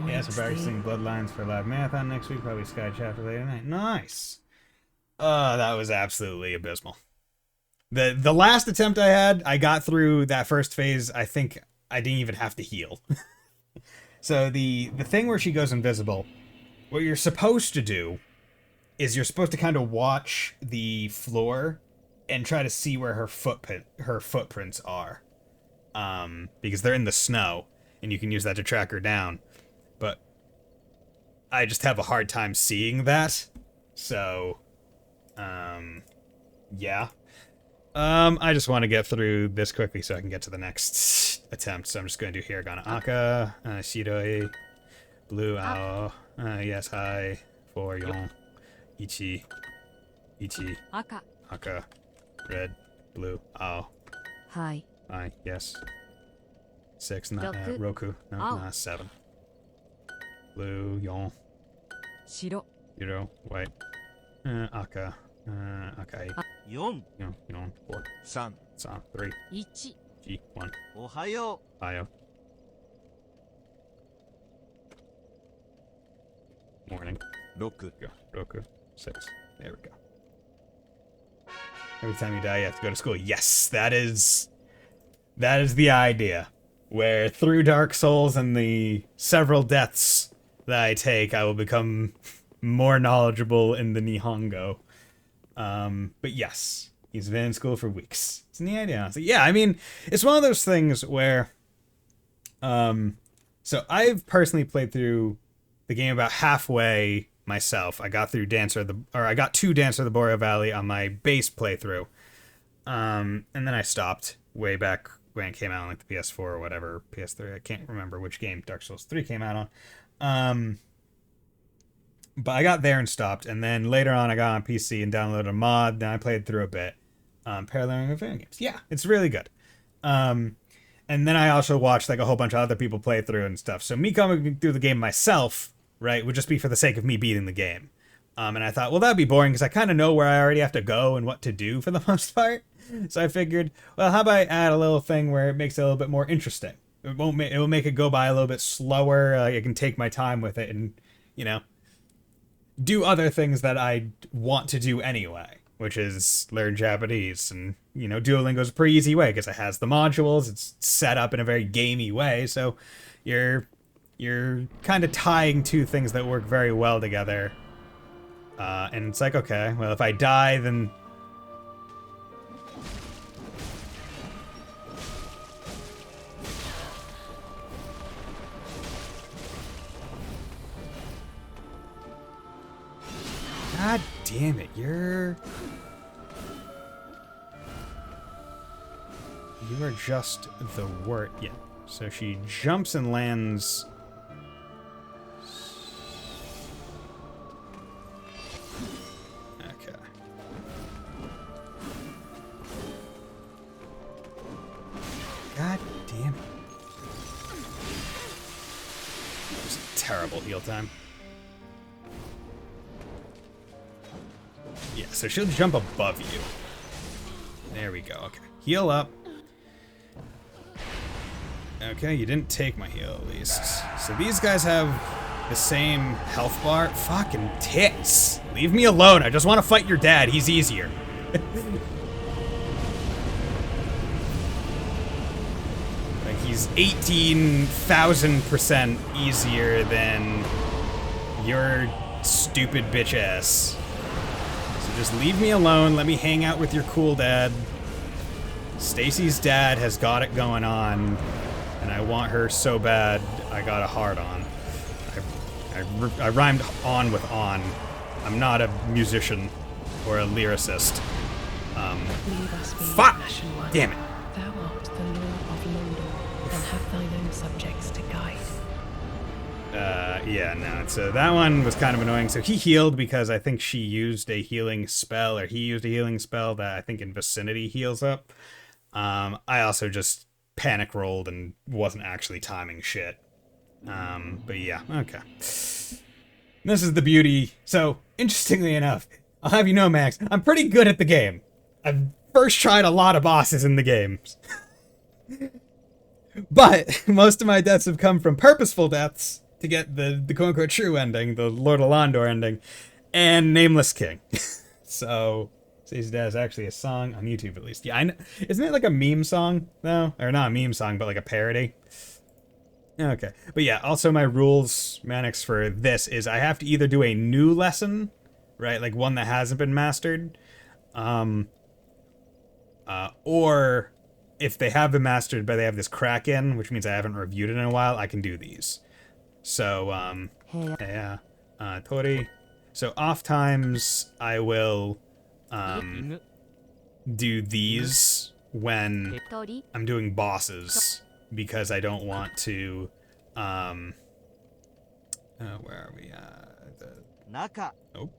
Speaker 6: Yeah,
Speaker 1: Yes, we're practicing Bloodlines for a live marathon next week. Probably Sky Chapter later tonight. Nice. That was absolutely abysmal. The last attempt I had, I got through that first phase. I think I didn't even have to heal. So the thing where she goes invisible, what you're supposed to do is you're supposed to kind of watch the floor and try to see where her footprints are. Because they're in the snow, and you can use that to track her down. But I just have a hard time seeing that. So, yeah. I just want to get through this quickly so I can get to the next attempt. So I'm just going to do Hiragana Aka, Shiroi, Blue Ao, yes, hi, for Yon, Ichi, Aka, Red, Blue, Ao.
Speaker 10: Hi.
Speaker 1: Hi, yes. 6, Roku, no,
Speaker 11: Ao.
Speaker 1: 7. Blue, Yon,
Speaker 11: 白
Speaker 1: Yuro, white, Aka, Akai,
Speaker 8: 4
Speaker 1: Yon, 4,
Speaker 8: 3
Speaker 1: 3,
Speaker 11: 1
Speaker 1: G, 1,
Speaker 8: おはよ
Speaker 1: Io. Morning.
Speaker 8: う6
Speaker 1: Go. Roku. 6. There we go. Every time you die, you have to go to school. Yes, that is the idea. Where through Dark Souls and the several deaths that I take, I will become more knowledgeable in the Nihongo. But yes, he's been in school for weeks. It's a neat idea, honestly. Yeah, I mean, it's one of those things where, so I've personally played through the game about halfway myself. I got through I got to Dancer of the Boreal Valley on my base playthrough. And then I stopped way back when it came out on like the PS4 or whatever, PS3. I can't remember which game Dark Souls 3 came out on. But I got there and stopped, and then later on I got on PC and downloaded a mod, then I played through a bit. Paralleling with video games. Yeah, it's really good. And then I also watched like a whole bunch of other people play through and stuff. So me coming through the game myself, right, would just be for the sake of me beating the game. And I thought, well, that'd be boring because I kind of know where I already have to go and what to do for the most part. So I figured, well, how about I add a little thing where it makes it a little bit more interesting? It will make it go by a little bit slower. I can take my time with it and, you know, do other things that I want to do anyway, which is learn Japanese. And, you know, Duolingo's a pretty easy way because it has the modules. It's set up in a very gamey way. So you're kind of tying two things that work very well together. And it's like, okay, well, if I die, then... God damn it, you are just the word. Yeah, so she jumps and lands... Okay. God damn it. That was a terrible heal time. Yeah, so she'll jump above you. There we go. Okay. Heal up. Okay, you didn't take my heal at least. So these guys have the same health bar. Fucking tits. Leave me alone. I just want to fight your dad. He's easier. Like, he's 18,000% easier than your stupid bitch ass. Just leave me alone. Let me hang out with your cool dad. Stacy's dad has got it going on, and I want her so bad. I got a hard on. I rhymed on with on. I'm not a musician or a lyricist. Fuck! Damn it.
Speaker 6: Thou art the Lord of London, and have thine own subjects to guide.
Speaker 1: Yeah, no. So that one was kind of annoying. So he healed because I think she used a healing spell, or he used a healing spell that I think in vicinity heals up. I also just panic rolled and wasn't actually timing shit. But yeah, okay. This is the beauty. So, interestingly enough, I'll have you know, Max, I'm pretty good at the game. I've first tried a lot of bosses in the games. But most of my deaths have come from purposeful deaths to get the quote-unquote true ending, the Lord of Londor ending, and Nameless King. So, Stacey Dad is actually a song on YouTube, at least. Yeah, I know. Isn't it like a meme song, though? Or not a meme song, but like a parody? Okay. But yeah, also my rules, mechanics for this is I have to either do a new lesson, right? Like one that hasn't been mastered. Or if they have been mastered, but they have this crack in, which means I haven't reviewed it in a while, I can do these. So, yeah. Tori. So off times I will, do these when I'm doing bosses, because I don't want to, where are we?
Speaker 12: Naka.
Speaker 1: Oh.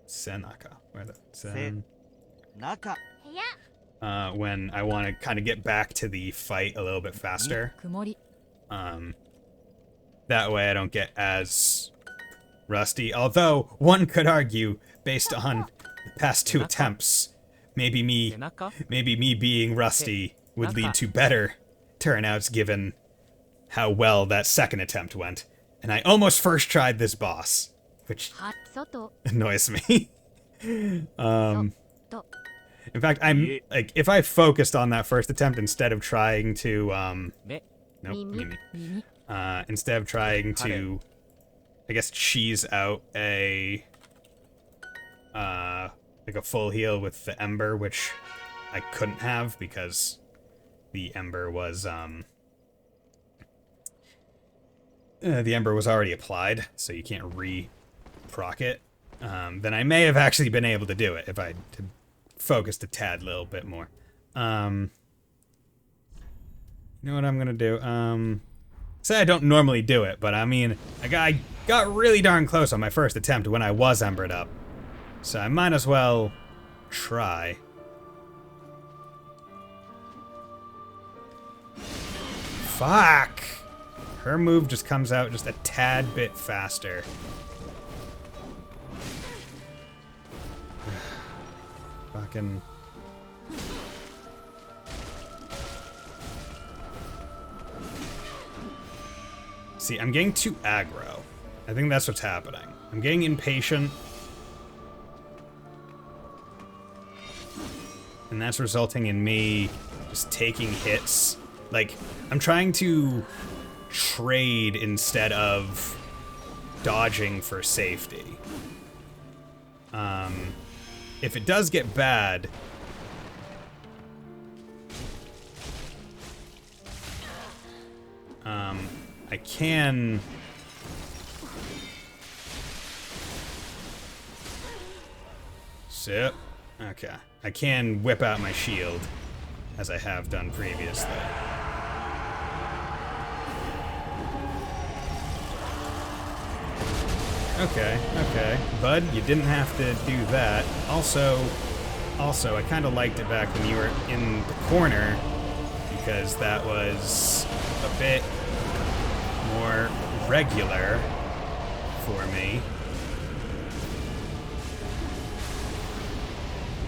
Speaker 1: Senaka. Where the Sen?
Speaker 12: Naka.
Speaker 1: When I want to kind of get back to the fight a little bit faster. That way I don't get as rusty. Although, one could argue, based on the past 2 attempts, maybe me being rusty would lead to better turnouts given how well that second attempt went. And I almost first tried this boss, which annoys me. In fact, I'm like, if I focused on that first attempt instead of trying to instead of trying to, I guess, cheese out a like a full heal with the Ember, which I couldn't have because the Ember was already applied, so you can't re-proc it. Then I may have actually been able to do it if I had focused a tad little bit more. You know what I'm gonna do? Say I don't normally do it, but I mean, I got really darn close on my first attempt when I was embered up. So I might as well try. Fuck! Her move just comes out just a tad bit faster. Fucking... See, I'm getting too aggro. I think that's what's happening. I'm getting impatient. And that's resulting in me just taking hits. Like, I'm trying to trade instead of dodging for safety. If it does get bad... I can... Sit. Okay. I can whip out my shield, as I have done previously. Okay. Bud, you didn't have to do that. Also, I kind of liked it back when you were in the corner, because that was a bit more regular for me.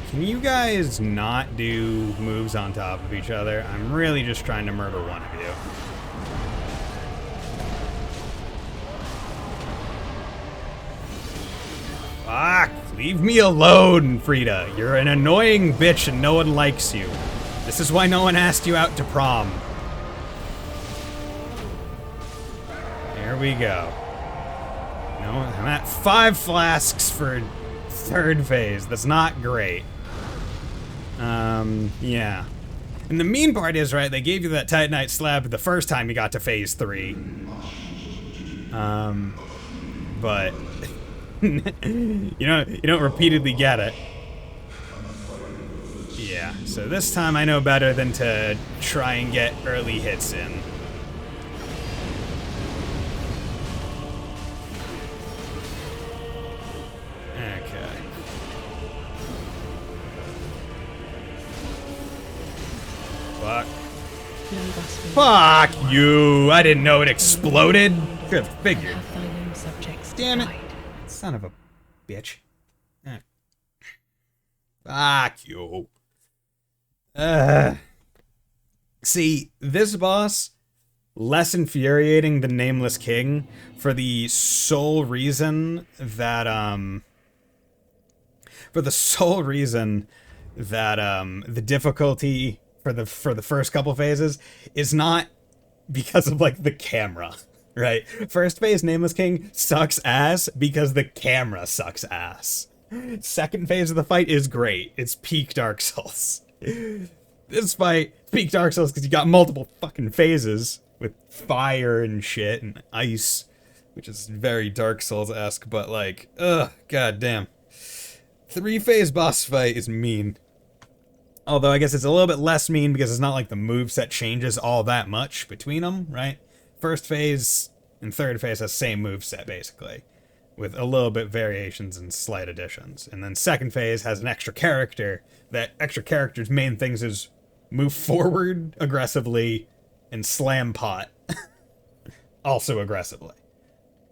Speaker 1: Can you guys not do moves on top of each other? I'm really just trying to murder one of you. Fuck! Leave me alone, Frida. You're an annoying bitch and no one likes you. This is why no one asked you out to prom. There we go. No, I'm at 5 flasks for 3rd phase. That's not great. Yeah. And the mean part is, right, they gave you that Titanite slab the first time you got to phase 3. But you don't repeatedly get it. Yeah, so this time I know better than to try and get early hits in. Fuck you! I didn't know it exploded. Could have figured.
Speaker 6: Have thine own subjects
Speaker 1: Damn it.
Speaker 6: died.
Speaker 1: Son of a bitch. Eh. Fuck you. See, this boss, less infuriating than Nameless King for the sole reason that, the difficulty for the first couple phases is not because of, like, the camera, right? First phase, Nameless King sucks ass because the camera sucks ass. Second phase of the fight is great. It's peak Dark Souls. This fight, peak Dark Souls, because you got multiple fucking phases with fire and shit and ice, which is very Dark Souls-esque, but like, ugh, goddamn. 3-phase boss fight is mean. Although I guess it's a little bit less mean because it's not like the moveset changes all that much between them, right? First phase and third phase has the same moveset, basically, with a little bit variations and slight additions. And then second phase has an extra character. That extra character's main things is move forward aggressively and slam pot also aggressively.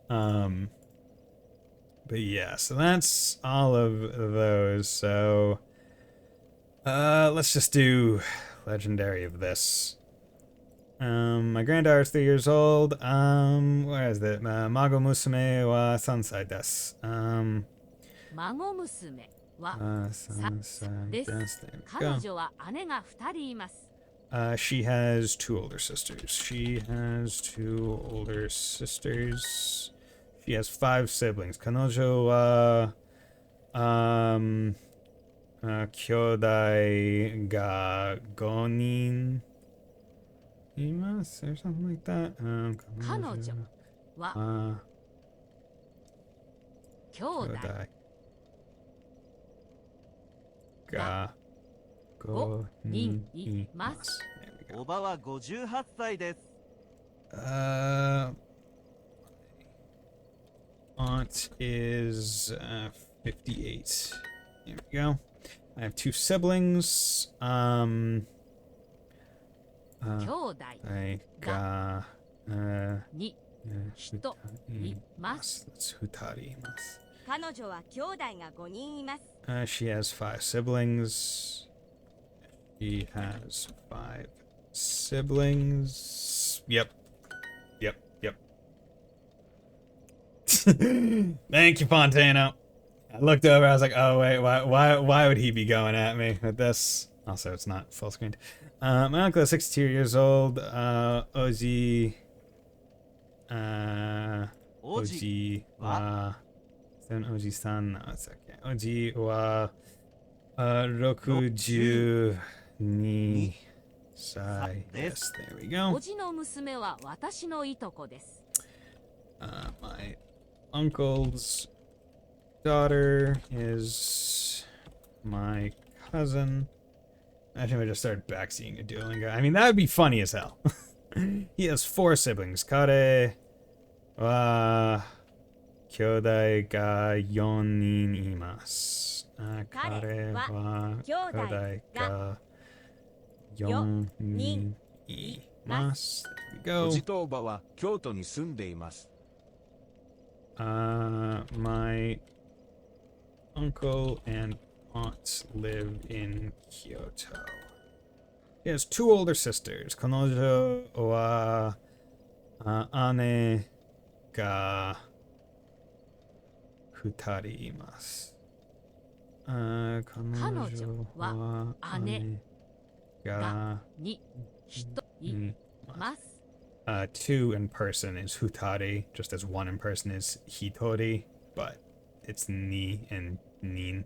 Speaker 1: But yeah, so that's all of those. So let's just do legendary of this. My granddaughter's 3 years old. Where is it? Mago musume wa 3 歳です。
Speaker 3: 孫娘は
Speaker 1: 3歳です。There we
Speaker 3: 彼
Speaker 1: go.
Speaker 3: 女は姉が2人います。
Speaker 1: She has 2 older sisters. She has 2 older sisters. She has 5 siblings. 彼女は兄弟が5人います or something like that.
Speaker 3: 彼女は兄弟
Speaker 1: が5人います。
Speaker 12: おばは58歳です。
Speaker 1: Aunt is 58. There we go. I have 2 siblings.
Speaker 3: 兄弟
Speaker 1: が
Speaker 3: に人います。
Speaker 1: 2人います。
Speaker 3: 彼女は兄弟が5人います。
Speaker 1: She has 5 siblings. She has 5 siblings. Yep. Thank you, Fontano. I looked over, I was like, oh wait, why would he be going at me with this? Also, it's not full screen. My uncle is 62 years old. Oji wa... Oji-san, no, it's okay. Oji wa 62歳です。There we go.
Speaker 3: おじの娘は私のいとこです。
Speaker 1: My uncle's daughter is my cousin. Imagine if I just started backseeing a Duolingo. I mean, that would be funny as hell. He has 4 siblings. Kare wa kyodai ga 4人います。彼は兄弟が4人います。
Speaker 8: おじとおばは京都に住んでいます。
Speaker 1: My uncle and aunt live in Kyoto. He has 2 older sisters. 彼女は姉が2人います。彼女は姉が2人います。2 in person is hutari, just as 1 in person is hitori, but it's ni and nin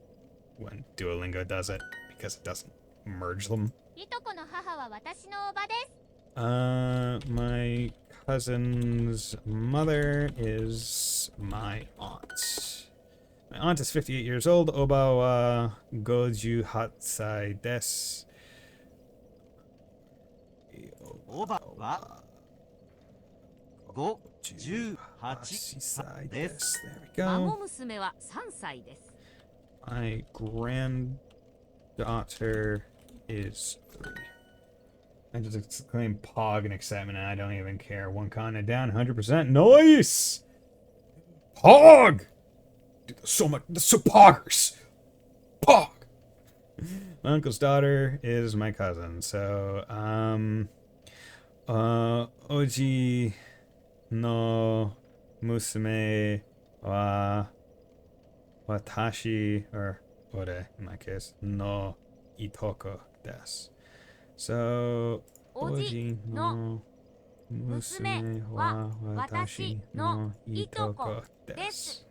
Speaker 1: when Duolingo does it, because it doesn't merge them.
Speaker 3: いとこの母は私のおばです。
Speaker 1: My cousin's mother is my aunt. My aunt is 58 years old. Oba wa 58歳です。
Speaker 12: おばは58歳です。
Speaker 3: 孫娘は3歳です。
Speaker 1: My granddaughter is 3. I just exclaim Pog in excitement, and I don't even care. One continent down, 100%. Nice! Pog! Dude, that's so poggers. Pog! My uncle's daughter is my cousin, so, Oji no musume wa watashi, or ore, in my case, no itoko desu. So, Oji no musume wa watashi no itoko desu.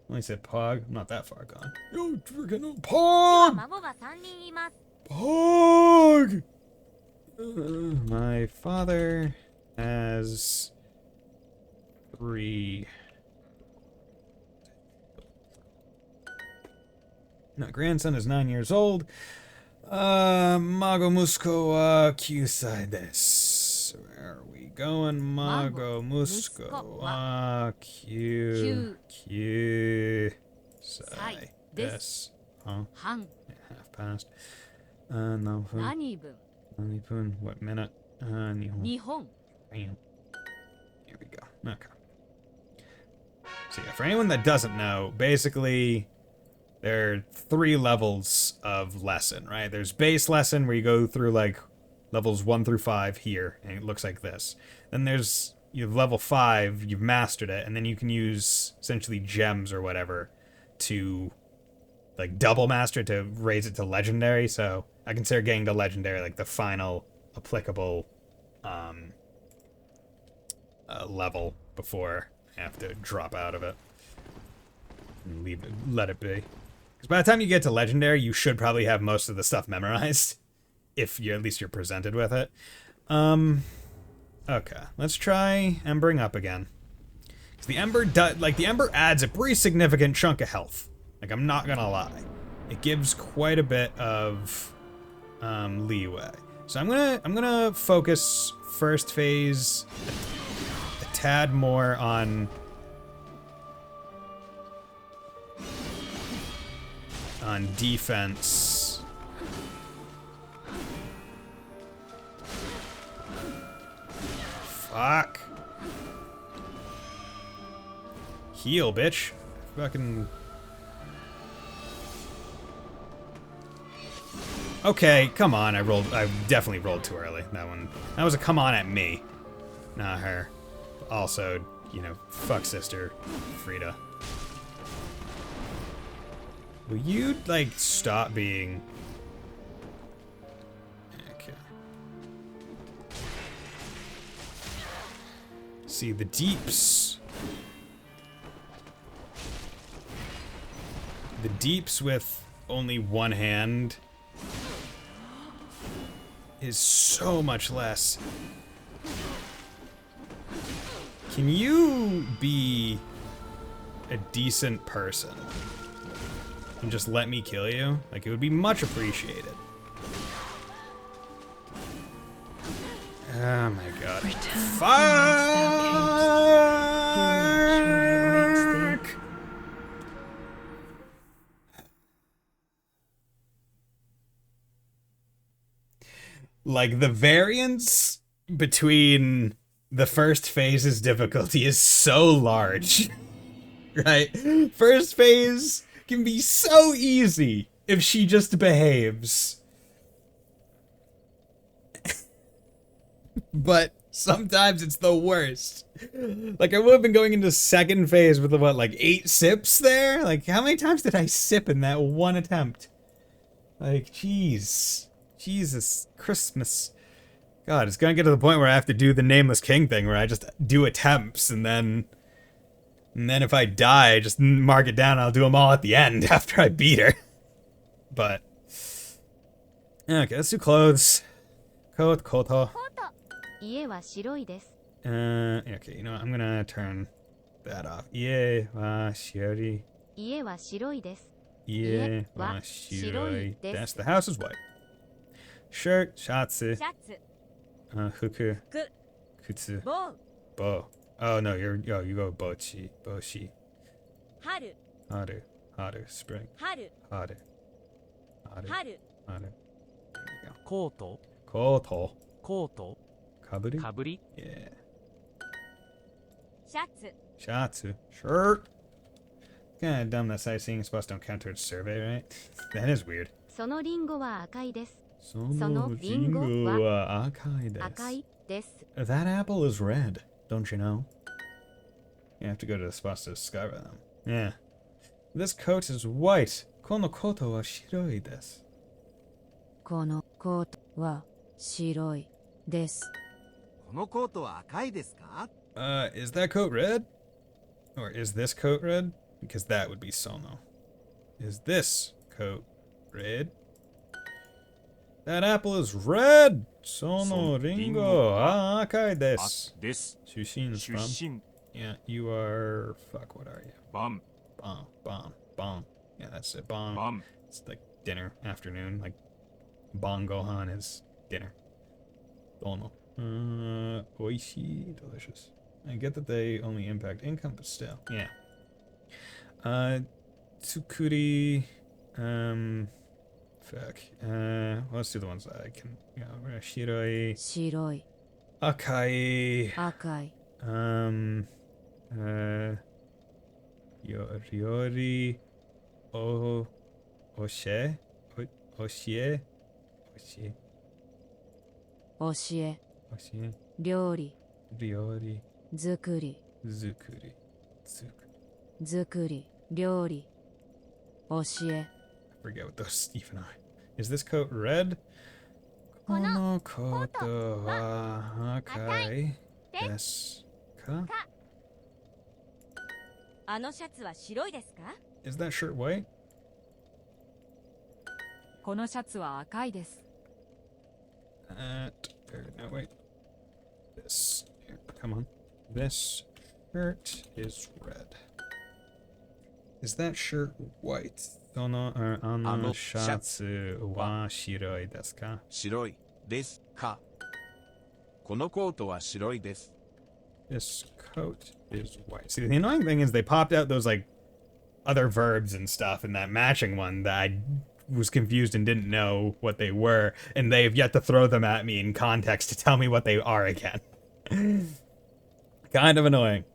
Speaker 1: Only said Pog. I'm not that far gone. Yo, freaking Pog! Pog! My father has 3. My grandson is 9 years old. Mago Musko wa Kyusai desu. Where are we going? Mago Musko wa Kyusai desu. Huh? Yeah, half past. Nanipun. What minute? Nihon. Bam. Here we go. Okay. So yeah, for anyone that doesn't know, basically there are 3 levels of lesson, right? There's base lesson where you go through like levels 1 through 5 here, and it looks like this. Then there's, you have level 5, you've mastered it, and then you can use essentially gems or whatever to like double master it to raise it to legendary. So I consider getting to legendary like the final applicable level before I have to drop out of it and let it be. Because by the time you get to legendary, you should probably have most of the stuff memorized, if you at least you're presented with it. Okay, let's try embering up again. Because the ember adds a pretty significant chunk of health. Like, I'm not gonna lie, it gives quite a bit of leeway. So I'm gonna focus first phase a tad more on defense. Fuck. Heal, bitch. Fucking. Okay, come on. I definitely rolled too early. That was a come on at me, not her. Also, you know, fuck sister Frida. Will you, like, stop being... Okay. See, the deeps... The deeps with only one hand is so much less. Can you be a decent person and just let me kill you? Like, it would be much appreciated. Oh my god. Fuck! Like, the variance between the first phase's difficulty is so large. Right? First phase can be so easy if she just behaves. But sometimes it's the worst. Like, I would have been going into second phase with, what, like 8 sips there? Like, how many times did I sip in that one attempt? Like, jeez. Jesus Christmas. God, it's gonna get to the point where I have to do the Nameless King thing, where I just do attempts, and then if I die, I just mark it down, and I'll do them all at the end after I beat her. But, okay, let's do clothes. Koto. Okay, you know what, I'm gonna turn that off. Ie wa shiroi. Ie wa shiroi. That's the house is white. Shirt, shatsu. Fuku. Kutsu. Bo. Oh no, you go bochi. Haru. Spring. Haru. There you go.
Speaker 4: Koto. コート
Speaker 1: Kaburi?
Speaker 4: かぶり
Speaker 1: Yeah.
Speaker 11: シャツ
Speaker 1: Shatsu. Shirt. Kinda dumb that sightseeing spots don't count towards survey, right? That is weird.
Speaker 10: そのリンゴは赤いです。
Speaker 1: Sono
Speaker 10: ringo
Speaker 1: ringo wa akai desu.
Speaker 10: 赤いです。
Speaker 1: That apple is red, don't you know? You have to go to the spots to discover them. Yeah. This coat is white. Kono koto wa shiroi desu.
Speaker 10: このコートは白いです。
Speaker 12: このコートは赤いですか？
Speaker 1: Is that coat red? Or is this coat red? Because that would be Sono. Is this coat red? That apple is red! Sono ringo akai desu.
Speaker 9: です。
Speaker 1: Shushin is
Speaker 9: 出
Speaker 1: from.
Speaker 9: 身
Speaker 1: Yeah, you are... Fuck, what are you?
Speaker 9: 晩
Speaker 1: Bon. Yeah, that's it. Bon.
Speaker 9: 晩
Speaker 1: It's like dinner, afternoon. Like, Bon Gohan is dinner. Dono. Oishi, delicious. I get that they only impact income, but still. Yeah. Tsukuri. Fuck. Let's do the ones that I can. Yeah, Shiroi.
Speaker 10: 白い
Speaker 1: Akai.
Speaker 10: 赤い
Speaker 1: Ryori. Oshe. Oshie. Oshie.
Speaker 10: 教え
Speaker 1: Oshie.
Speaker 10: 料理
Speaker 1: Ryori.
Speaker 10: 作り
Speaker 1: Zukuri.
Speaker 10: 作り料理教え
Speaker 1: I forget what those even are. Is this coat red?
Speaker 11: この
Speaker 1: Kono koto wa akai desu ka?
Speaker 11: あのシャツは白いですか？
Speaker 1: Is that shirt white?
Speaker 11: このシャツは赤いです。
Speaker 1: No, wait. This. Here, come on. This shirt is red. Is that shirt white? Ano shatsu wa shiroi desu ka?
Speaker 8: 白いですか？このコートは白いです。
Speaker 1: This coat is white. See, the annoying thing is they popped out those, like, other verbs and stuff in that matching one that I was confused and didn't know what they were, and they've yet to throw them at me in context to tell me what they are again. Kind of annoying.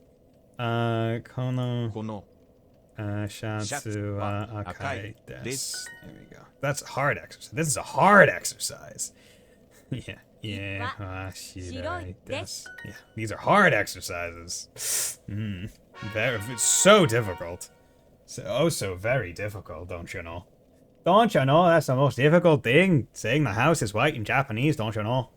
Speaker 1: Kono
Speaker 8: この
Speaker 1: shatsu wa akai desu. There we go. That's a hard exercise. This is a hard exercise. Yeah. Yeah. Shiroi desu. Yeah. These are hard exercises. It's so difficult. So very difficult, don't you know? Don't you know that's the most difficult thing? Saying the house is white in Japanese, don't you know?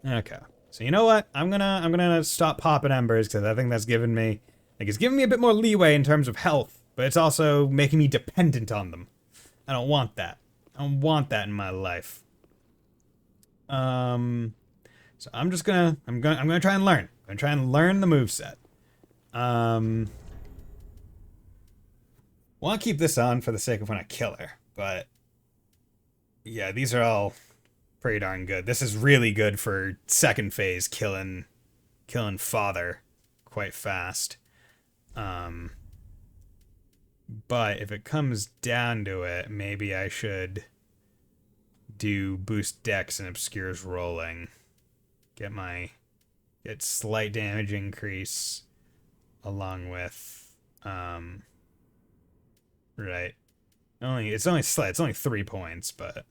Speaker 1: Okay. So you know what? I'm gonna stop popping embers because I think that's given me, like, it's giving me a bit more leeway in terms of health, but it's also making me dependent on them. I don't want that. I don't want that in my life. So I'm gonna try and learn. I'm gonna try and learn the moveset. Want to keep this on for the sake of when I kill her, but yeah, these are all pretty darn good. This is really good for second phase killing father quite fast. But if it comes down to it, maybe I should do boost dex and obscures rolling. Get slight damage increase along with right. It's only slight. It's only 3 points, but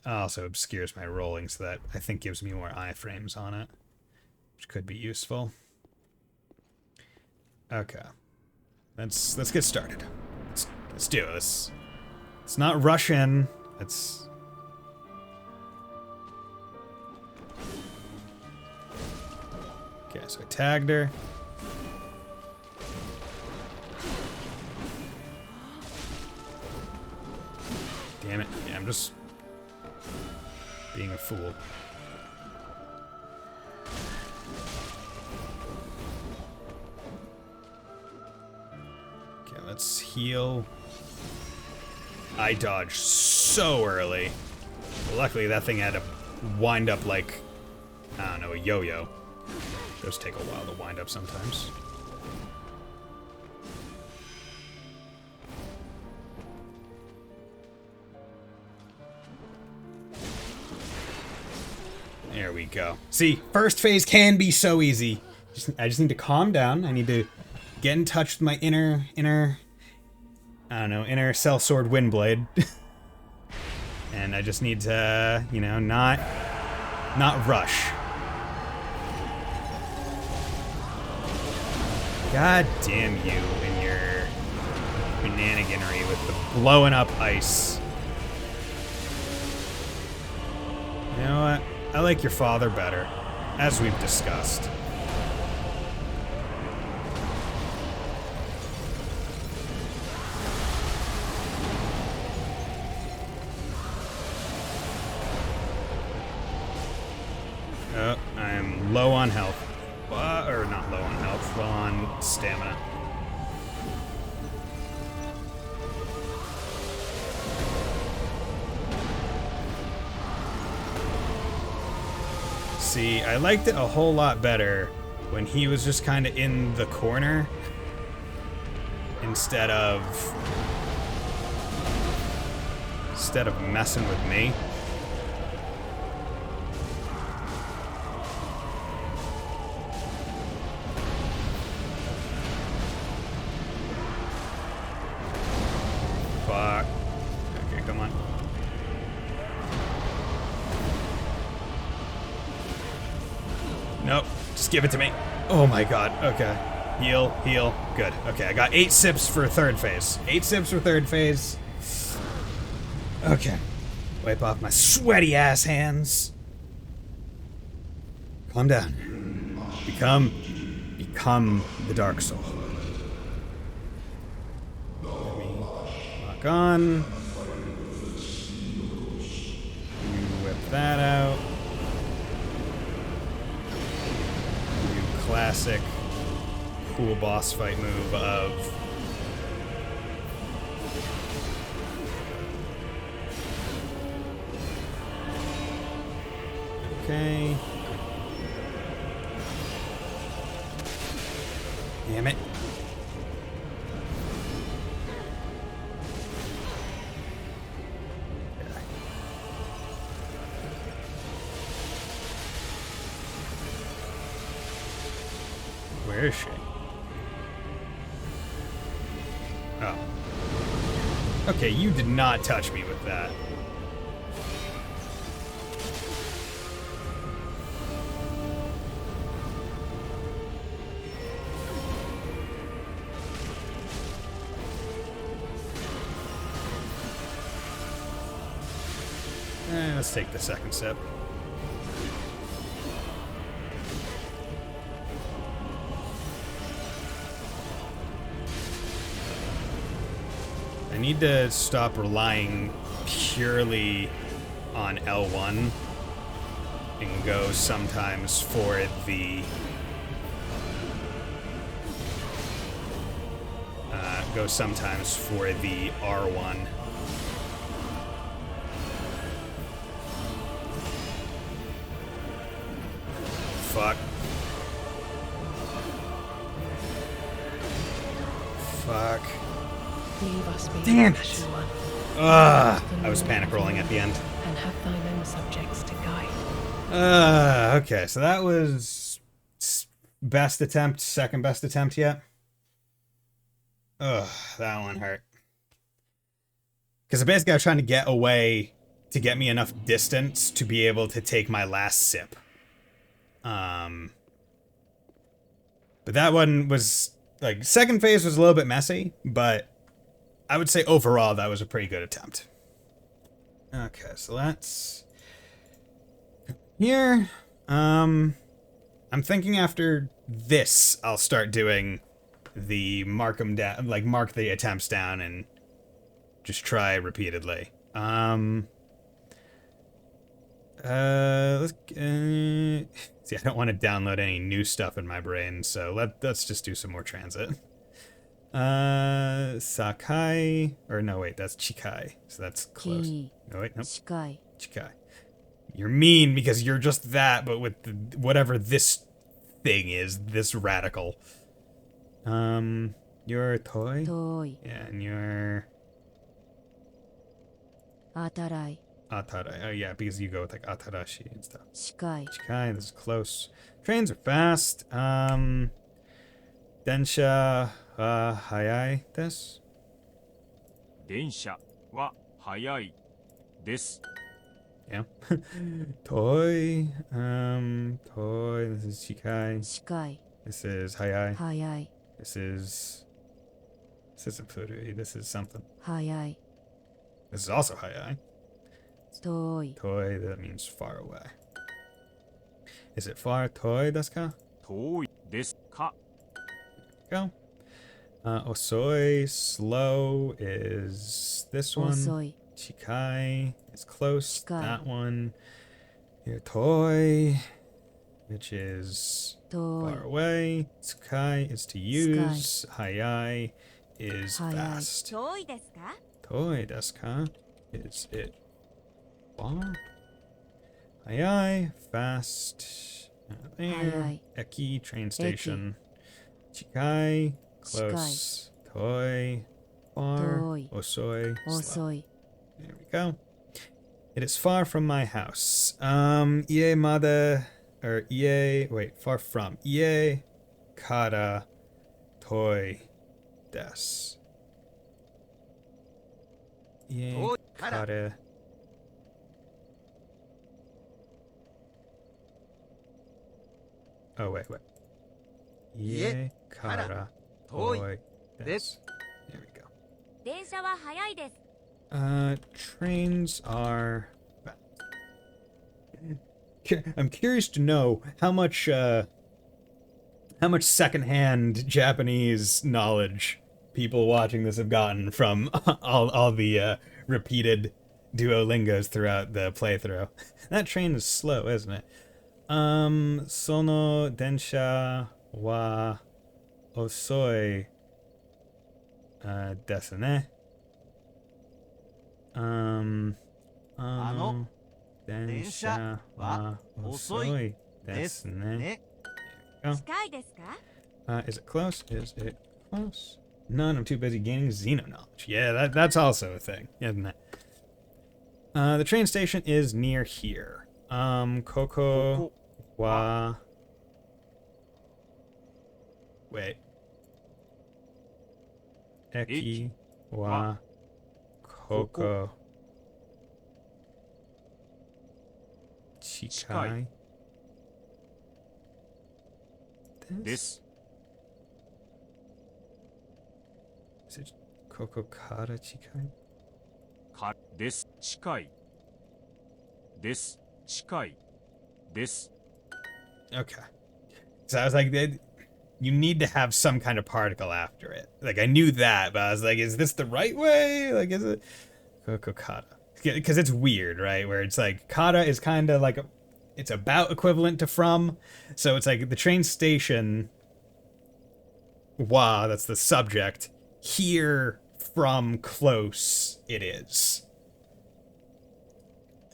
Speaker 1: also obscures my rolling, so that I think gives me more iframes on it, which could be useful. Okay, let's get started. Let's do this. Let's not rush in. Let's. Okay, so I tagged her. Damn it. Yeah, I'm just being a fool. Okay, let's heal. I dodged so early. Well, luckily that thing had to wind up like, I don't know, a yo-yo. Those take a while to wind up sometimes. There we go. See, first phase can be so easy. I just need to calm down. I need to get in touch with my inner, I don't know, inner sellsword windblade. And I just need to, you know, not rush. God damn you and your shenaniganery with the blowing up ice. You know what? I like your father better, as we've discussed. Oh, I'm low on health. Or not low on health, low on stamina. See, I liked it a whole lot better when he was just kind of in the corner instead of messing with me. Fuck. Okay, come on. Nope. Just give it to me. Oh my god. Okay. Heal, heal. Good. Okay, I got 8 sips for third phase. 8 sips for third phase. Okay. Wipe off my sweaty ass hands. Calm down. Become the Dark Soul. Let me lock on. You whip that out. You classic cool boss fight move of okay. Damn it. Where is she? Oh. Okay, you did not touch me with that. Let's take the second sip. I need to stop relying purely on L1 and go sometimes for the R1. Fuck. Fuck. Damn it! Ugh, I was panic rolling at the end.
Speaker 6: And have thine own subjects to guide.
Speaker 1: Okay, so that was best attempt, second best attempt yet. Ugh, that one hurt. Because basically I was trying to get away to get me enough distance to be able to take my last sip. But that one was, like, second phase was a little bit messy, but I would say overall that was a pretty good attempt. Okay, so let's... Here, I'm thinking after this, I'll start doing the mark the attempts down and just try repeatedly. See, I don't want to download any new stuff in my brain, so let's just do some more transit. Sakai, or no, wait, that's Chikai, so that's close. No, wait, nope. Chikai. You're mean because you're just that, but with whatever this thing is, this radical. You're Toy? Yeah, and you're...
Speaker 10: Atarai.
Speaker 1: Atara. Oh yeah, because you go with like atarashi and stuff.
Speaker 10: 近い
Speaker 1: Chikai, this is close. Trains are fast. Densha hayai desu.
Speaker 9: 電車は速いです。
Speaker 1: Yeah. Toy. Toy. This is chikai.
Speaker 10: 近い
Speaker 1: This is hayai.
Speaker 10: 早い
Speaker 1: This isn't furui. This is something.
Speaker 10: 早い
Speaker 1: This is also hayai.
Speaker 10: 遠い
Speaker 1: Toy, that means far away. Is it far? Toy desu ka?
Speaker 9: 遠いですか。
Speaker 1: Go. Osoi, slow is this one.
Speaker 10: 遅い
Speaker 1: Chikai is close.
Speaker 10: Chikai.
Speaker 1: That one. Here, toy, which is
Speaker 10: 遠い
Speaker 1: far away. Tsukai is to use. Hayai is
Speaker 10: Hayai.
Speaker 1: fast.
Speaker 11: 遠いですか？
Speaker 1: Toy desu ka? Is it far? Hayai, fast. There.
Speaker 10: Hayai.
Speaker 1: Eki, train station. Chikai, close. Toy, far.
Speaker 10: Toi.
Speaker 1: Osoi, slow.
Speaker 10: 遅い
Speaker 1: There we go. It is far from my house. Ie mada, or ie, wait, far from. Ie kara toi desu. Ie
Speaker 12: Toi kara.
Speaker 1: kara. Oh, wait. Ie
Speaker 12: Ie
Speaker 1: kara
Speaker 12: kara
Speaker 1: toi
Speaker 12: toi
Speaker 1: desu.
Speaker 12: desu.
Speaker 1: There we go.
Speaker 11: 電車は速いです。
Speaker 1: Trains are. I'm curious to know how much secondhand Japanese knowledge people watching this have gotten from all the repeated Duolingos throughout the playthrough. That train is slow, isn't it? Sono densha wa osoi desu ne. 電車は遅いですね。Oh.
Speaker 11: 近いですか？
Speaker 1: Is it close? Is it close? None. I'm too busy gaining Xeno knowledge. Yeah, that's also a thing, isn't it? The train station is near here. Koko wa. Wait. Eki wa Koko. Chikai.
Speaker 9: です。
Speaker 1: Is it Koko Kara Chikai?
Speaker 9: かです。近い。です。近い。です。
Speaker 1: Okay. So I was like, you need to have some kind of particle after it. Like, I knew that, but I was like, is this the right way? Like, is it Koko Kara? Because it's weird, right? Where it's like, Kara is kind of like, it's about equivalent to from. So it's like the train station, wa, that's the subject. Here, from, close, it is.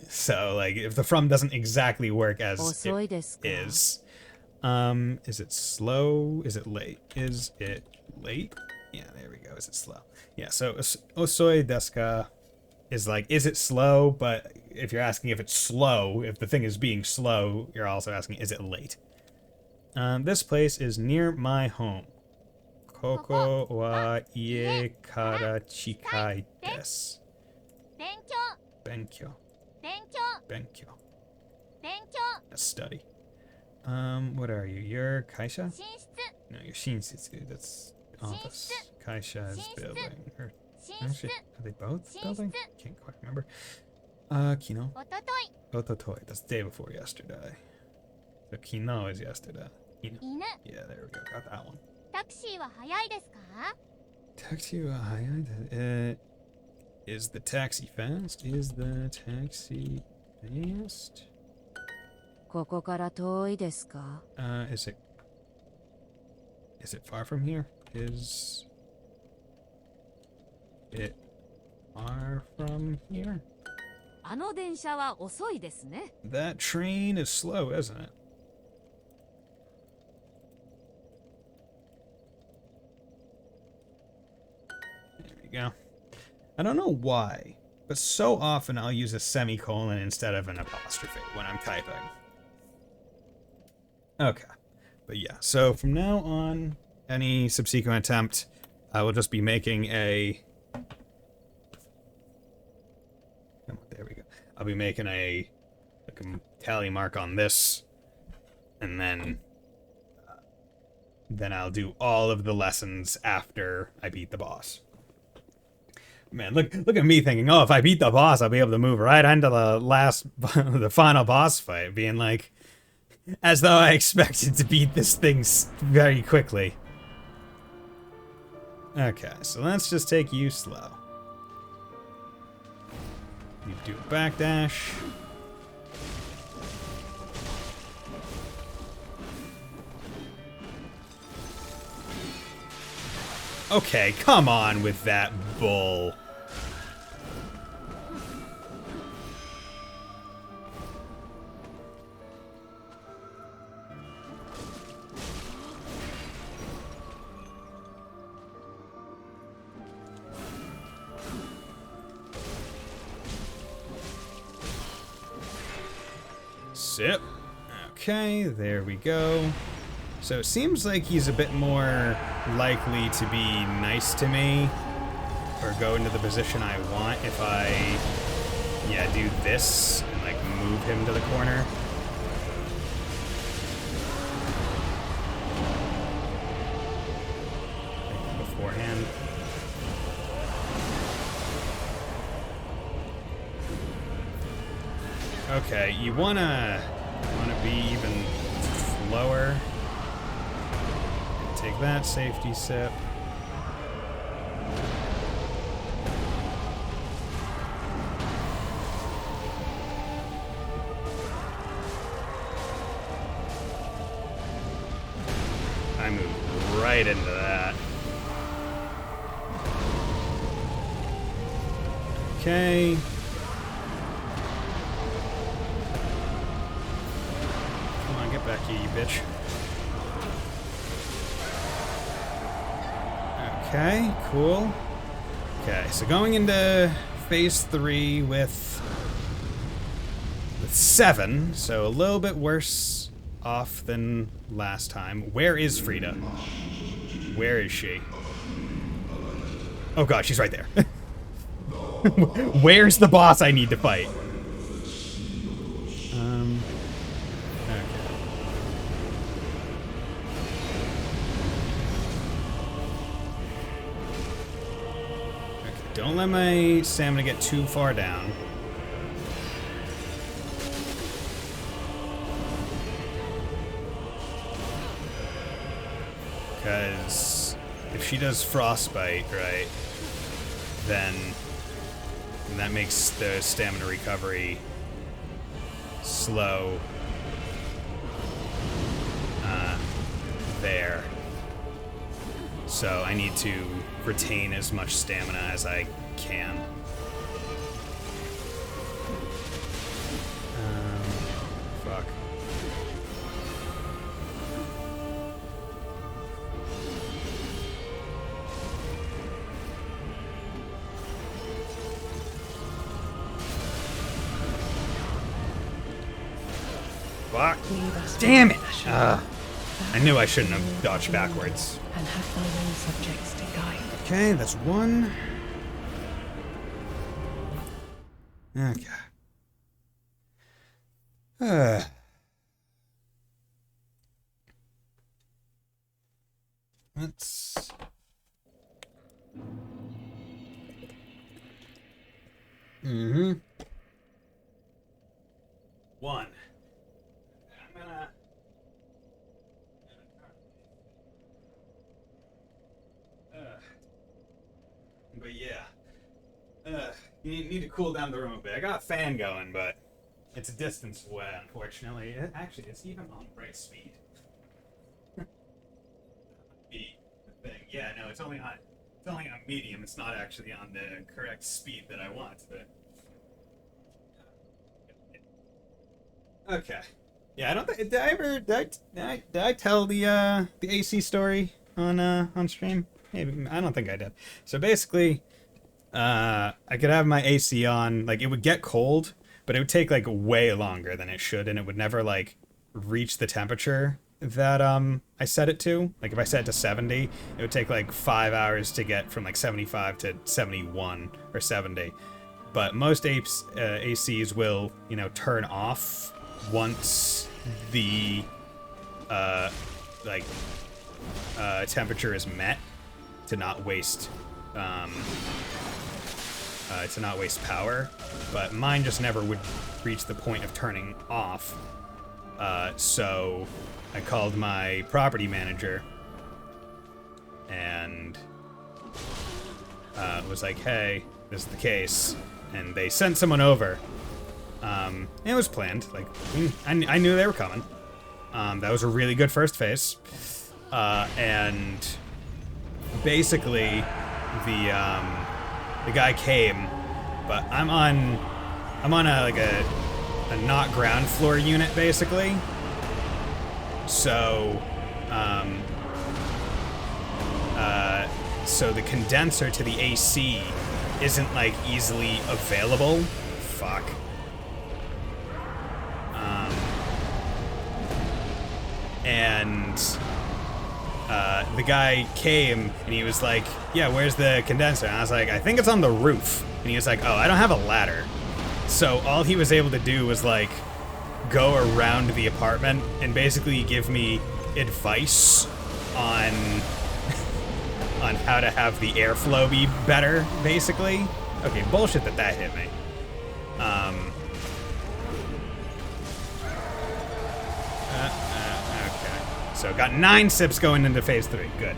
Speaker 1: So, like, if the from doesn't exactly work as it is. Is it slow? Is it late? Is it late? Yeah, there we go. Is it slow? Yeah, so osoi desu ka is like, is it slow? But if you're asking if it's slow, if the thing is being slow, you're also asking, is it late? This place is near my home. Koko wa ie kara chikai desu.
Speaker 11: 勉強
Speaker 1: Benkyo.
Speaker 11: 勉強
Speaker 1: Benkyo.
Speaker 11: 勉強
Speaker 1: A study. What are you? You're Kaisha?
Speaker 11: 寝室
Speaker 1: No, you're Shinsitsu. That's office. Kaisha is building. Or
Speaker 11: 寝
Speaker 1: actually,
Speaker 11: 室
Speaker 1: are they both
Speaker 11: Shinsutsu.
Speaker 1: building? Can't quite remember. Kino.
Speaker 11: おととい
Speaker 1: Ototoi. That's the day before yesterday. So Kino is yesterday. Kino.
Speaker 11: 犬
Speaker 1: Yeah, there we go. Got that one.
Speaker 11: タクシーは速いですか？
Speaker 1: Taxi is the taxi fast? Is the taxi fast?
Speaker 10: ここから遠いですか？
Speaker 1: Is it far from here? Is it far from here?
Speaker 11: あの電車は遅いですね。
Speaker 1: That train is slow, isn't it? There we go. I don't know why But so often I'll use a semicolon instead of an apostrophe when I'm typing. Okay. But yeah, so from now on, any subsequent attempt, I will just be making a... There we go. I'll be making a tally mark on this, and then I'll do all of the lessons after I beat the boss. Man, look at me thinking, oh, if I beat the boss, I'll be able to move right into the final boss fight, being like, as though I expected to beat this thing very quickly. Okay, so let's just take you slow. You do a backdash. Okay, come on with that bull. Sip. Okay, there we go. So it seems like he's a bit more likely to be nice to me or go into the position I want if I, yeah, do this and like move him to the corner. Beforehand. Okay, you wanna be even slower. Take that safety sip. I moved right into that. Okay. Come on, get back here, you bitch. Okay, cool. Okay, so going into phase 3 with 7, so a little bit worse off than last time. Where is Frida? Where is she? Oh god, she's right there. Where's the boss I need to fight? Don't let my stamina get too far down. Because if she does frostbite, right, then that makes the stamina recovery slow there. So I need to retain as much stamina as I can. Fuck. Fuck. Damn it! I knew I shouldn't have dodged backwards.
Speaker 6: And have thine own subjects to guide.
Speaker 1: Okay, that's one. Okay. Let's... One. I'm gonna... But yeah. You need to cool down the room a bit. I got a fan going, but it's a distance away, unfortunately. Actually, it's even on bright speed. Be the thing. Yeah, no, it's only on medium. It's not actually on the correct speed that I want. But okay. Yeah, I don't think did I tell the AC story on stream? Maybe I don't think I did. So basically, I could have my AC on. Like, it would get cold, but it would take, like, way longer than it should, and it would never, like, reach the temperature that, I set it to. Like, if I set it to 70, it would take, like, 5 hours to get from, like, 75 to 71 or 70. But most ACs will, you know, turn off once the, temperature is met to not waste, power. But mine just never would reach the point of turning off. So I called my property manager and was like, hey, this is the case. And they sent someone over. It was planned. Like, I knew they were coming. That was a really good first phase. And basically, the guy came, but I'm on a not ground floor unit basically. So, so the condenser to the AC isn't like easily available. Fuck. And the guy came and he was like, yeah, where's the condenser? And I was like, I think it's on the roof. And he was like, oh, I don't have a ladder. So all he was able to do was like go around the apartment and basically give me advice on how to have the airflow be better, basically. Okay, bullshit that hit me. Okay. So got 9 sips going into phase 3. Good.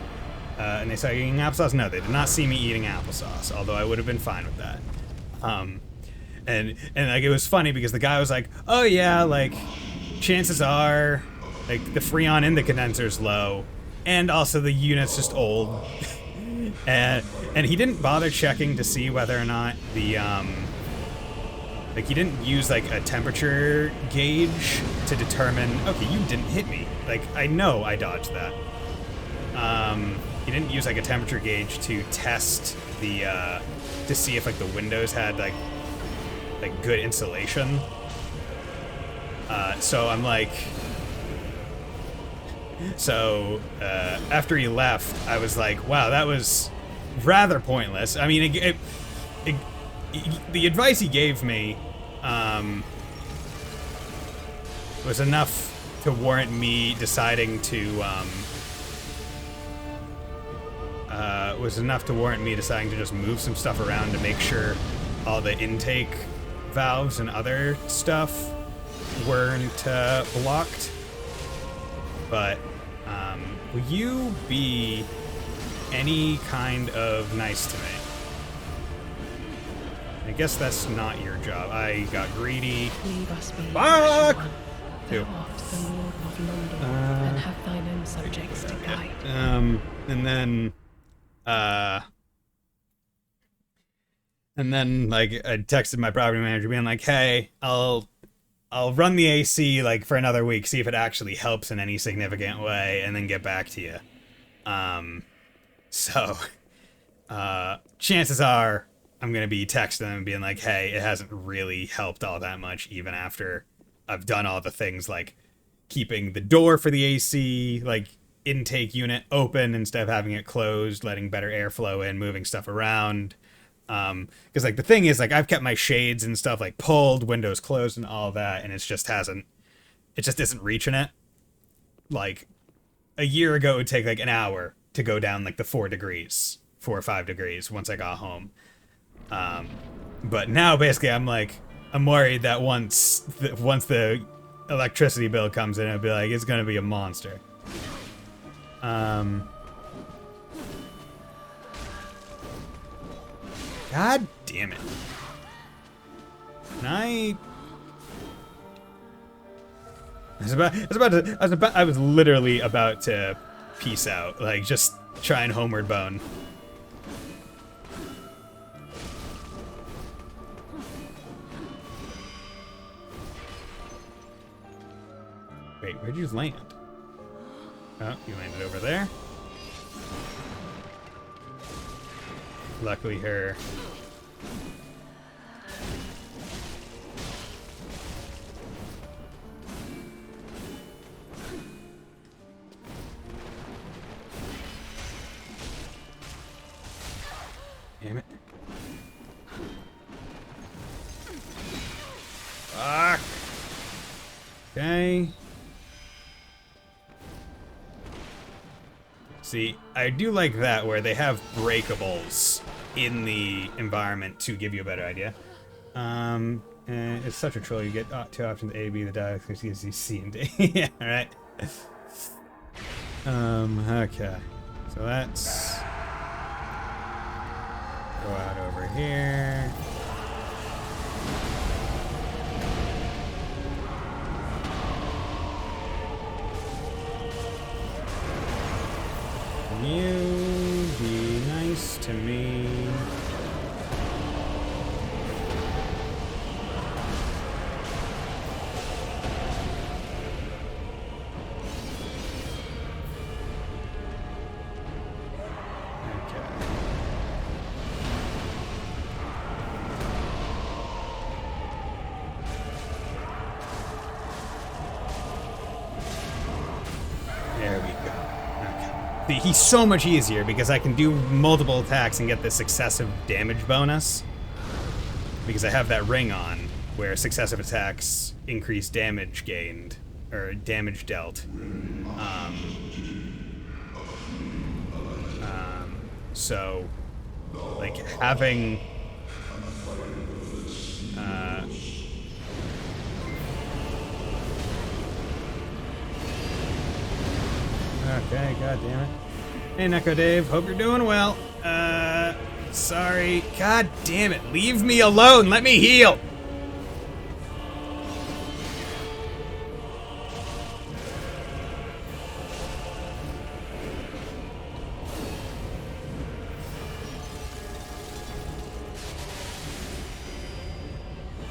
Speaker 1: And they started eating applesauce? No, they did not see me eating applesauce, although I would have been fine with that. And like, it was funny because the guy was like, oh yeah, like, chances are, like, the freon in the condenser's low, and also the unit's just old. and he didn't bother checking to see whether or not the, like, he didn't use, like, a temperature gauge to determine, okay, you didn't hit me. Like, I know I dodged that. He didn't use, like, a temperature gauge to test the, to see if, like, the windows had, like good insulation. So I'm like... So, after he left, I was like, wow, that was rather pointless. I mean, the advice he gave me, was enough to warrant me deciding to, just move some stuff around to make sure all the intake valves and other stuff weren't blocked. But will you be any kind of nice to me? I guess that's not your job. I got greedy.
Speaker 6: Leave us be.
Speaker 1: Fuck!
Speaker 6: Thou art the Lord of London, and have thine own subjects to guide.
Speaker 1: And then, like, I texted my property manager being like, hey, I'll run the AC, like, for another week, see if it actually helps in any significant way, and then get back to you. Chances are I'm going to be texting them and being like, hey, it hasn't really helped all that much, even after I've done all the things, like keeping the door for the AC, like, intake unit open instead of having it closed, letting better airflow in, moving stuff around. Because, like, the thing is, like, I've kept my shades and stuff, like, pulled, windows closed and all that, and it just isn't reaching it. Like, a year ago, it would take, like, an hour to go down, like, the 4 or 5 degrees once I got home. But now, basically, I'm worried that once the electricity bill comes in, it'll be like, it's gonna be a monster. God damn it. I was literally about to peace out, like, just try and homeward bone. Wait, where'd you land? Oh, you landed over there. Luckily, her damn it. Fuck. Okay. See, I do like that where they have breakables in the environment to give you a better idea. And it's such a troll. You get two options: A, B, the dialogue, C, and D. Yeah, alright. Okay. So let's go out over here. Can you be nice to me? There we go. Okay. He's so much easier because I can do multiple attacks and get the successive damage bonus. Because I have that ring on, where successive attacks increase damage gained, or damage dealt. So, like, having... Okay, god damn it. Hey, Neko Dave, hope you're doing well. Sorry. God damn it, leave me alone, let me heal!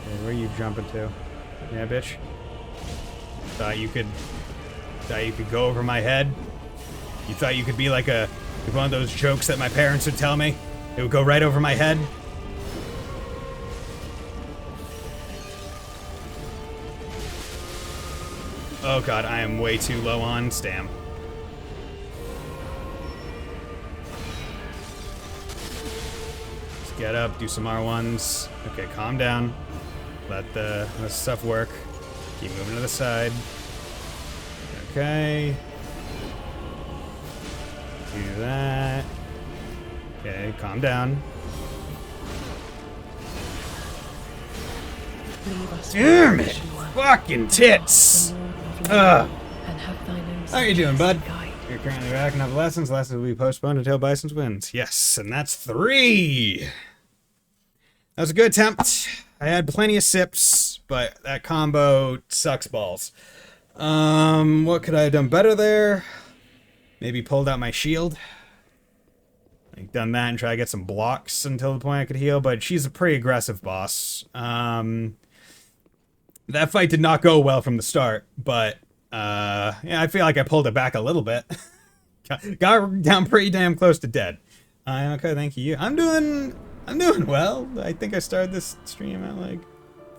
Speaker 1: Okay, where are you jumping to? Yeah, bitch. Thought you could go over my head? You thought you could be like one of those jokes that my parents would tell me? It would go right over my head? Oh god, I am way too low on stam. Let's get up, do some R1s. Okay, calm down. Let the stuff work. Keep moving to the side. Okay. Do that. Okay, calm down. Damn it! Fucking tits! Ugh. How you doing, bud? You're currently back and have lessons. Lessons will be postponed until Bison's wins. Yes, and that's 3! That was a good attempt. I had plenty of sips, but that combo sucks balls. What could I have done better there? Maybe pulled out my shield. Like, done that and try to get some blocks until the point I could heal, but she's a pretty aggressive boss. That fight did not go well from the start, but, yeah, I feel like I pulled it back a little bit. Got down pretty damn close to dead. Okay, thank you. I'm doing well. I think I started this stream at, like,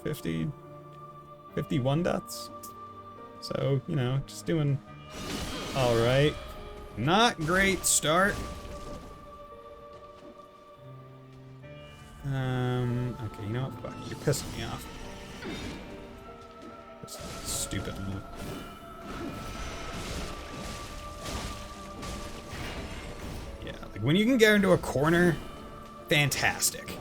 Speaker 1: 51 dots. So, you know, just doing alright. Not great start. Okay, you know what? Fuck, you're pissing me off. This stupid loop. Yeah, like when you can get into a corner, fantastic.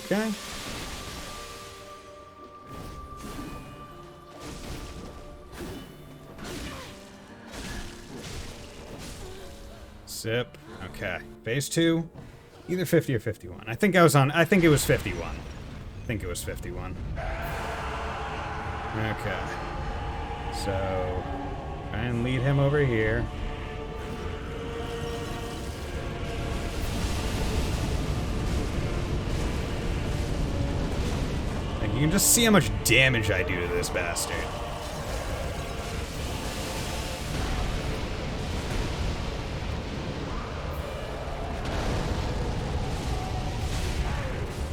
Speaker 1: Okay. Sip. Okay. Phase 2. Either 50 or 51. I think it was 51. I think it was 51. Okay. So, try and lead him over here. Like, you can just see how much damage I do to this bastard.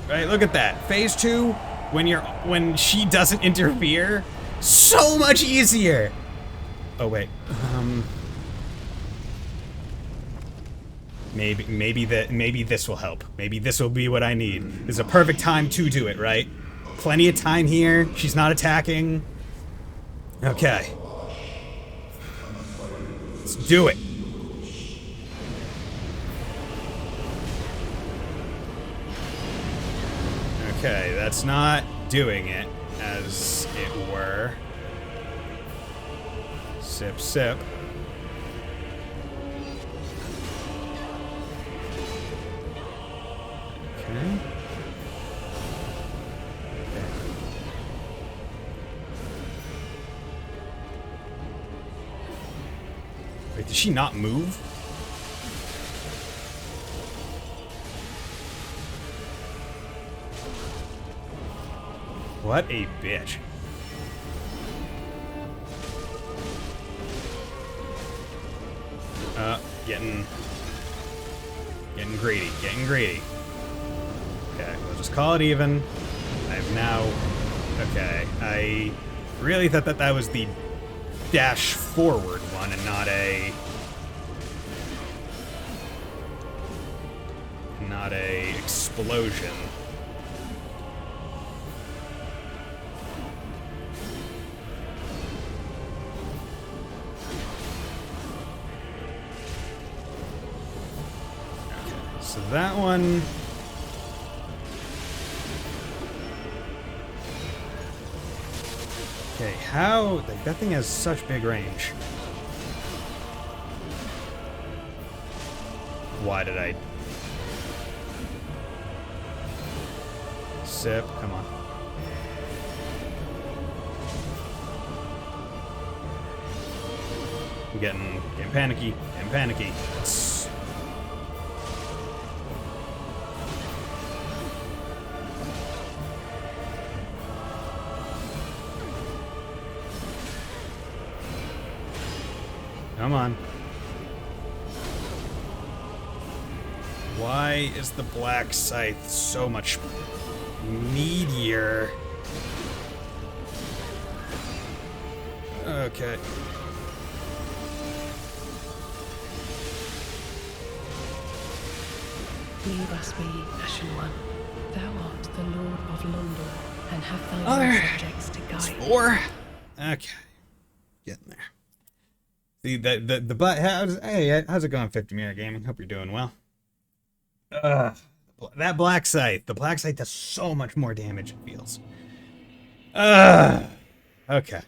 Speaker 1: Right, look at that. Phase 2, when she doesn't interfere, so much easier. Oh wait. Maybe this will help. Maybe this will be what I need. This is a perfect time to do it, right? Plenty of time here. She's not attacking. Okay. Let's do it. Okay, that's not doing it, as it were. Sip, sip. Okay. Wait, did she not move? What a bitch. Getting greedy, getting greedy. Okay, we'll just call it even. I've now... Okay, I really thought that was the dash forward one and not a... Not a explosion. So that one... Okay, how... Like, that thing has such big range. Why did I... Sip, come on. I'm getting panicky, getting panicky. Come on. Why is the black scythe so much meatier? Okay.
Speaker 6: Leave us be, Ashen One. Thou art the Lord of London, and have thine
Speaker 1: Other
Speaker 6: own subjects to guide.
Speaker 1: 4. Okay. Getting there. See, the black... Hey, how's it going, 50-minute gaming? Hope you're doing well. That black scythe. The black scythe does so much more damage, it feels. Okay.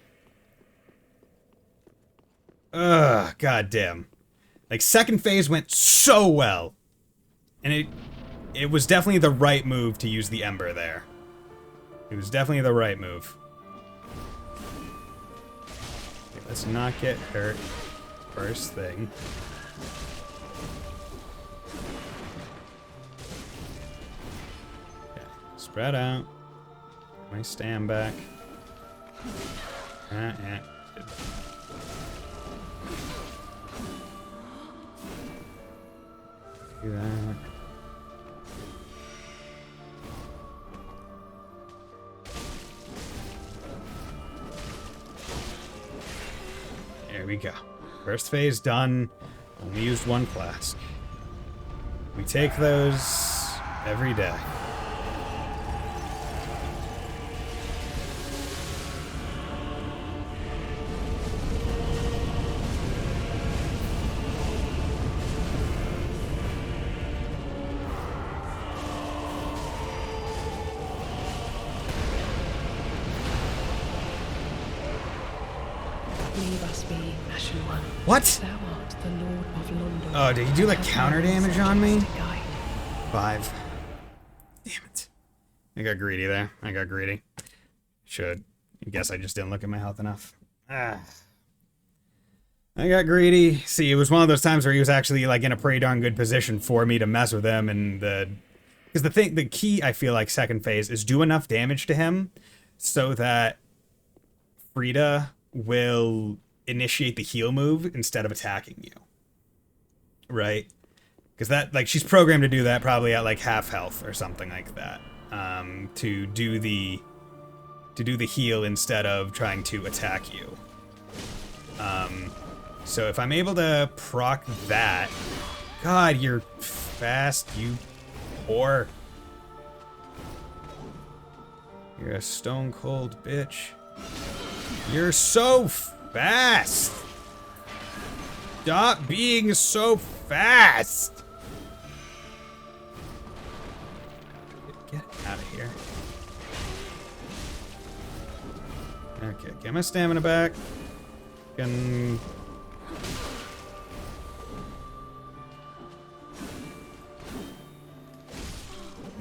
Speaker 1: Goddamn. Like, second phase went so well. And it was definitely the right move to use the Ember there. It was definitely the right move. Okay, let's not get hurt. First thing. Okay, spread out. My stand back. Yeah. Do that. There we go. First phase done. Only used one class. We take those every day.
Speaker 6: Leave us be, Ashen One.
Speaker 1: What?
Speaker 6: Thou art the Lord of London.
Speaker 1: Oh, did he do like counter damage on me? 5. Damn it. I got greedy there. I got greedy. Should. I guess I just didn't look at my health enough. I got greedy. See, it was one of those times where he was actually like in a pretty darn good position for me to mess with him, and because the key, I feel like second phase is do enough damage to him so that Frida will initiate the heal move instead of attacking you. Right? Because that, like, she's programmed to do that probably at like half health or something like that. To do the heal instead of trying to attack you. So if I'm able to proc that... God, you're fast, you whore. You're a stone cold bitch. You're so fast! Stop being so fast! Get out of here. Okay, get my stamina back.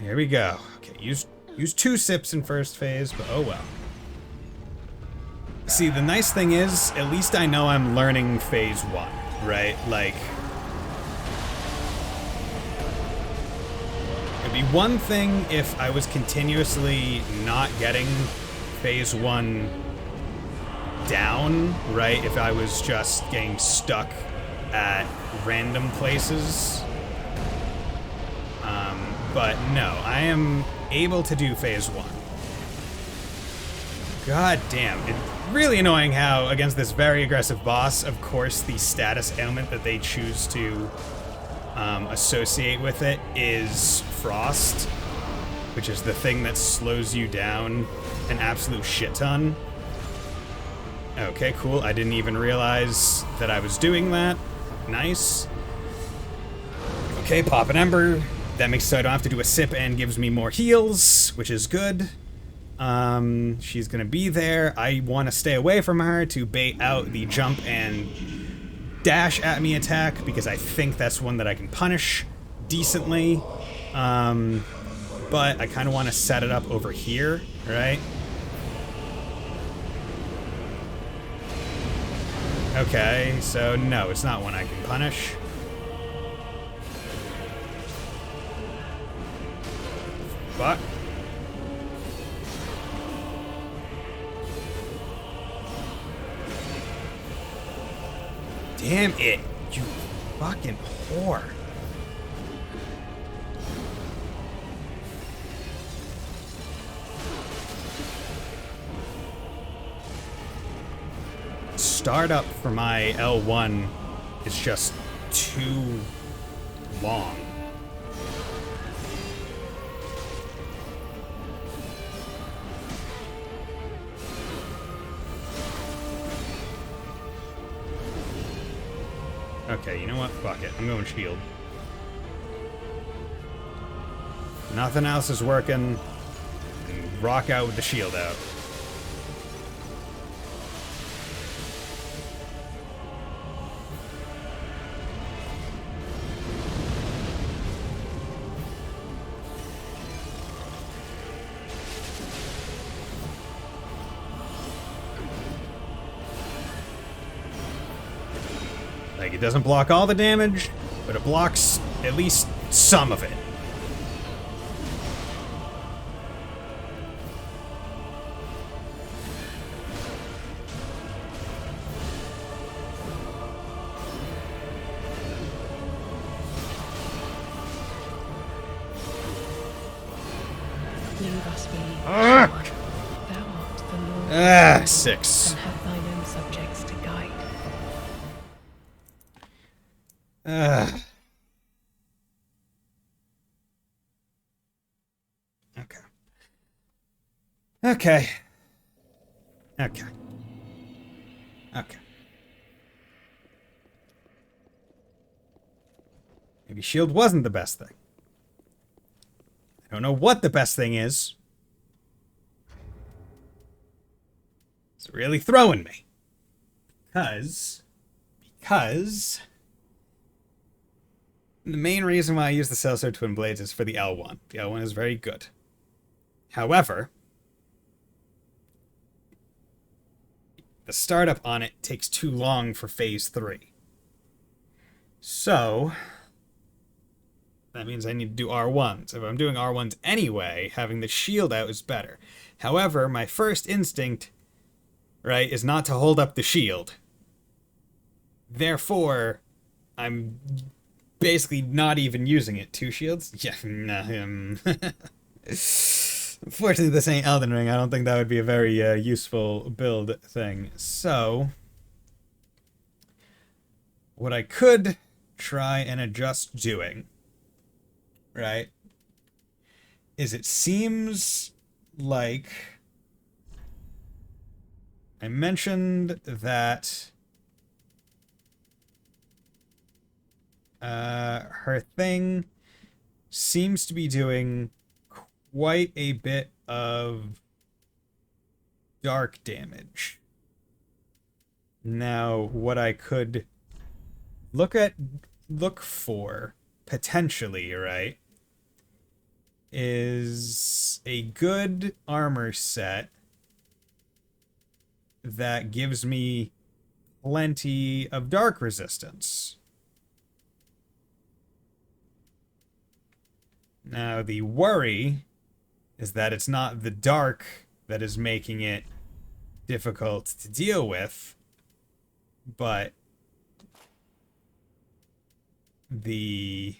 Speaker 1: Here we go. Okay, use 2 sips in first phase, but oh well. See, the nice thing is, at least I know I'm learning phase 1, right? Like, it'd be one thing if I was continuously not getting phase 1 down, right? If I was just getting stuck at random places. But no, I am able to do phase 1. God damn, it's really annoying how against this very aggressive boss, of course, the status ailment that they choose to associate with it is Frost, which is the thing that slows you down an absolute shit ton. Okay, cool. I didn't even realize that I was doing that. Nice. Okay, pop an ember. That makes it so I don't have to do a sip and gives me more heals, which is good. She's gonna be there. I want to stay away from her to bait out the jump and dash at me attack because I think that's one that I can punish decently. But I kind of want to set it up over here, right? Okay, so no, it's not one I can punish. Fuck. Damn it, you fucking whore. Startup for my L1 is just too long. Okay, you know what? Fuck it. I'm going shield. Nothing else is working. And rock out with the shield out. Like, it doesn't block all the damage, but it blocks at least some of it.
Speaker 6: Leave us be.
Speaker 1: Ugh.
Speaker 6: Thou art the Lord.
Speaker 1: 6.
Speaker 6: And have thine own subjects to guide.
Speaker 1: Okay. Okay. Okay. Okay. Maybe shield wasn't the best thing. I don't know what the best thing is. It's really throwing me. Because the main reason why I use the Cellsword Twin Blades is for the L1. The L1 is very good. However, the startup on it takes too long for phase 3. So that means I need to do R1s. If I'm doing R1s anyway, having the shield out is better. However, my first instinct, right, is not to hold up the shield. Therefore, I'm basically not even using it. 2 shields? Yeah, no. Unfortunately, this ain't Elden Ring. I don't think that would be a very useful build thing. So, what I could try and adjust doing, right, is it seems like I mentioned that her thing seems to be doing quite a bit of dark damage. Now, what I could look for, potentially, right, is a good armor set that gives me plenty of dark resistance. Now, the worry is that it's not the dark that is making it difficult to deal with, but the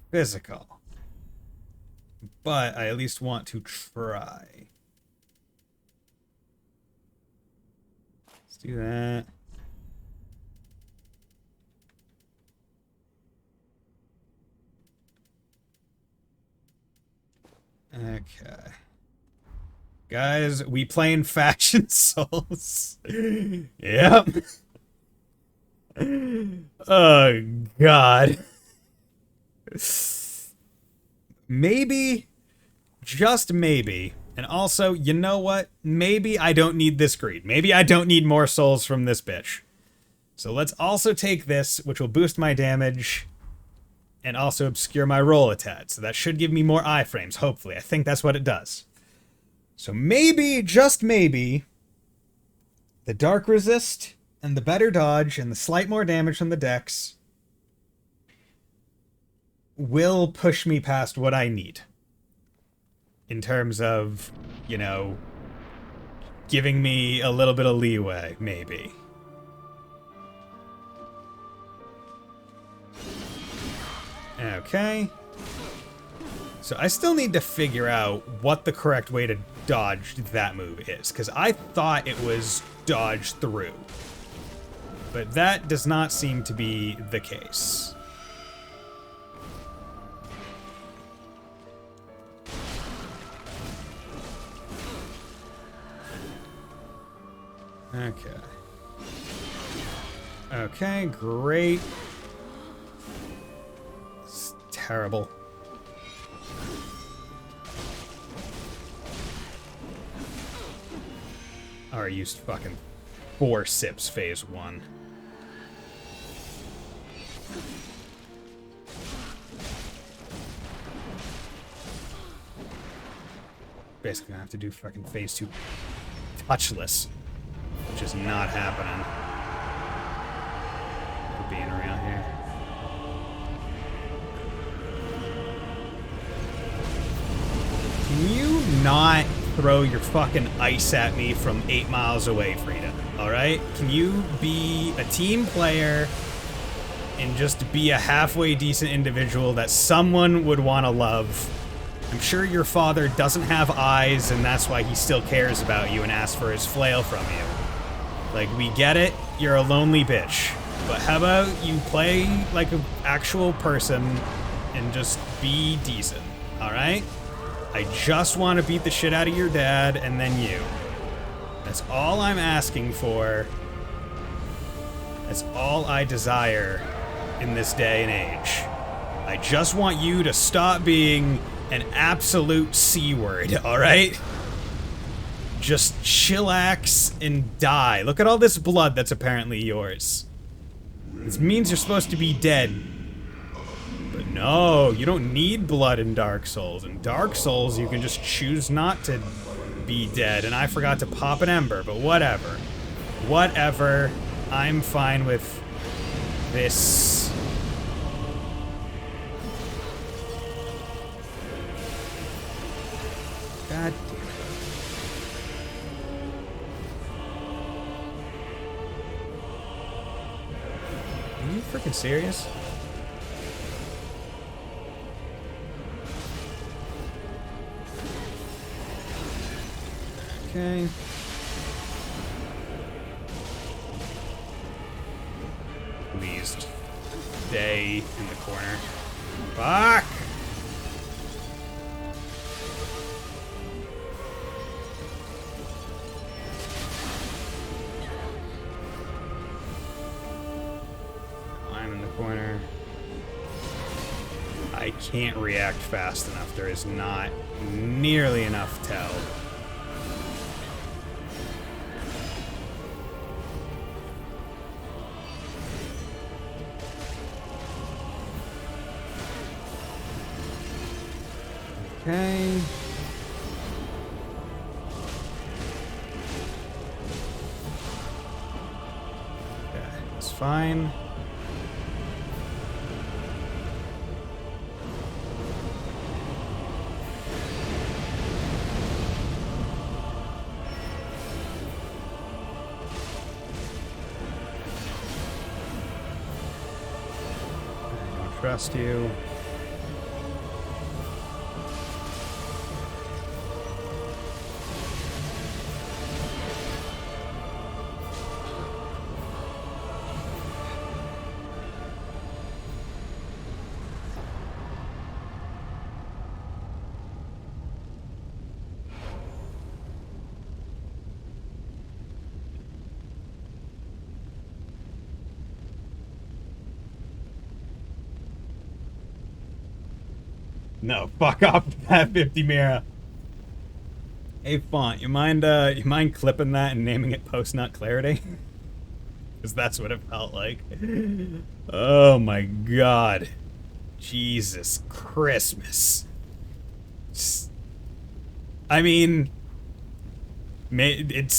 Speaker 1: physical. But I at least want to try. Let's do that. Okay. Guys, we playing Faction Souls. Yep. Oh, God. Maybe, just maybe, and also, you know what? Maybe I don't need this greed. Maybe I don't need more souls from this bitch. So let's also take this, which will boost my damage, and also obscure my roll a tad. So that should give me more iframes, hopefully. I think that's what it does. So maybe, just maybe, the dark resist and the better dodge and the slight more damage from the dex will push me past what I need. In terms of, you know, giving me a little bit of leeway, maybe. Okay. So I still need to figure out what the correct way to dodge that move is, because I thought it was dodge through. But that does not seem to be the case. Okay. Okay, great. It's terrible. I used fucking 4 sips phase 1. Basically, I have to do fucking phase 2 touchless, which is not happening. For being around here. Can you not throw your fucking ice at me from 8 miles away, Frida? Alright? Can you be a team player and just be a halfway decent individual that someone would want to love? I'm sure your father doesn't have eyes, and that's why he still cares about you and asks for his flail from you. Like, we get it, you're a lonely bitch. But how about you play like an actual person and just be decent, alright? I just want to beat the shit out of your dad and then you. That's all I'm asking for. That's all I desire in this day and age. I just want you to stop being an absolute C-word, alright? Just chillax and die. Look at all this blood that's apparently yours. This means you're supposed to be dead. But no, you don't need blood in Dark Souls. In Dark Souls, you can just choose not to be dead. And I forgot to pop an ember, but whatever. Whatever. I'm fine with this. God damn it. Are you freaking serious? Okay. stay in the corner. Fuck! I'm in the corner. I can't react fast enough. There is not nearly enough tell. Okay. Okay, it's fine. I don't trust you. No, fuck off with that 50 Mira. Hey, Font, you mind clipping that and naming it Post-Nut Clarity? Because that's what it felt like. Oh my god. Jesus Christmas. I mean, it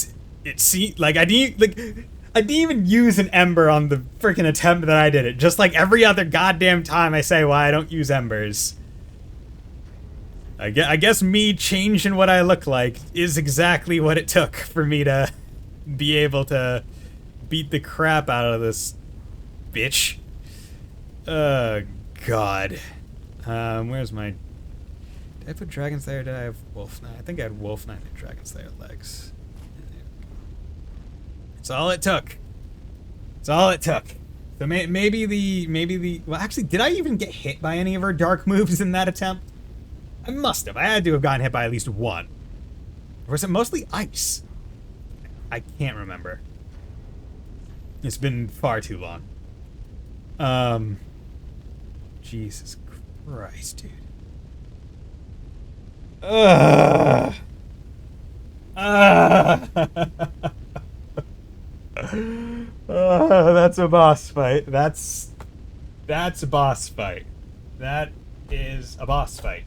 Speaker 1: seemed like I didn't even use an ember on the freaking attempt that I did it. Just like every other goddamn time I say why I don't use embers. I guess me changing what I look like is exactly what it took for me to be able to beat the crap out of this bitch. God. Where's my... Did I put Dragon Slayer? Did I have Wolf Knight? I think I had Wolf Knight and Dragon Slayer legs. It's all it took. It's all it took. So maybe the... Well, actually, did I even get hit by any of her dark moves in that attempt? I must have. I had to have gotten hit by at least one. Or was it mostly ice? I can't remember. It's been far too long. Jesus Christ, dude. That's a boss fight. That's a boss fight. That is a boss fight.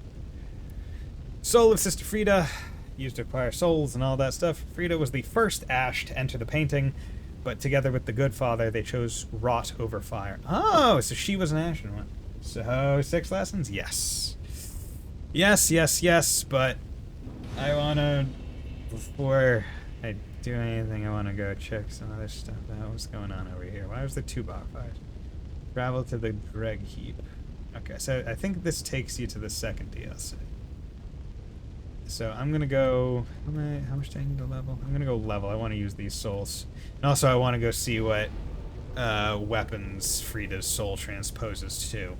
Speaker 1: Soul of Sister Frida, used to acquire souls and all that stuff. Frida was the first Ash to enter the painting, but together with the Good Father, they chose Rot over Fire. Oh, so she was an Ashen one. So, 6 lessons? Yes. Yes, but I want to, before I do anything, I want to go check some other stuff out. What's going on over here? Why was there 2 bonfires? Travel to the Greg Heap. Okay, so I think this takes you to the second DLC. So I'm gonna go. How much do I need to level? I'm gonna go level. I want to use these souls, and also I want to go see what weapons Frida's soul transposes to.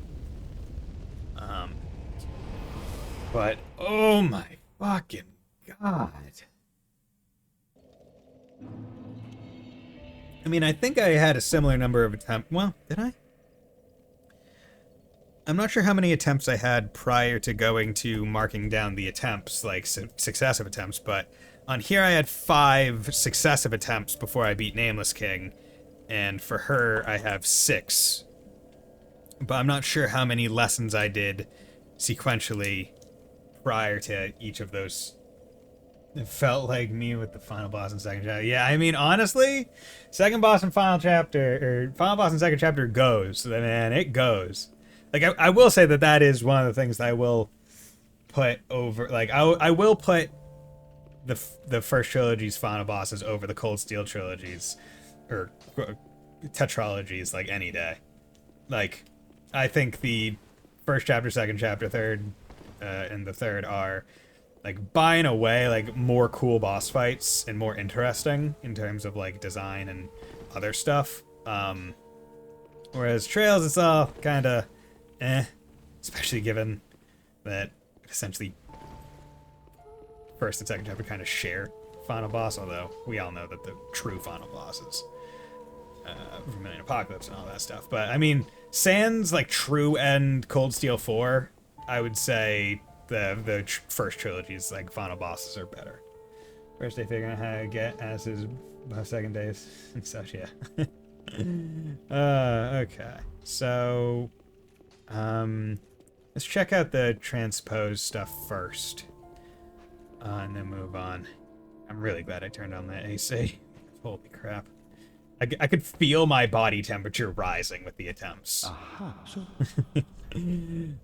Speaker 1: But oh my fucking god! I mean, I think I had a similar number of attempts. Well, did I? I'm not sure how many attempts I had prior to going to marking down the attempts, like successive attempts, but on here I had 5 successive attempts before I beat Nameless King, and for her I have 6. But I'm not sure how many lessons I did sequentially prior to each of those. It felt like me with the final boss and second chapter. Yeah, I mean, honestly, second boss and final chapter, or final boss and second chapter goes, man, it goes. Like, I will say that is one of the things that I will put over, like, I will put the first trilogy's final bosses over the Cold Steel trilogies, or tetralogies, like, any day. Like, I think the first chapter, second chapter, third, and the third are, like, by and away, like, more cool boss fights and more interesting in terms of, like, design and other stuff. Whereas Trails, it's all kind of especially given that essentially first and second chapter kind of share final boss, although we all know that the true final boss is Vermilion Apocalypse and all that stuff. But I mean, sans like true end Cold Steel 4, I would say the first trilogy's like final bosses are better. First day figuring out how to get as his second days and such, yeah. Okay. So let's check out the transpose stuff first. And then move on. I'm really glad I turned on the AC. Holy crap. I could feel my body temperature rising with the attempts.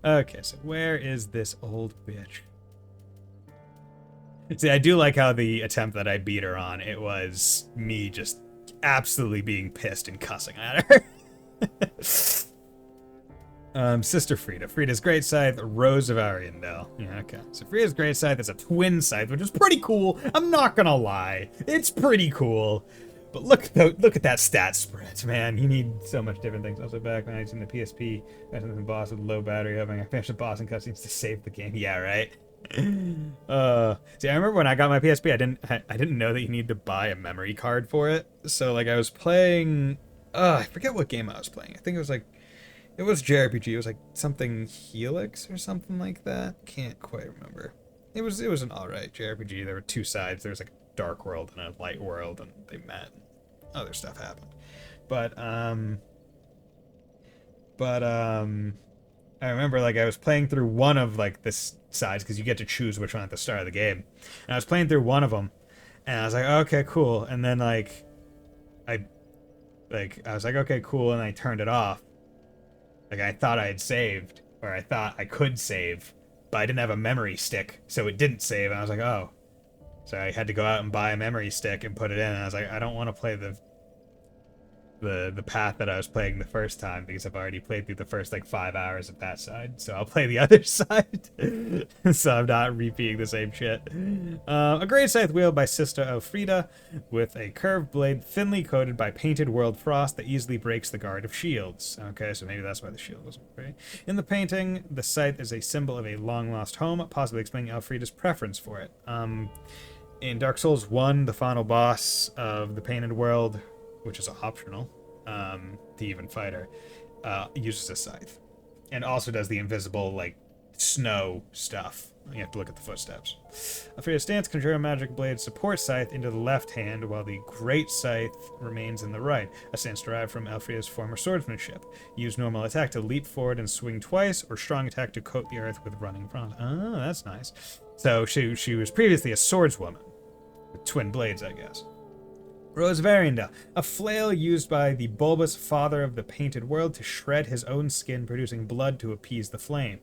Speaker 1: Okay, so where is this old bitch? See, I do like how the attempt that I beat her on, it was me just absolutely being pissed and cussing at her. Sister Frida. Frida's Great Scythe, Rose of Ariandel. Yeah, okay. So Frida's Great Scythe is a twin scythe, which is pretty cool. I'm not gonna lie. It's pretty cool. But look at that stat spread, man. You need so much different things. Also back when I was in the PSP, I was in the boss with low battery, hoping I finished the boss and cutscenes to save the game. Yeah, right? See, I remember when I got my PSP, I didn't know that you need to buy a memory card for it. So, like, I was playing... I forget what game I was playing. I think it was, like... It was JRPG. It was, like, something Helix or something like that. Can't quite remember. It was an alright JRPG. There were two sides. There was, like, a dark world and a light world, and they met. Other stuff happened. But I remember, like, I was playing through one of, like, this sides, because you get to choose which one at the start of the game. And I was playing through one of them, and I was like, okay, cool. And then, like, I was like, okay, cool, and I turned it off. Like, I thought I had saved, or I thought I could save, but I didn't have a memory stick, so it didn't save, and I was like, oh. So I had to go out and buy a memory stick and put it in, and I was like, I don't want to play the path that I was playing the first time, because I've already played through the first, like, 5 hours of that side, so I'll play the other side, so I'm not repeating the same shit. A great scythe wielded by Sister Elfrida, with a curved blade thinly coated by painted world frost that easily breaks the guard of shields. Okay, so maybe that's why the shield wasn't right. In the painting, the scythe is a symbol of a long-lost home, possibly explaining Elfrida's preference for it. In Dark Souls 1, the final boss of the painted world, which is optional, the even fighter, uses a scythe. And also does the invisible, like, snow stuff. You have to look at the footsteps. Elfrida's stance, conjure magic blade, support scythe into the left hand, while the great scythe remains in the right. A stance derived from Elfrida's former swordsmanship. Use normal attack to leap forward and swing twice, or strong attack to coat the earth with running front. Oh, that's nice. So she was previously a swordswoman. With twin blades, I guess. Rose of Ariandel, a flail used by the bulbous father of the painted world to shred his own skin, producing blood to appease the flame.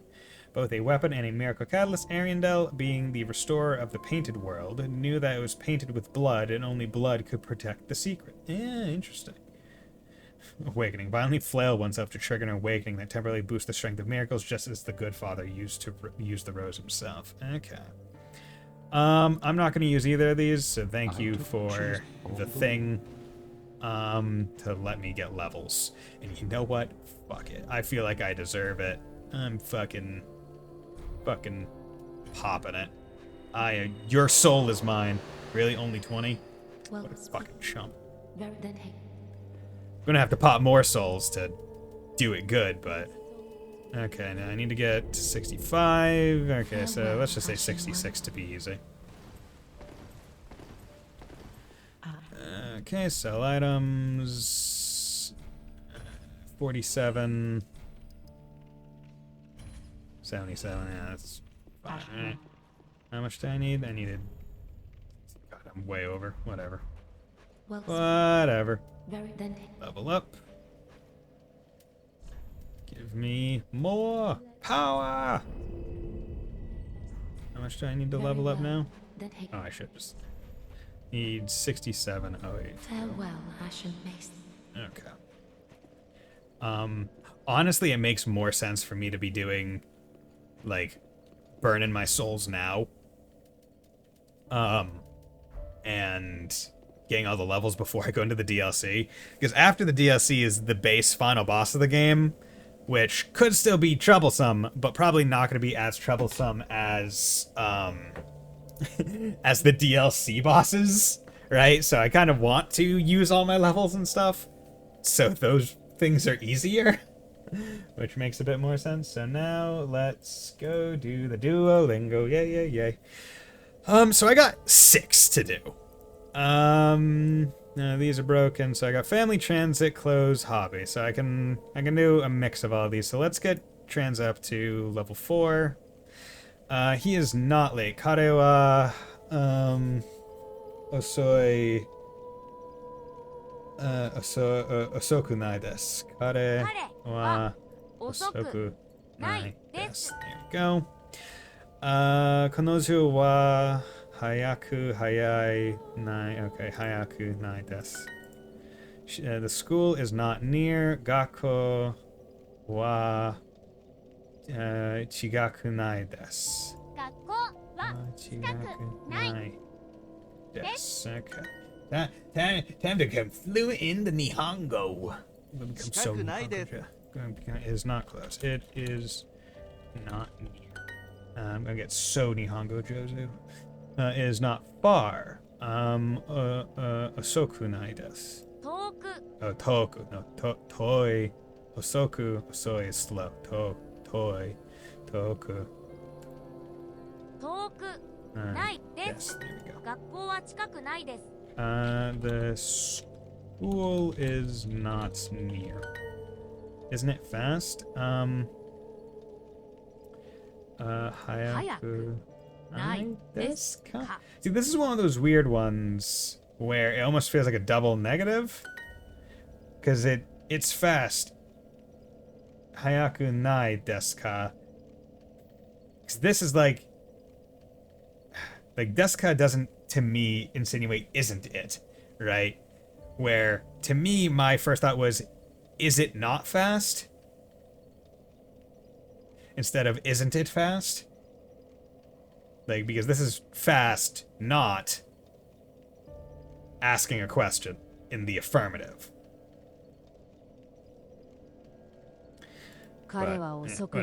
Speaker 1: Both a weapon and a miracle catalyst, Ariandel, being the restorer of the painted world, knew that it was painted with blood, and only blood could protect the secret. Yeah, interesting. Awakening. Violently flail oneself to trigger an awakening that temporarily boosts the strength of miracles, just as the good father used to use the rose himself. Okay. I'm not going to use either of these, so thank you for the thing to let me get levels. And you know what? Fuck it. I feel like I deserve it. I'm fucking popping it. Your soul is mine. Really? Only 20?
Speaker 2: Well,
Speaker 1: what a fucking chump.
Speaker 2: Very then, hey.
Speaker 1: I'm gonna have to pop more souls to do it good, but... Okay, now I need to get to 65. Okay, so let's just say 66 to be easy. Okay, sell items. 47. 77, yeah, that's fine. Right. How much do I need? I needed... God, I'm way over. Whatever.
Speaker 2: Well,
Speaker 1: whatever.
Speaker 2: Very then.
Speaker 1: Level up. Give me more power! How much do I need to level up now? Oh, I should just... Need 67. Oh, wait.
Speaker 2: Farewell, Ashen Mason.
Speaker 1: Okay. Honestly, it makes more sense for me to be doing, like, burning my souls now. And getting all the levels before I go into the DLC. Because after the DLC is the base final boss of the game, which could still be troublesome, but probably not going to be as troublesome as as the DLC bosses, right? So I kind of want to use all my levels and stuff, so those things are easier, which makes a bit more sense. So now let's go do the Duolingo. Yay, yay, yay. So I got 6 to do. No, these are broken, so I got family, transit, clothes, hobby. So I can do a mix of all of these. So let's get trans up to level 4. He is not late. Kare wa osoi osoku nai desu. Kare wa osoku nai desu. There we go. Kanojo wa hayaku hayai nai. Okay, hayaku nai desu. The school is not near. Gakko wa chigaku nai desu. Chigaku nai desu. Okay. Time to become fluent in the Nihongo. Become so Nihongo. It is not close. It is not near. I'm gonna get so Nihongo Jozu. It is not far. Osoku nai desu. Toku. No, toi. Osoku. Osoi is slow. Toi. Toku. Yes, there we go. The school is not near. Isn't it fast? Hayaku nai desu ka? See, this is one of those weird ones where it almost feels like a double negative. Because it's fast. Hayaku nai desu ka? Because this is like desu ka doesn't, to me, insinuate isn't it, right? Where, to me, my first thought was, is it not fast? Instead of, isn't it fast? Like, because this is fast, not asking a question in the affirmative. Osoku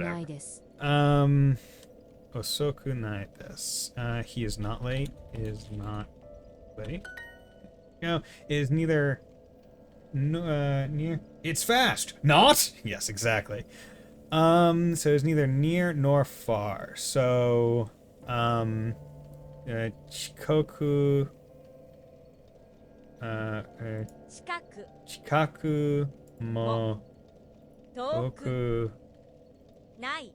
Speaker 1: nai desu. He is not late. Is not late. No, is neither near. It's fast. Not? Yes, exactly. So it's neither near nor far. So, chikoku. Chikaku mo toku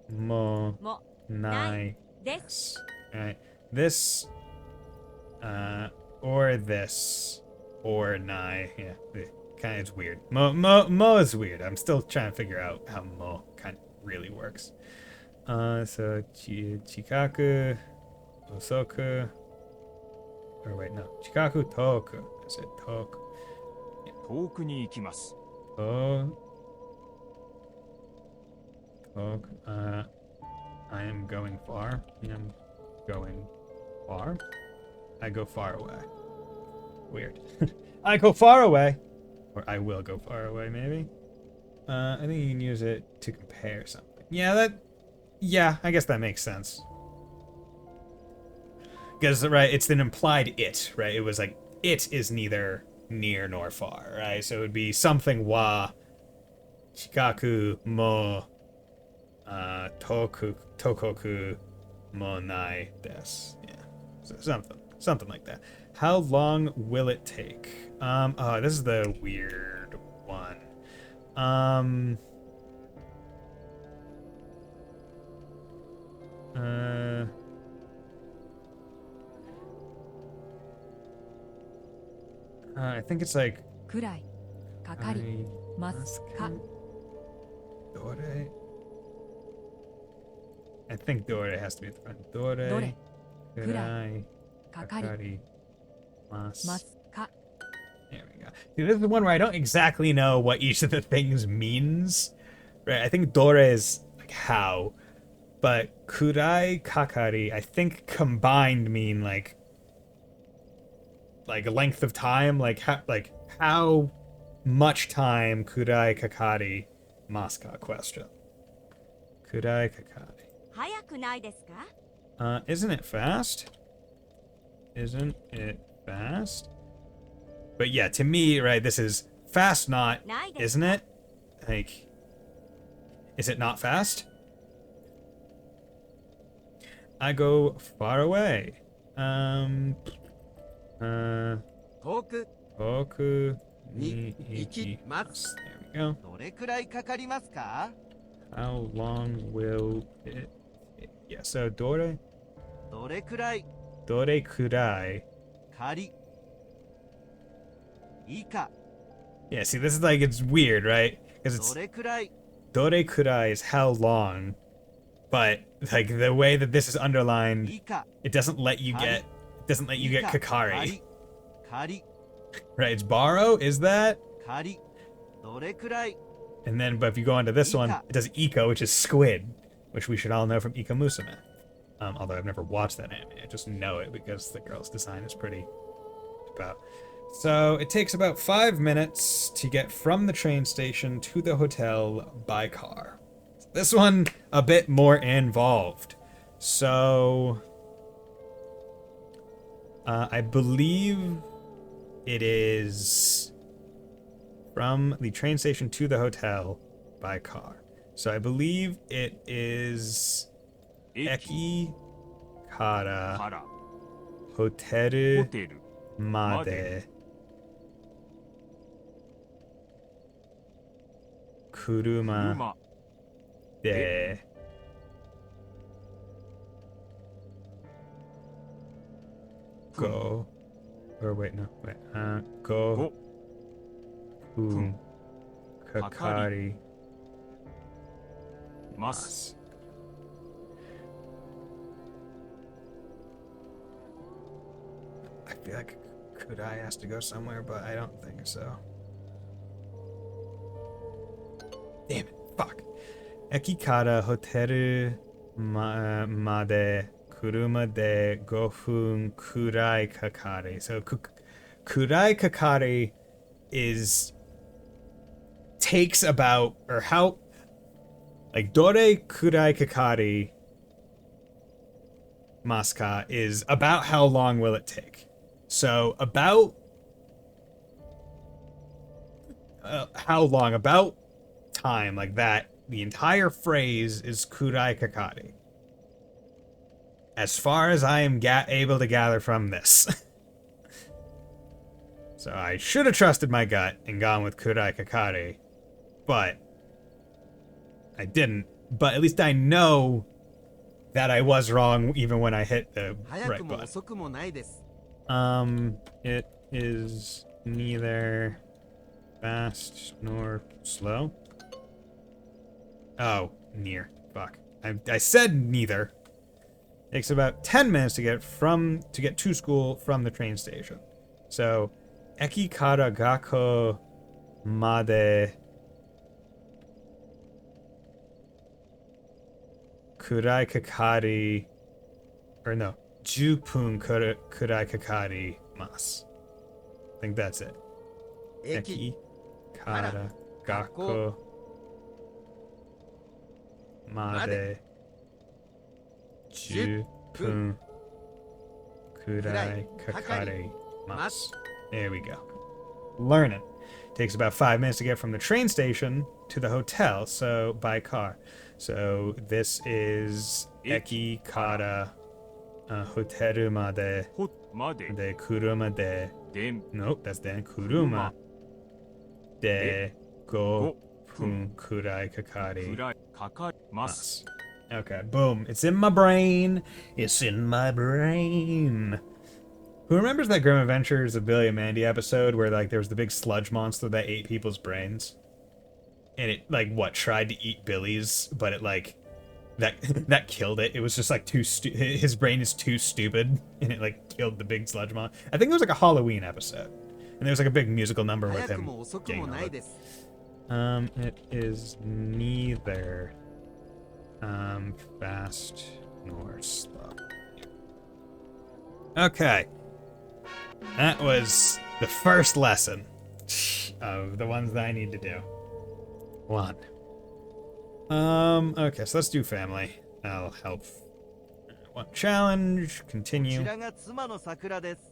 Speaker 1: mo nai desu. Alright. This, or this, or nai. Yeah, kind of, it's weird. Mo is weird. I'm still trying to figure out how mo kind of really works. So chikaku, osoku, or wait, no, chikaku toku. I said toku. Yeah.
Speaker 9: 遠くに行きます。
Speaker 1: Toku. I am going far. I am going far. I go far away. Weird. I go far away. Or I will go far away, maybe. I think you can use it to compare something. Yeah, I guess that makes sense. Because, right, it's an implied it, right? It was like, it is neither near nor far, right? So it would be something wa chikaku mo tokoku mo nai desu. Yeah, so something like that. How long will it take? Oh, this is the weird one. I think it's like
Speaker 10: Kurai. Kakari. Masu ka?
Speaker 1: Dore. I think Dore has to be at the front. Dore. Kurai. Kakari. Masu
Speaker 10: ka?
Speaker 1: There we go. See, this is the one where I don't exactly know what each of the things means. Right, I think Dore is like how. But Kurai, Kakari, I think combined mean like like length of time, like how much time kurai kakari maska question. Kurai kakari.
Speaker 11: 早くないですか?
Speaker 1: Isn't it fast? Isn't it fast? But yeah, to me, right, this is fast not, isn't it? Like, is it not fast? I go far away. 遠くに行きます。There we go.
Speaker 12: どれくらいかかりますか?
Speaker 1: How long will it take? Yeah, so どれくらい
Speaker 12: 仮以下
Speaker 1: Yeah, see, this is like, it's weird, right? Because it's どれくらい is how long, but like the way that this is underlined, it doesn't let you get kakari.
Speaker 12: 仮
Speaker 1: Right, it's borrow, is that?
Speaker 12: 仮どれくらい
Speaker 1: And then, but if you go onto this one, it does Iko, which is squid, which we should all know from Ika Musume. Although I've never watched that anime, I just know it because the girl's design is pretty about. So it takes about 5 minutes to get from the train station to the hotel by car. This one, a bit more involved. So, I believe it is from the train station to the hotel by car. So I believe it is Eki kara hoteru made kuruma de go, or wait, no, wait, go kakari mas. I feel like Kudai has to go somewhere, but I don't think so. Damn it, fuck. Eki kara hoteru made kuruma de 5分 kurai kakari. So kurai kakari takes about, or how, like, dore kurai kakari maska is about how long will it take. So about how long, about time, like that, the entire phrase is kurai kakari. As far as I am able to gather from this. So I should have trusted my gut and gone with kurai kakari, but I didn't. But at least I know that I was wrong even when I hit the right button. It is neither fast nor slow. Oh, near. Fuck. I said neither. Takes about 10 minutes to get to school from the train station. So, eki kara gakko made kurai kakari, or no, 10分 kurai kakari mas. I think that's it. Eki kara gakko made 10分 kurai kakari mas. There we go. Learning. Takes about 5 minutes to get from the train station to the hotel, so by car. So this is eki kara hoteru made de kuruma de. Nope, that's den. Kuruma de 5分 kurai kakari mas. Okay, boom. It's in my brain. It's in my brain. Who remembers that Grim Adventures of Billy and Mandy episode where, like, there was the big sludge monster that ate people's brains? And it, like, tried to eat Billy's, but it, like, that killed it. It was just, like, his brain is too stupid, and it, like, killed the big sludge monster. I think it was, like, a Halloween episode. And there was, like, a big musical number with him getting all it. It is neither fast nor slow. Okay. That was the first lesson of the ones that I need to do. One. Okay, so let's do family. That'll help. One challenge. Continue.
Speaker 12: こちらが妻の桜です。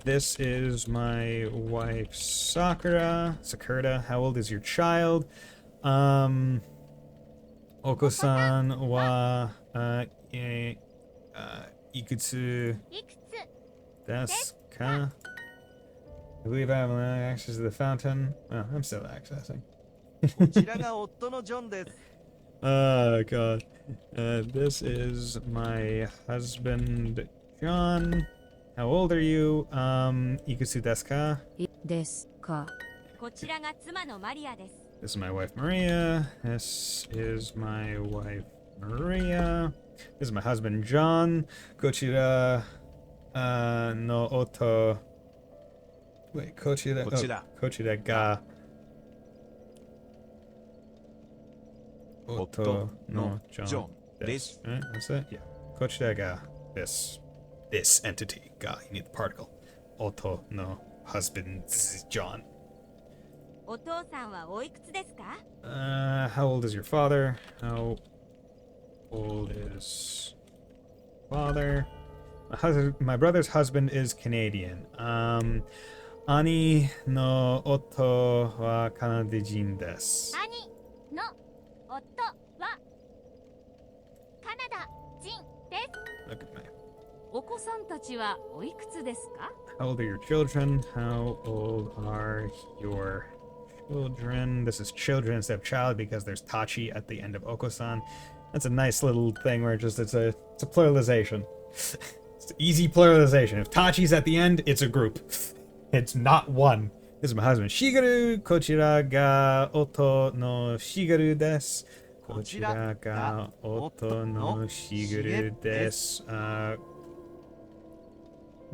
Speaker 1: This is my wife Sakura. Sakura, how old is your child? Oko-san wa ikutsu desu ka? I believe I have access to the fountain. Oh, I'm still accessing.
Speaker 12: こちらが夫のジョンです。
Speaker 1: Oh god. This is my husband John. How old are you? Ikutsu desu ka?
Speaker 10: ですか。
Speaker 11: こちらが妻のマリアです。
Speaker 1: This is my wife Maria. This is my wife Maria. This is my husband John. Kochira no oto. Wait, kochira. Kochira ga. Oto no John. This. Right, that's it? Yeah. Kochira ga. This entity. Ga. You need the particle. Oto no husband John.
Speaker 11: お父さんはおいくつですか？
Speaker 1: How old is your father? How old is father? My brother's husband is Canadian. Ani no oto wa Kanadajin desu.
Speaker 11: 兄の夫はカナダ人です。
Speaker 1: Look at my.
Speaker 11: お子さんたちはおいくつですか？
Speaker 1: How old are your children? How old are your children? This is children instead of child because there's tachi at the end of Oko-san. That's a nice little thing where it's a pluralization. It's easy pluralization. If tachi's at the end, it's a group. It's not one. This is my husband Shigeru. Kochira ga oto no Shigeru desu. Kochira ga oto no Shigeru desu.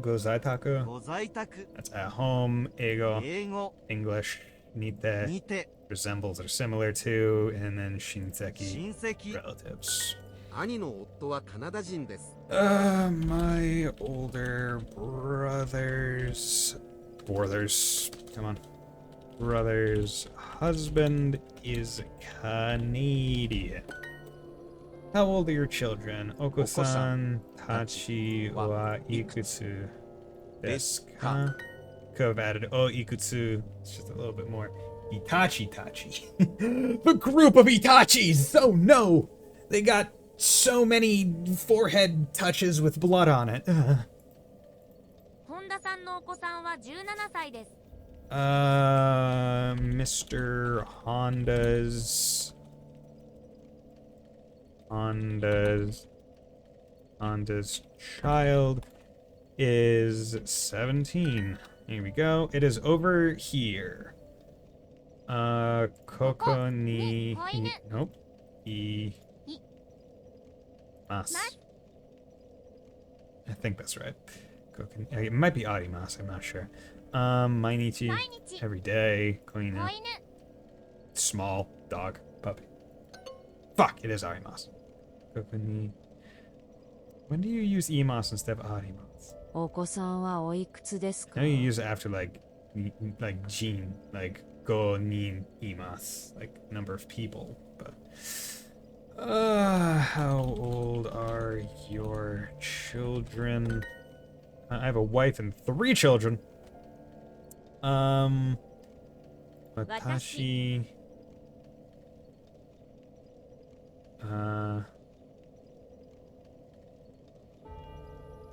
Speaker 1: Gozaitaku.
Speaker 12: ご在宅。
Speaker 1: That's at home. Eigo.
Speaker 12: 英語。
Speaker 1: English. Nite.
Speaker 12: にて。
Speaker 1: Resembles or similar to. And then shinseki.
Speaker 12: 親戚。
Speaker 1: Relatives.
Speaker 13: 兄の夫はカナダ人です。
Speaker 1: My older brother's. Come on. Brother's husband is Canadian. How old are your children? Oko-san, Tachi wa ikutsu desu ka? Could have added ikutsu. It's just a little bit more. Itachi. The group of Itachis! Oh no! They got so many forehead touches with blood on it.
Speaker 11: 本田さんのお子さんは17歳です。
Speaker 1: Mr. Honda's child is 17. Here we go. It is over here. Koko ni nope. Mas. I think that's right. It might be Arimas, I'm not sure. Mainichi. Every day. Koinu. Small dog. Puppy. Fuck, it is Arimas. Kokoni. When do you use Imas instead of Arimas?
Speaker 10: お子さんはおいくつですか？
Speaker 1: Now you use it after like Jin, like go nin imas, like number of people. But how old are your children? I have a wife and 3 children. Watashi.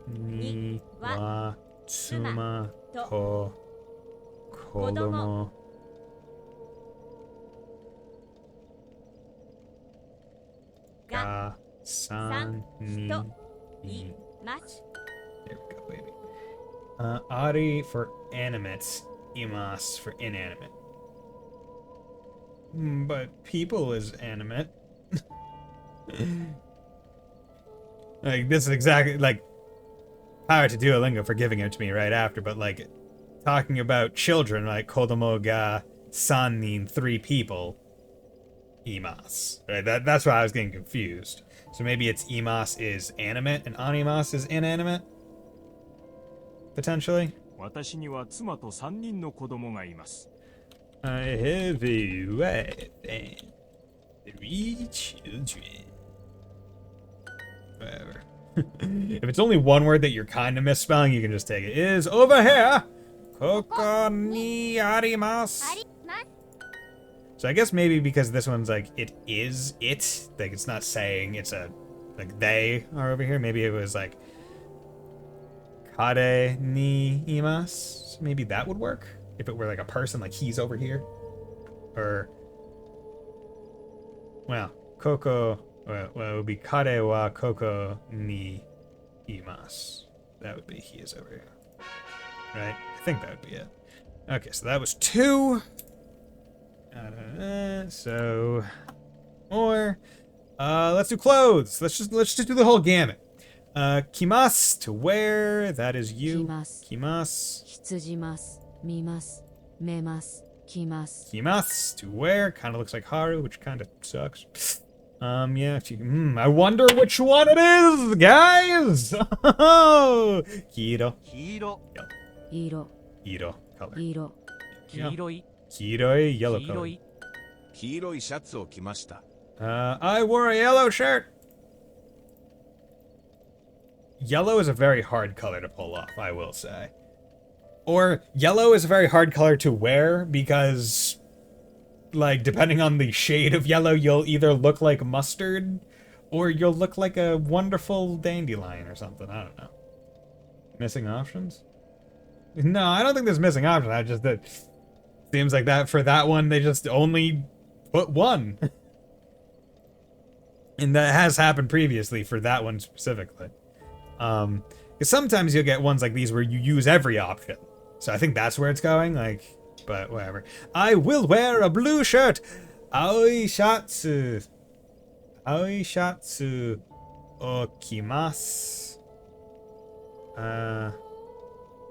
Speaker 1: Ni wa tsuma to kodomo. Ga san ni imasu. There we go, baby. Ari for animate, imas for inanimate. But people is animate. Like, this is exactly, like, power to Duolingo for giving it to me right after, but, like, talking about children, like, kodomo ga sannin, 3 people, imas. Right, that's why I was getting confused. So maybe it's imas is animate and animas is inanimate? potentially.
Speaker 9: 私には妻と3人の子供がいます。
Speaker 1: I have a wife and 3 children. Whatever. If it's only one word that you're kind of misspelling, you can just take it. It is over here. Koko ni arimasu. So I guess maybe because this one's like, it is it. Like, it's not saying it's a, like, they are over here. Maybe it was like, kare ni imasu. Maybe that would work. If it were like a person, like he's over here. Or, well, Koko, well, it would be kare wa koko ni imasu. That would be he is over here. Right? I think that would be it. Okay, so that was 2. So, more. Let's do clothes. Let's just do the whole gamut. Kimasu, to wear. That is you. Kimasu.
Speaker 10: Hitsujimasu. Mimasu. Memasu. Kimasu.
Speaker 1: Kimasu, to wear. Kind of looks like Haru, which kind of sucks. Yeah, if you, I wonder which one it is, guys! Oh, Kiro.
Speaker 12: Kiro.
Speaker 10: Iro.
Speaker 1: Iro, color.
Speaker 10: Iro.
Speaker 4: 黄色い
Speaker 1: Kiroi, yellow
Speaker 4: 黄色
Speaker 1: color.
Speaker 4: い
Speaker 8: 黄色いシャツを着ました
Speaker 1: I wore a yellow shirt. Yellow is a very hard color to pull off, I will say. Or, yellow is a very hard color to wear because, like, depending on the shade of yellow, you'll either look like mustard or you'll look like a wonderful dandelion or something. I don't know. Missing options? No, I don't think there's missing options. I just, that seems like that for that one, they just only put one. And that has happened previously for that one specifically. Because sometimes you'll get ones like these where you use every option. So I think that's where it's going, like, but whatever. I will wear a blue shirt. Aoi shatsu. Aoi shatsu okimasu.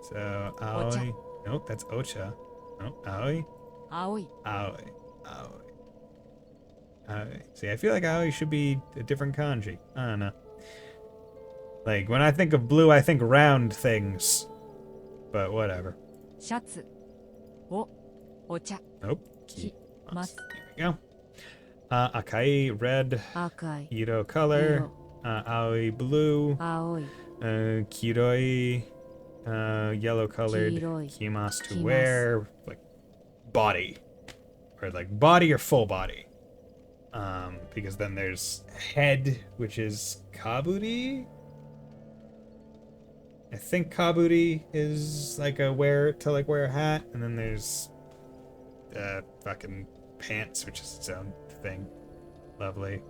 Speaker 1: So, aoi.
Speaker 10: Ocha.
Speaker 1: Nope, that's ocha. Nope, aoi.
Speaker 10: Aoi.
Speaker 1: Aoi. Aoi. Aoi. See, I feel like aoi should be a different kanji. I don't know. Like, when I think of blue, I think round things. But whatever.
Speaker 10: シャツ。お。お茶。
Speaker 1: Nope.
Speaker 10: Mas.
Speaker 1: There we go. Akai, red.
Speaker 10: Akai.
Speaker 1: Iro, color.
Speaker 10: Iro.
Speaker 1: Aoi, blue.
Speaker 10: Aoi.
Speaker 1: Kiroi, yellow colored.
Speaker 10: Kiroi.
Speaker 1: Kimasu, to
Speaker 10: Kimasu.
Speaker 1: wear. Like, body. Or like body or full body. Because then there's head, which is kaburi. I think kaburi is like a wear a hat, and then there's fucking pants, which is its own thing. Lovely.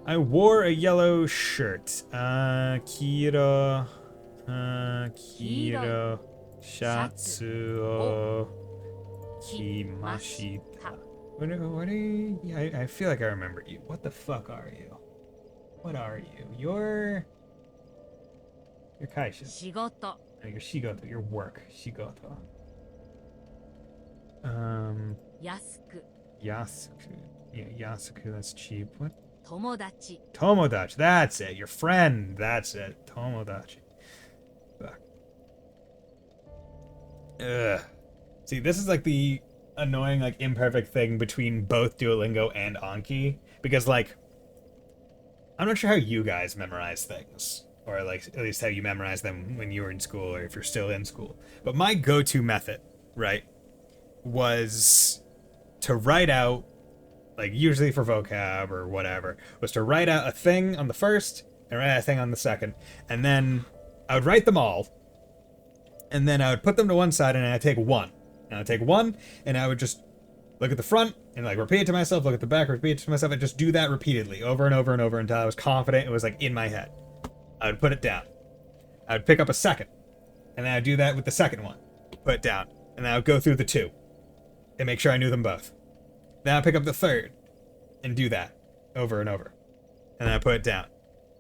Speaker 1: I wore a yellow shirt. Kiro shatsu o kimashita. What are you? I feel like I remember you. What the fuck are you? What are you? You're Kaisha.
Speaker 10: 仕事。
Speaker 1: Oh, your shigoto, your work. Shigoto.
Speaker 10: 安く。
Speaker 1: Yasuku. Yeah, Yasuku, that's cheap. What?
Speaker 10: 友達。
Speaker 1: Tomodachi, that's it. Your friend, that's it. Tomodachi. Fuck. Ugh. See, this is like the annoying, like, imperfect thing between both Duolingo and Anki. Because, like, I'm not sure how you guys memorize things. Or, like, at least how you memorize them when you were in school or if you're still in school. But my go-to method, right, was to write out, like, usually for vocab or whatever, was to write out a thing on the first and write out a thing on the second. And then I would write them all. And then I would put them to one side and I'd take one. And I'd take one and I would just look at the front and, like, repeat it to myself, look at the back, repeat it to myself, and just do that repeatedly over and over and over until I was confident it was, like, in my head. I would put it down. I would pick up a second. And then I'd do that with the second one. Put it down. And then I would go through the two. And make sure I knew them both. Then I'd pick up the third. And do that. Over and over. And then I'd put it down.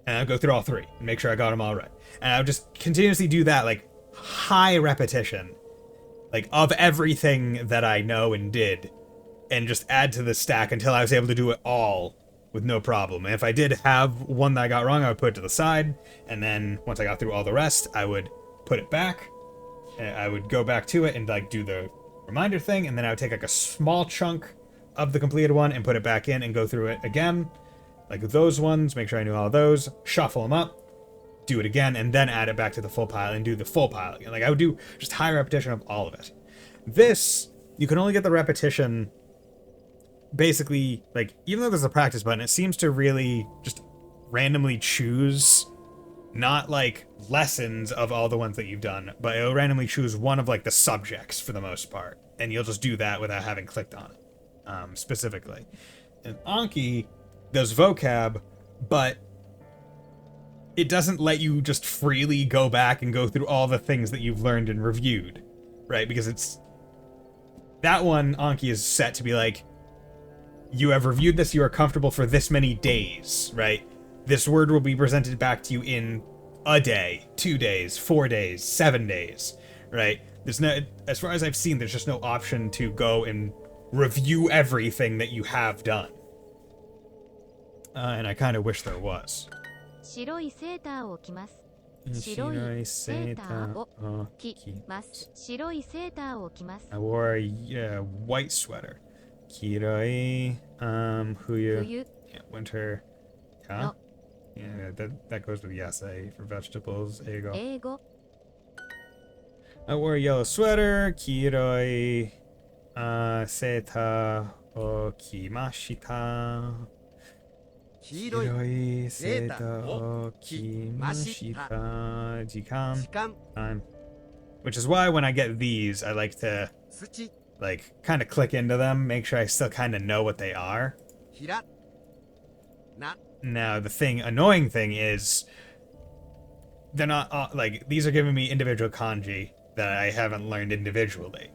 Speaker 1: And I'd go through all three. And make sure I got them all right. And I would just continuously do that, like, high repetition. Like, of everything that I know and did. And just add to the stack until I was able to do it all. With no problem. And if I did have one that I got wrong, I would put it to the side. And then once I got through all the rest, I would put it back. And I would go back to it and like do the reminder thing, and then I would take like a small chunk of the completed one and put it back in and go through it again. Like those ones, make sure I knew all of those, shuffle them up, do it again, and then add it back to the full pile and do the full pile again. Like I would do just high repetition of all of it. This, you can only get the repetition basically, like, even though there's a practice button, it seems to really just randomly choose, not like lessons of all the ones that you've done, but it'll randomly choose one of like the subjects for the most part, and you'll just do that without having clicked on it specifically. And Anki does vocab, but it doesn't let you just freely go back and go through all the things that you've learned and reviewed, right? Because it's that one, Anki, is set to be like, you have reviewed this, you are comfortable for this many days, right? This word will be presented back to you in a day, 2 days, 4 days, 7 days, right? There's no, as far as I've seen, there's just no option to go and review everything that you have done. And I kind of wish there was.
Speaker 11: 白いセーターを着ます。
Speaker 1: 白いセーターを着ます。
Speaker 11: 白いセーターを着ます。
Speaker 1: I wore a white sweater. 黄色い冬. Yeah, winter. Huh? Yeah, that goes with yes, for vegetables. Eigo. I wore a yellow sweater. 黄色いセーターを着ました。黄色いセーターを着ました。時間. Time. Which is why when I get these, I like to like kind of click into them, make sure I still kind of know what they are. Now the annoying thing is they're not like, these are giving me individual kanji that I haven't learned individually.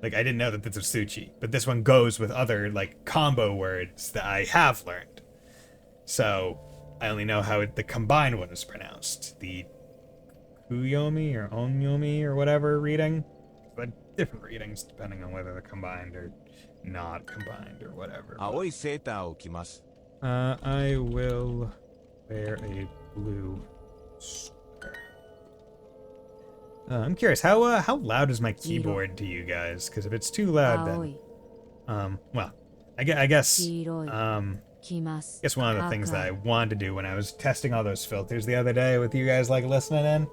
Speaker 1: Like I didn't know that this was Tsuchi, but this one goes with other like combo words that I have learned. So I only know how the combined one is pronounced. The Kuyomi or Onyomi or whatever reading. But different readings depending on whether they're combined or not combined or whatever. I will wear a blue sweater. I'm curious, how loud is my keyboard to you guys? Because if it's too loud, then well, I guess one of the things that I wanted to do when I was testing all those filters the other day with you guys like listening in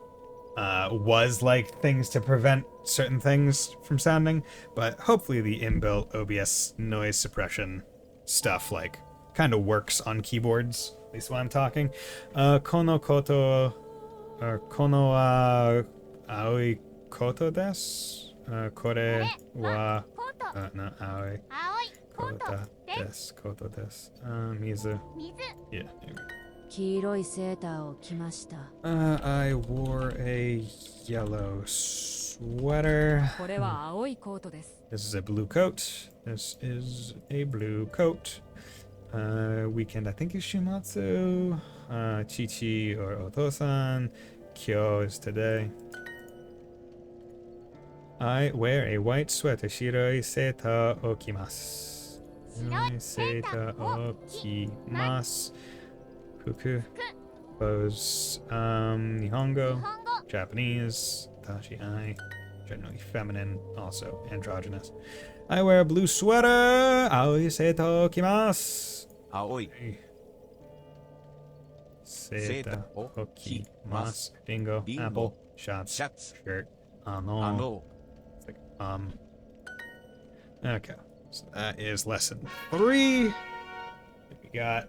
Speaker 1: was like things to prevent certain things from sounding, but hopefully the inbuilt OBS noise suppression stuff like kind of works on keyboards, at least when I'm talking. Kono koto or kono wa aoi koto desu. Kore wa no aoi koto desu. Koto desu. Mizu. Yeah. I wore a yellow sweater. This is a blue coat. This is a blue coat. Weekend, I think, is Shimatsu. Chichi or Otosan. Kyo is today. I wear a white sweater. Shiroi seita o kimasu. Shiroi seita o kimasu. Fuku. Clothes. Nihongo. Japanese. Tashi ai. Generally feminine. Also androgynous. I wear a blue sweater. Aoi seita o kimasu. Aoi. Seita o kimasu. Bingo. Apple. Shots. Shirt. Ano. It's like, okay. So that is lesson 3. We got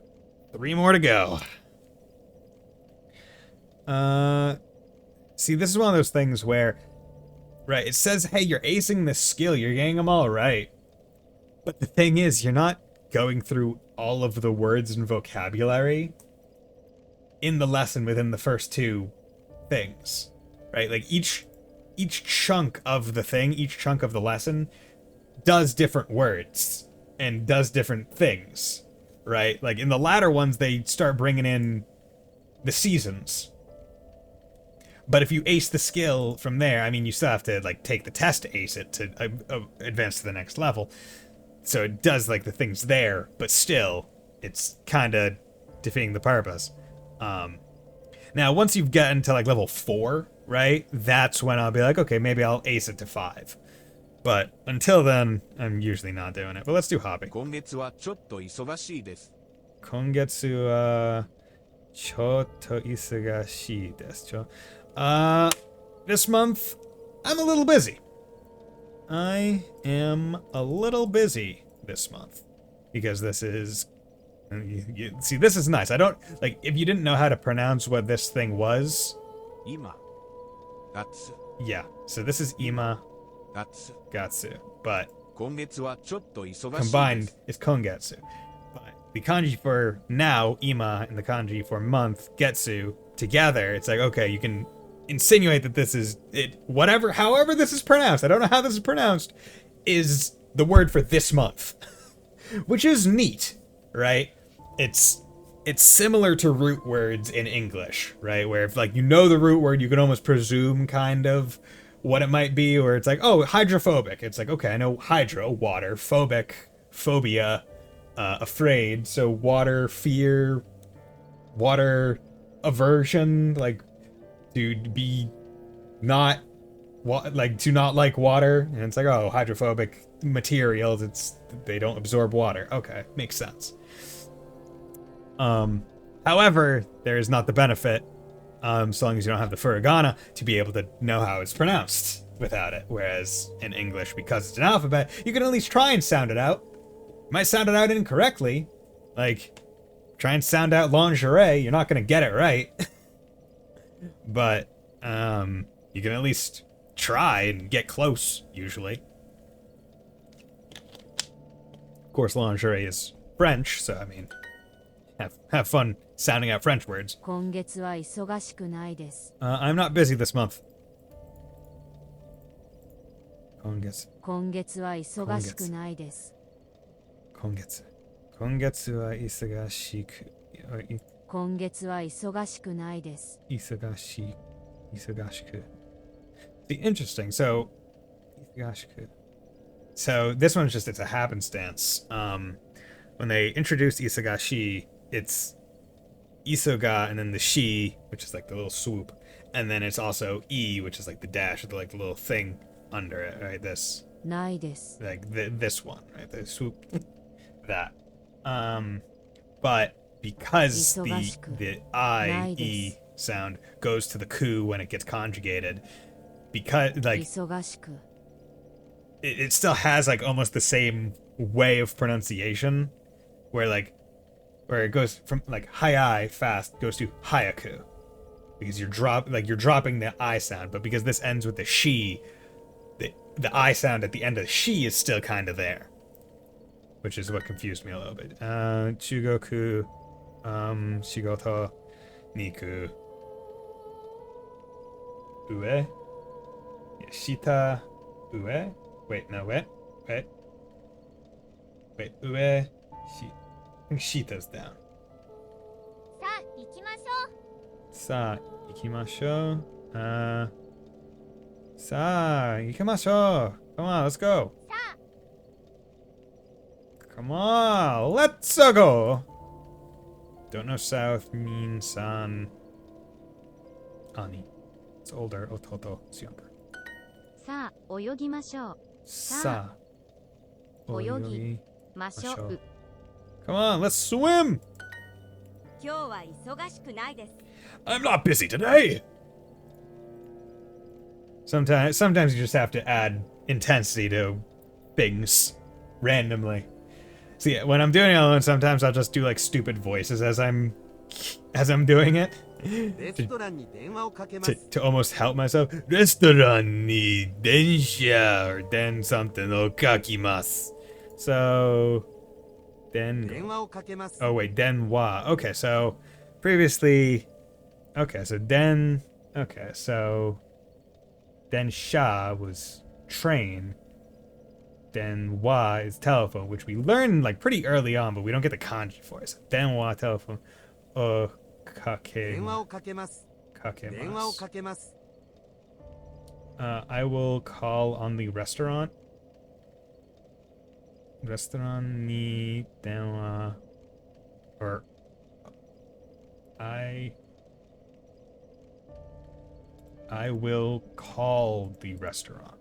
Speaker 1: 3 more to go. See, this is one of those things where, right, it says, hey, you're acing this skill, you're getting them all right. But the thing is, you're not going through all of the words and vocabulary in the lesson within the first 2 things, right? Like each chunk of the thing, each chunk of the lesson does different words and does different things, right? Like in the latter ones, they start bringing in the seasons. But if you ace the skill from there, I mean, you still have to like take the test to ace it to advance to the next level. So it does like the things there, but still, it's kind of defeating the purpose. Now, once you've gotten to like level 4, right? That's when I'll be like, okay, maybe I'll ace it to 5. But until then, I'm usually not doing it. But let's do hobby.
Speaker 8: 今月はちょっと忙しいです。
Speaker 1: Kongetsu wa chotto isagashi desu. This month, I'm a little busy. I am a little busy this month. Because this is... see, this is nice. I don't... like, if you didn't know how to pronounce what this thing was...
Speaker 8: Ima. Gatsu.
Speaker 1: Yeah, so this is Ima.
Speaker 8: Gatsu.
Speaker 1: Gatsu. But...
Speaker 8: 今月はちょっと忙しいです。
Speaker 1: combined is Kongetsu. But the kanji for now, Ima, and the kanji for month, Getsu, together, it's like, okay, you can insinuate that this is... it. Whatever, however this is pronounced, I don't know how this is pronounced, is the word for this month. Which is neat, right? It's similar to root words in English, right? Where if like you know the root word, you can almost presume kind of what it might be, or it's like, oh, hydrophobic. It's like, okay, I know hydro, water, phobic, phobia, afraid, so water, fear, water aversion, like to be not to not like water, and it's like, oh, hydrophobic materials, they don't absorb water. Okay, makes sense. However, there is not the benefit, so long as you don't have the furigana, to be able to know how it's pronounced without it. Whereas in English, because it's an alphabet, you can at least try and sound it out. You might sound it out incorrectly. Like, try and sound out lingerie, you're not gonna get it right. But, you can at least try and get close, usually. Of course, lingerie is French, so I mean, have fun sounding out French words.
Speaker 10: 今月は忙しくないです。
Speaker 1: I'm not busy this month. 今月。
Speaker 10: 今月は忙しくないです。
Speaker 1: 今月。今月は忙しく。
Speaker 10: 今月は忙しくないです。
Speaker 1: 忙しい。忙しく。See, interesting. So, 忙しく. So this one's just, it's a happenstance. When they introduced Isagashi, it's Isoga and then the shi, which is like the little swoop, and then it's also E, which is like the dash with like the little thing under it, right? This.
Speaker 10: ないです。
Speaker 1: Like this one, right? The swoop. That. But because the I, E sound goes to the ku when it gets conjugated, because like it still has like almost the same way of pronunciation, where it goes from like hi fast goes to hayaku, because you're dropping the I sound, but because this ends with the shi, the I sound at the end of the shi is still kind of there, which is what confused me a little bit. Chugoku, shigoto, niku, ue, shita, ue. Wait, no, wait. Ue, shi. I think Shita's down. さあ、行きましょう。さあ、行きましょう。Come on, let's go. Come on, let's go. Don't know south means san. Ani. It's older. Ototo. It's younger.
Speaker 11: さあ、泳ぎましょう。
Speaker 1: さあ、泳ぎ
Speaker 11: ましょう。
Speaker 1: Come on, let's swim.
Speaker 11: 今日は忙しくないです。
Speaker 1: I'm not busy today. Sometimes you just have to add intensity to things randomly. See, when I'm doing it alone, sometimes I'll just do like stupid voices as I'm doing it. To almost help myself. レストランに電車 or then something をかけます. So then oh wait, denwa. Okay, so previously okay, so densha was train. Denwa is telephone, which we learned like pretty early on, but we don't get the kanji for it. So denwa telephone. I will call on the restaurant. Restaurant ni denwa, or I I will call the restaurant.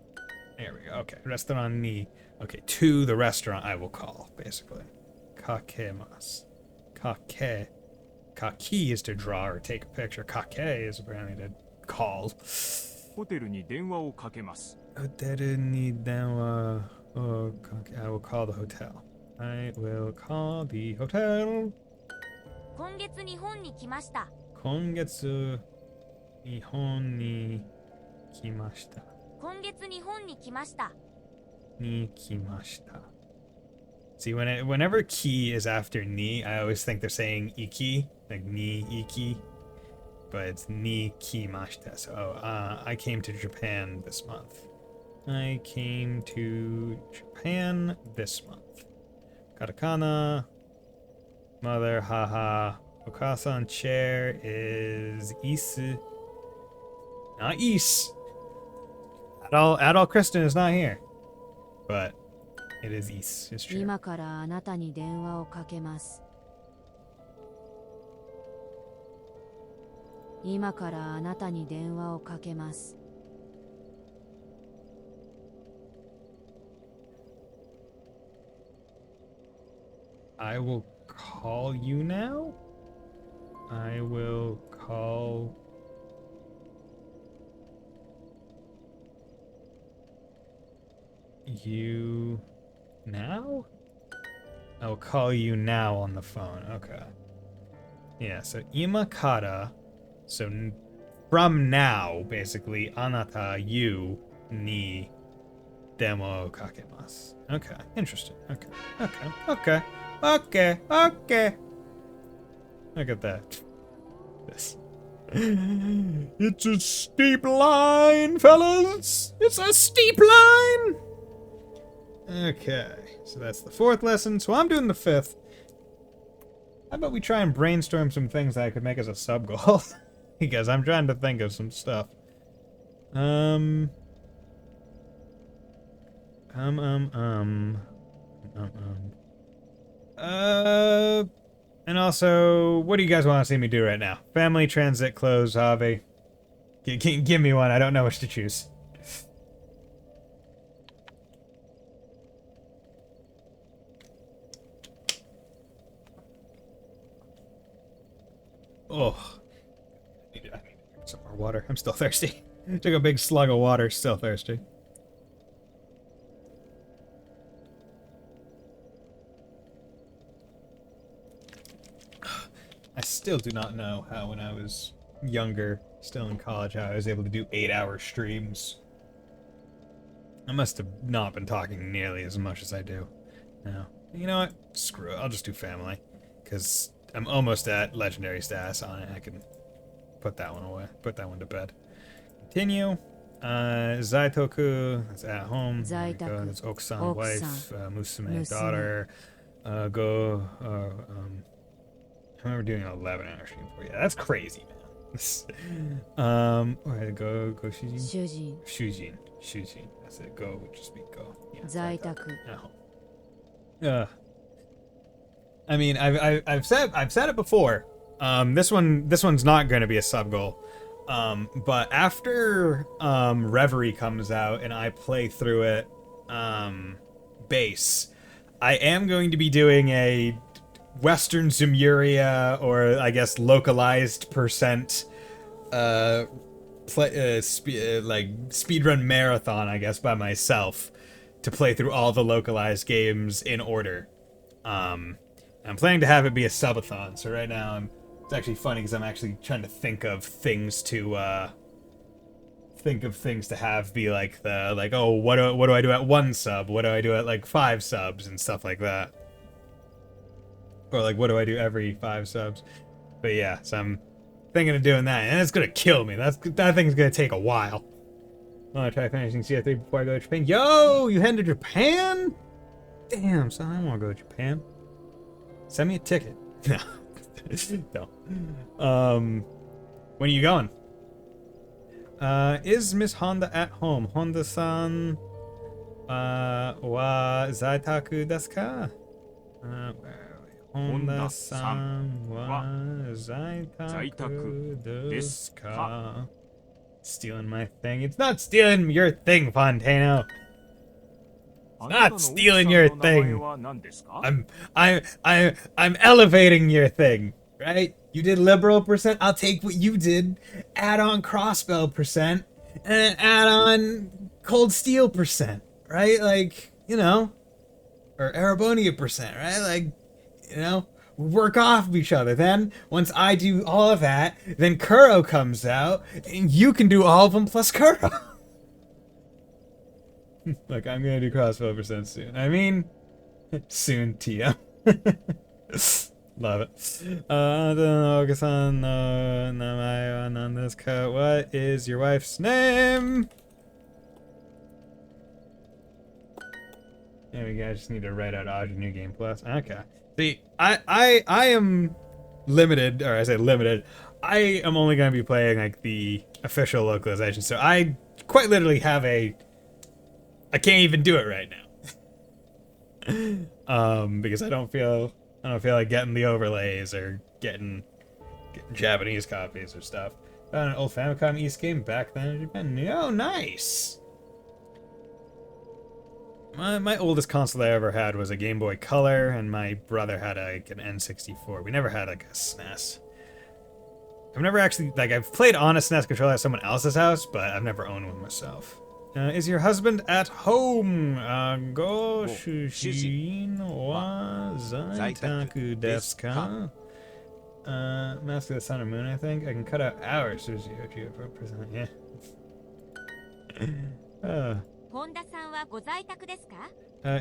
Speaker 1: There we go. Okay, restaurant ni. Okay, to the restaurant I will call, basically. Kakemasu. Kake. Kaki is to draw or take a picture. Kake is apparently to call.
Speaker 9: ホテルに電話をかけます。
Speaker 1: Hoteru ni denwa o kake. I will call the hotel. I will call the hotel.
Speaker 11: 今月日本に来ました。
Speaker 1: 今月日本に来ました。
Speaker 11: 今月日本に来ました。
Speaker 1: に来ました。See, whenever ki is after ni, I always think they're saying iki, like ni iki, but it's ni kimashita. So, I came to Japan this month. I came to Japan this month. Katakana, mother, haha. Okasan chair is isu. Not is. Adult Kristen is not here. But it is is. It's true.
Speaker 10: 今からあなたに電話をかけます。今からあなたに電話をかけます。
Speaker 1: I will call you now? I will call you now? I will call you now on the phone. Okay. Yeah, so imakara. So from now, basically, anata, you, ni, demo kakemasu. Okay, interesting. Okay. Look at that. This. It's a steep line, fellas! It's a steep line! Okay, so that's the 4th lesson. So I'm doing the 5th. How about we try and brainstorm some things that I could make as a sub-goal? Because I'm trying to think of some stuff. And also, what do you guys want to see me do right now? Family, transit, clothes, hobby. Give me one. I don't know which to choose. Oh. I need to drink some more water. I'm still thirsty. Took a big slug of water, still thirsty. I still do not know how when I was younger, still in college, how I was able to do 8-hour streams. I must have not been talking nearly as much as I do now. You know what? Screw it. I'll just do family. Because I'm almost at legendary status on it. I can put that one away. Put that one to bed. Continue. Zaitoku. That's at home.
Speaker 10: Zaitaku.
Speaker 1: That's Okusan, wife. Musume, daughter. Go. I remember doing an 11-hour stream for you. That's crazy, man. Go Shujin. Shujin. That's it. Go would just be go. Yeah,
Speaker 10: Zaitaku.
Speaker 1: I mean, I've said it before. This one's not going to be a sub goal. But after Reverie comes out and I play through it base, I am going to be doing a Western Zemuria, or I guess localized percent speedrun marathon, I guess, by myself to play through all the localized games in order. I'm planning to have it be a subathon, so right now it's actually funny because I'm actually trying to think of things to have be like oh, what do I do at 1 sub? What do I do at like 5 subs and stuff like that? Or like, what do I do every 5 subs? But yeah, so I'm thinking of doing that, and it's gonna kill me. That thing's gonna take a while. I wanna try finishing CF3 before I go to Japan. Yo, you heading to Japan? Damn, son, I wanna go to Japan. Send me a ticket. No. No. When are you going? Is Miss Honda at home? Honda-san wa zaitaku desu ka? Honda-san wa zaitaku desu ka? Stealing my thing. It's not stealing your thing, Fontano. It's not stealing your thing. I'm elevating your thing, right? You did liberal percent. I'll take what you did. Add on crossbow percent, and then add on cold steel percent, right? Like, you know, or Arabonia percent, right? Like, you know, work off of each other. Then once I do all of that, then Kuro comes out, and you can do all of them plus Kuro. Look, I'm gonna do crossbow percent soon. I mean, soon, Tia. Love it. What is your wife's name? There we go. I just need to write out Aja New Game Plus. Okay. See, I am limited, or I say limited. I am only gonna be playing like the official localization, so I quite literally have I can't even do it right now. Because I don't feel like getting the overlays or getting Japanese copies or stuff. An old Famicom East game back then in Japan. Oh, nice. My oldest console I ever had was a Game Boy Color, and my brother had like an N64. We never had like a SNES. I've never actually I've played on a SNES controller at someone else's house, but I've never owned one myself. Is your husband at home? Go shujin wa zaitaku desu ka? Master of the Sun and Moon, I think. I can cut out hours. Yeah.
Speaker 11: 本田さんはご在宅ですか?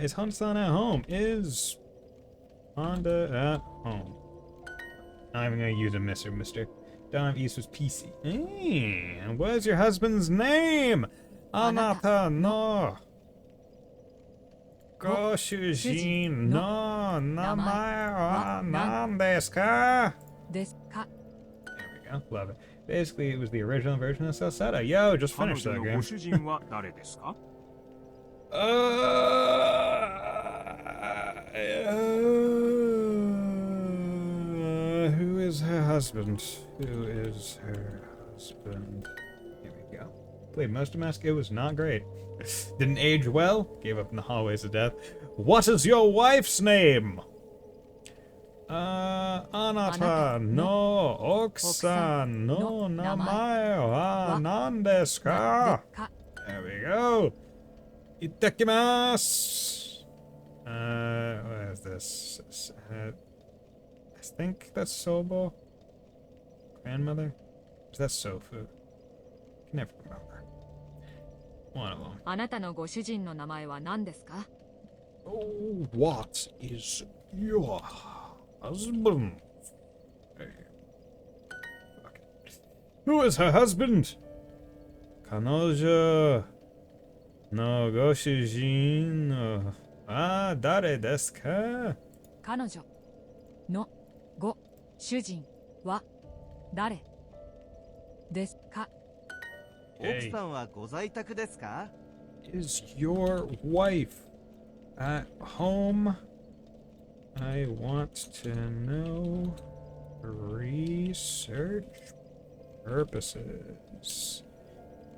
Speaker 1: Is Honda-san at home? Is Honda at home? I'm even gonna use a mister. Dawn of East was PC. Hey, and what is your husband's name? Anata no Goshujin no namae wa nan desu ka? There we go. Love it. Basically, it was the original version of Salsetta. Yo, just finished that game. Who is her husband? Who is her husband? Here we go. Played most of Mask. It was not great. Didn't age well. Gave up in the hallways of death. What is your wife's name? Anata no okusan no namae wa nan desu ka? There we go. Itakimasu. What is this? I think that's Sobo. Grandmother? Or is that Sofu? I can never remember. One of them.
Speaker 3: あなたのご主人の名前は何ですか?
Speaker 1: Oh, what is your husband? Hey. Who is her husband? Kanojo no goshujin no dare desu ka?
Speaker 3: 彼女のご主人は誰ですか?
Speaker 12: 奥さんはご在宅ですか?
Speaker 1: Is your wife at home? I want to know for research purposes.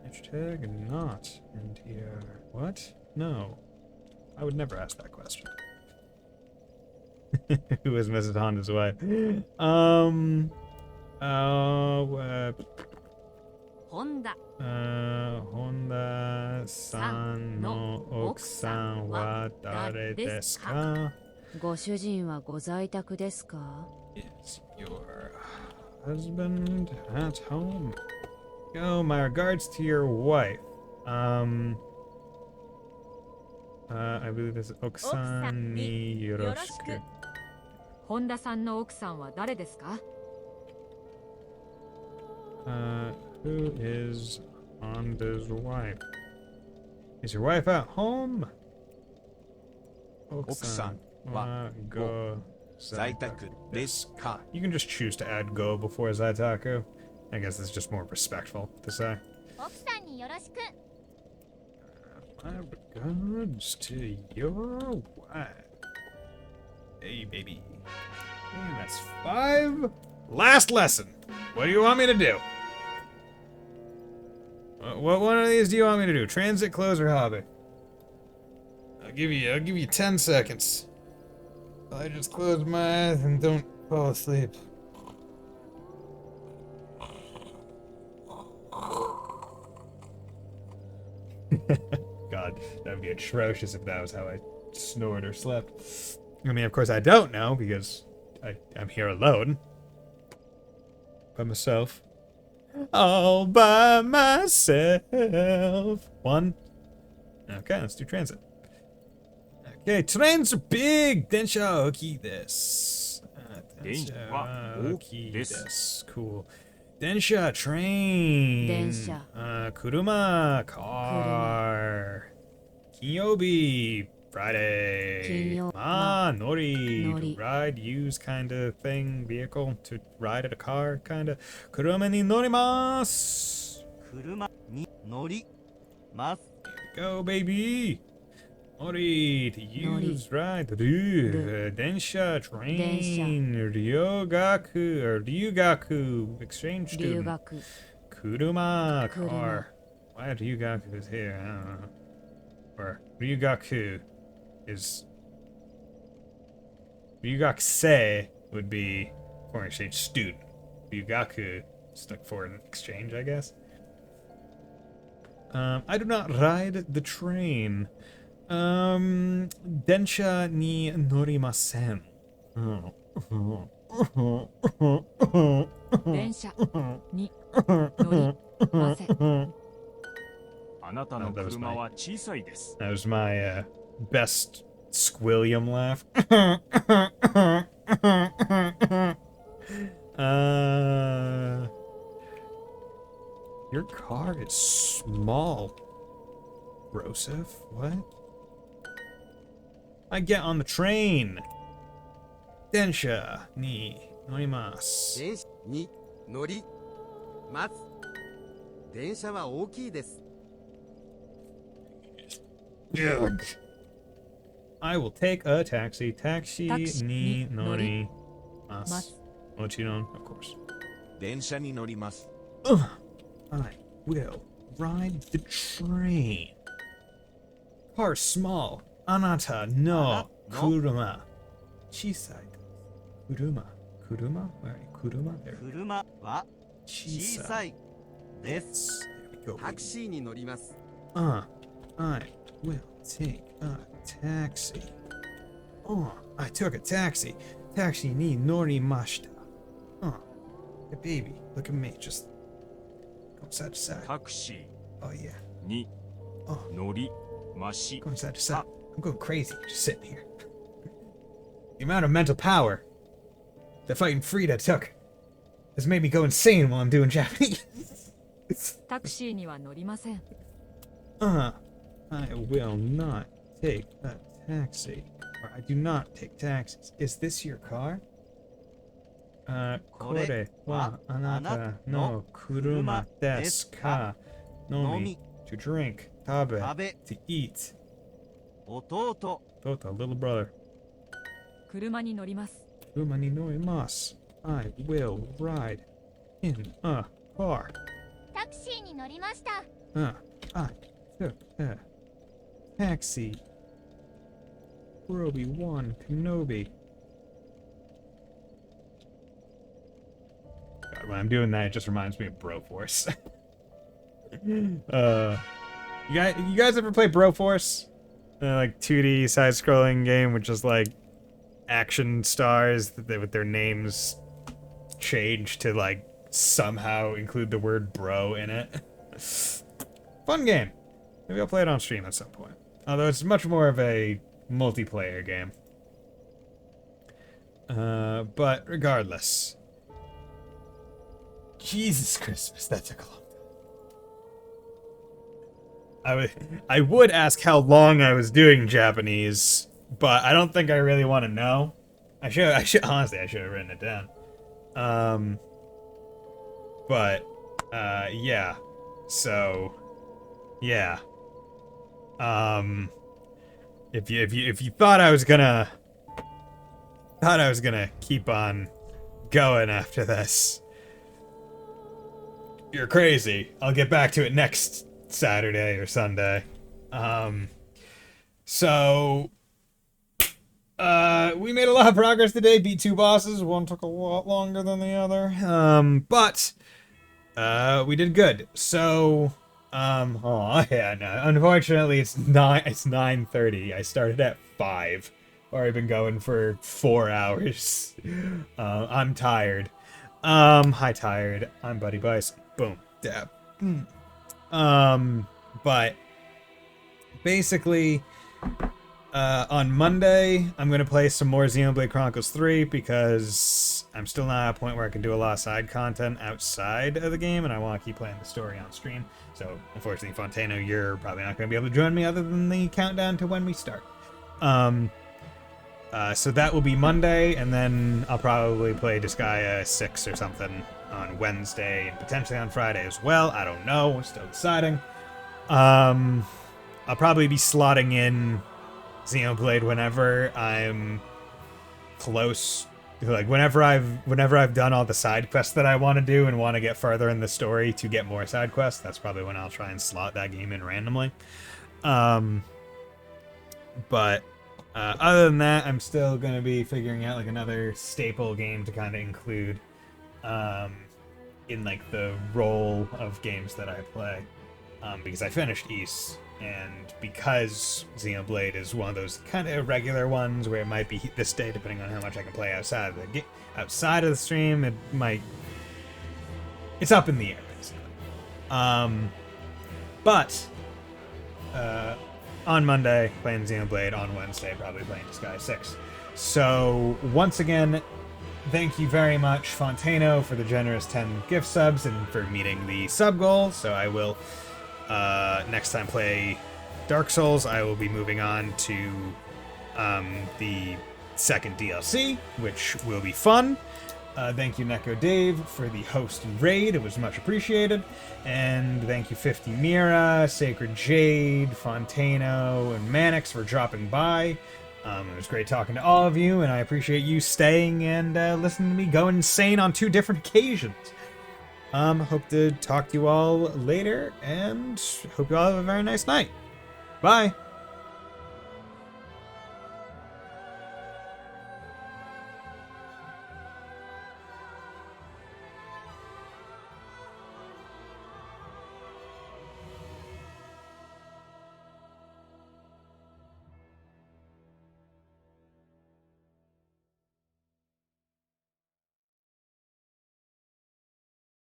Speaker 1: Hashtag not NTR. What? No. I would never ask that question. Who is Mrs. Honda's wife?
Speaker 3: Honda.
Speaker 1: Honda-san no okusan wa dare desu ka?
Speaker 10: ご主人はご在宅ですか?
Speaker 1: Is your husband at home? Yo, my regards to your wife. I believe this is Okusan ni yoroshiku.
Speaker 3: 本田さんの奥さんは誰ですか?
Speaker 1: Who is Honda's wife? Is your wife at home?
Speaker 8: Okusan wa go zaitaku desu ka?
Speaker 1: You can just choose to add go before zaitaku. I guess it's just more respectful to say.
Speaker 11: 奥さんによろしく.
Speaker 1: My regards to your wife. Hey, baby. Hey, that's 5. Last lesson. What do you want me to do? What one of these do you want me to do? Transit, close, or hobby? I'll give you 10 seconds. I just close my eyes and don't fall asleep. God, that would be atrocious if that was how I snored or slept. I mean, of course I don't know because I'm here alone. By myself. All by myself. One. Okay, let's do transit. Okay, trains are big. Densha oki desu. Densha oki desu. Cool. Densha, train.
Speaker 10: Densha.
Speaker 1: Kuruma, car. Kinyobi, Friday. Nori. To ride, use kind of thing, vehicle. To ride at a car, kind of. Kuruma ni norimasu.
Speaker 12: Kuruma ni norimasu.
Speaker 1: Go, baby. Nori, to use, ride. Densha, train. Ryugaku, exchange student. Kuruma, car. Why Ryugaku is here? I don't know. Or Ryugaku is... Ryugakusei would be foreign exchange student. Ryugaku is like foreign exchange, I guess. I do not ride the train. Densha ni norimasen.
Speaker 3: Densha ni norimasen.
Speaker 1: That was my best squillium laugh. Your car is small. Rosef, what? I get on the train. Densha ni norimasu.
Speaker 12: Densha ni norimasu. Densha wa ookii desu.
Speaker 1: Ugh. I will take a taxi. Taxi ni norimasu. Mochiron, of course.
Speaker 8: Densha ni norimasu.
Speaker 1: I will ride the train. Car small. Anata no kuruma. Chisai. Kuruma. Kuruma? Where are you? Kuruma? There.
Speaker 12: Kuruma wa chisai desu. Taxi ni norimasu.
Speaker 1: I will take a taxi. Oh, I took a taxi. Taxi ni norimashita. Oh, hey baby, look at me, just going side to side.
Speaker 9: Taxi.
Speaker 1: Oh yeah.
Speaker 9: Ni.
Speaker 1: Oh.
Speaker 9: Norimashi.
Speaker 1: Going side to side. I'm going crazy just sitting here. The amount of mental power that fighting Frida took has made me go insane while I'm doing Japanese.
Speaker 3: Taxi ni wa norimasen.
Speaker 1: I will not take a taxi. Or I do not take taxis. Is this your car? Kore wa anata no kuruma desu ka? Nomi, to drink. Tabe, to eat.
Speaker 12: Ototo.
Speaker 1: Toto, little brother.
Speaker 3: Kuruma ni norimasu.
Speaker 1: Kuruma ni norimasu. I will ride in a car.
Speaker 11: Taxi ni norimashita.
Speaker 1: I took a taxi. Obi-Wan Kenobi. God, when I'm doing that, it just reminds me of Broforce. You guys ever play Broforce? Like 2D side-scrolling game with just like action stars with their names changed to like somehow include the word bro in it. Fun game. Maybe I'll play it on stream at some point. Although it's much more of a multiplayer game. But regardless. Jesus Christmas, that took a long time. I would ask how long I was doing Japanese, but I don't think I really want to know. I should honestly, I should have written it down. Yeah. So, yeah. If you thought I was gonna keep on going after this, you're crazy. I'll get back to it next Saturday or Sunday. So we made a lot of progress today. Beat 2 bosses. One took a lot longer than the other. But we did good. So oh yeah, no. Unfortunately, it's 9:30. I started at 5. Already been going for 4 hours. I'm tired. Hi, tired. I'm Buddy Bison. Boom. Dab. But basically, on Monday, I'm going to play some more Xenoblade Chronicles 3 because I'm still not at a point where I can do a lot of side content outside of the game, and I want to keep playing the story on stream. So, unfortunately, Fontano, you're probably not going to be able to join me other than the countdown to when we start. So that will be Monday, and then I'll probably play Disgaea 6 or something on Wednesday, and potentially on Friday as well. I don't know. We're still deciding. I'll probably be slotting in Xenoblade whenever I'm close. Like, whenever I've done all the side quests that I want to do and want to get further in the story to get more side quests, that's probably when I'll try and slot that game in randomly. But other than that, I'm still going to be figuring out like another staple game to kind of include in like the role of games that I play, because I finished Ys, and because Xenoblade is one of those kind of irregular ones where it might be this day depending on how much I can play outside of the stream. It's up in the air basically. But on Monday, playing Xenoblade. On Wednesday, probably playing Disgaea 6. So, once again, thank you very much, Fontano, for the generous 10 gift subs and for meeting the sub goal. So I will, next time play Dark Souls, I will be moving on to the second DLC, which will be fun. Thank you, Neko Dave, for the host and raid. It was much appreciated. And thank you, 50 Mira, Sacred Jade, Fontano, and Manix for dropping by. It was great talking to all of you, and I appreciate you staying and listening to me go insane on 2 different occasions. Hope to talk to you all later, and hope you all have a very nice night. Bye!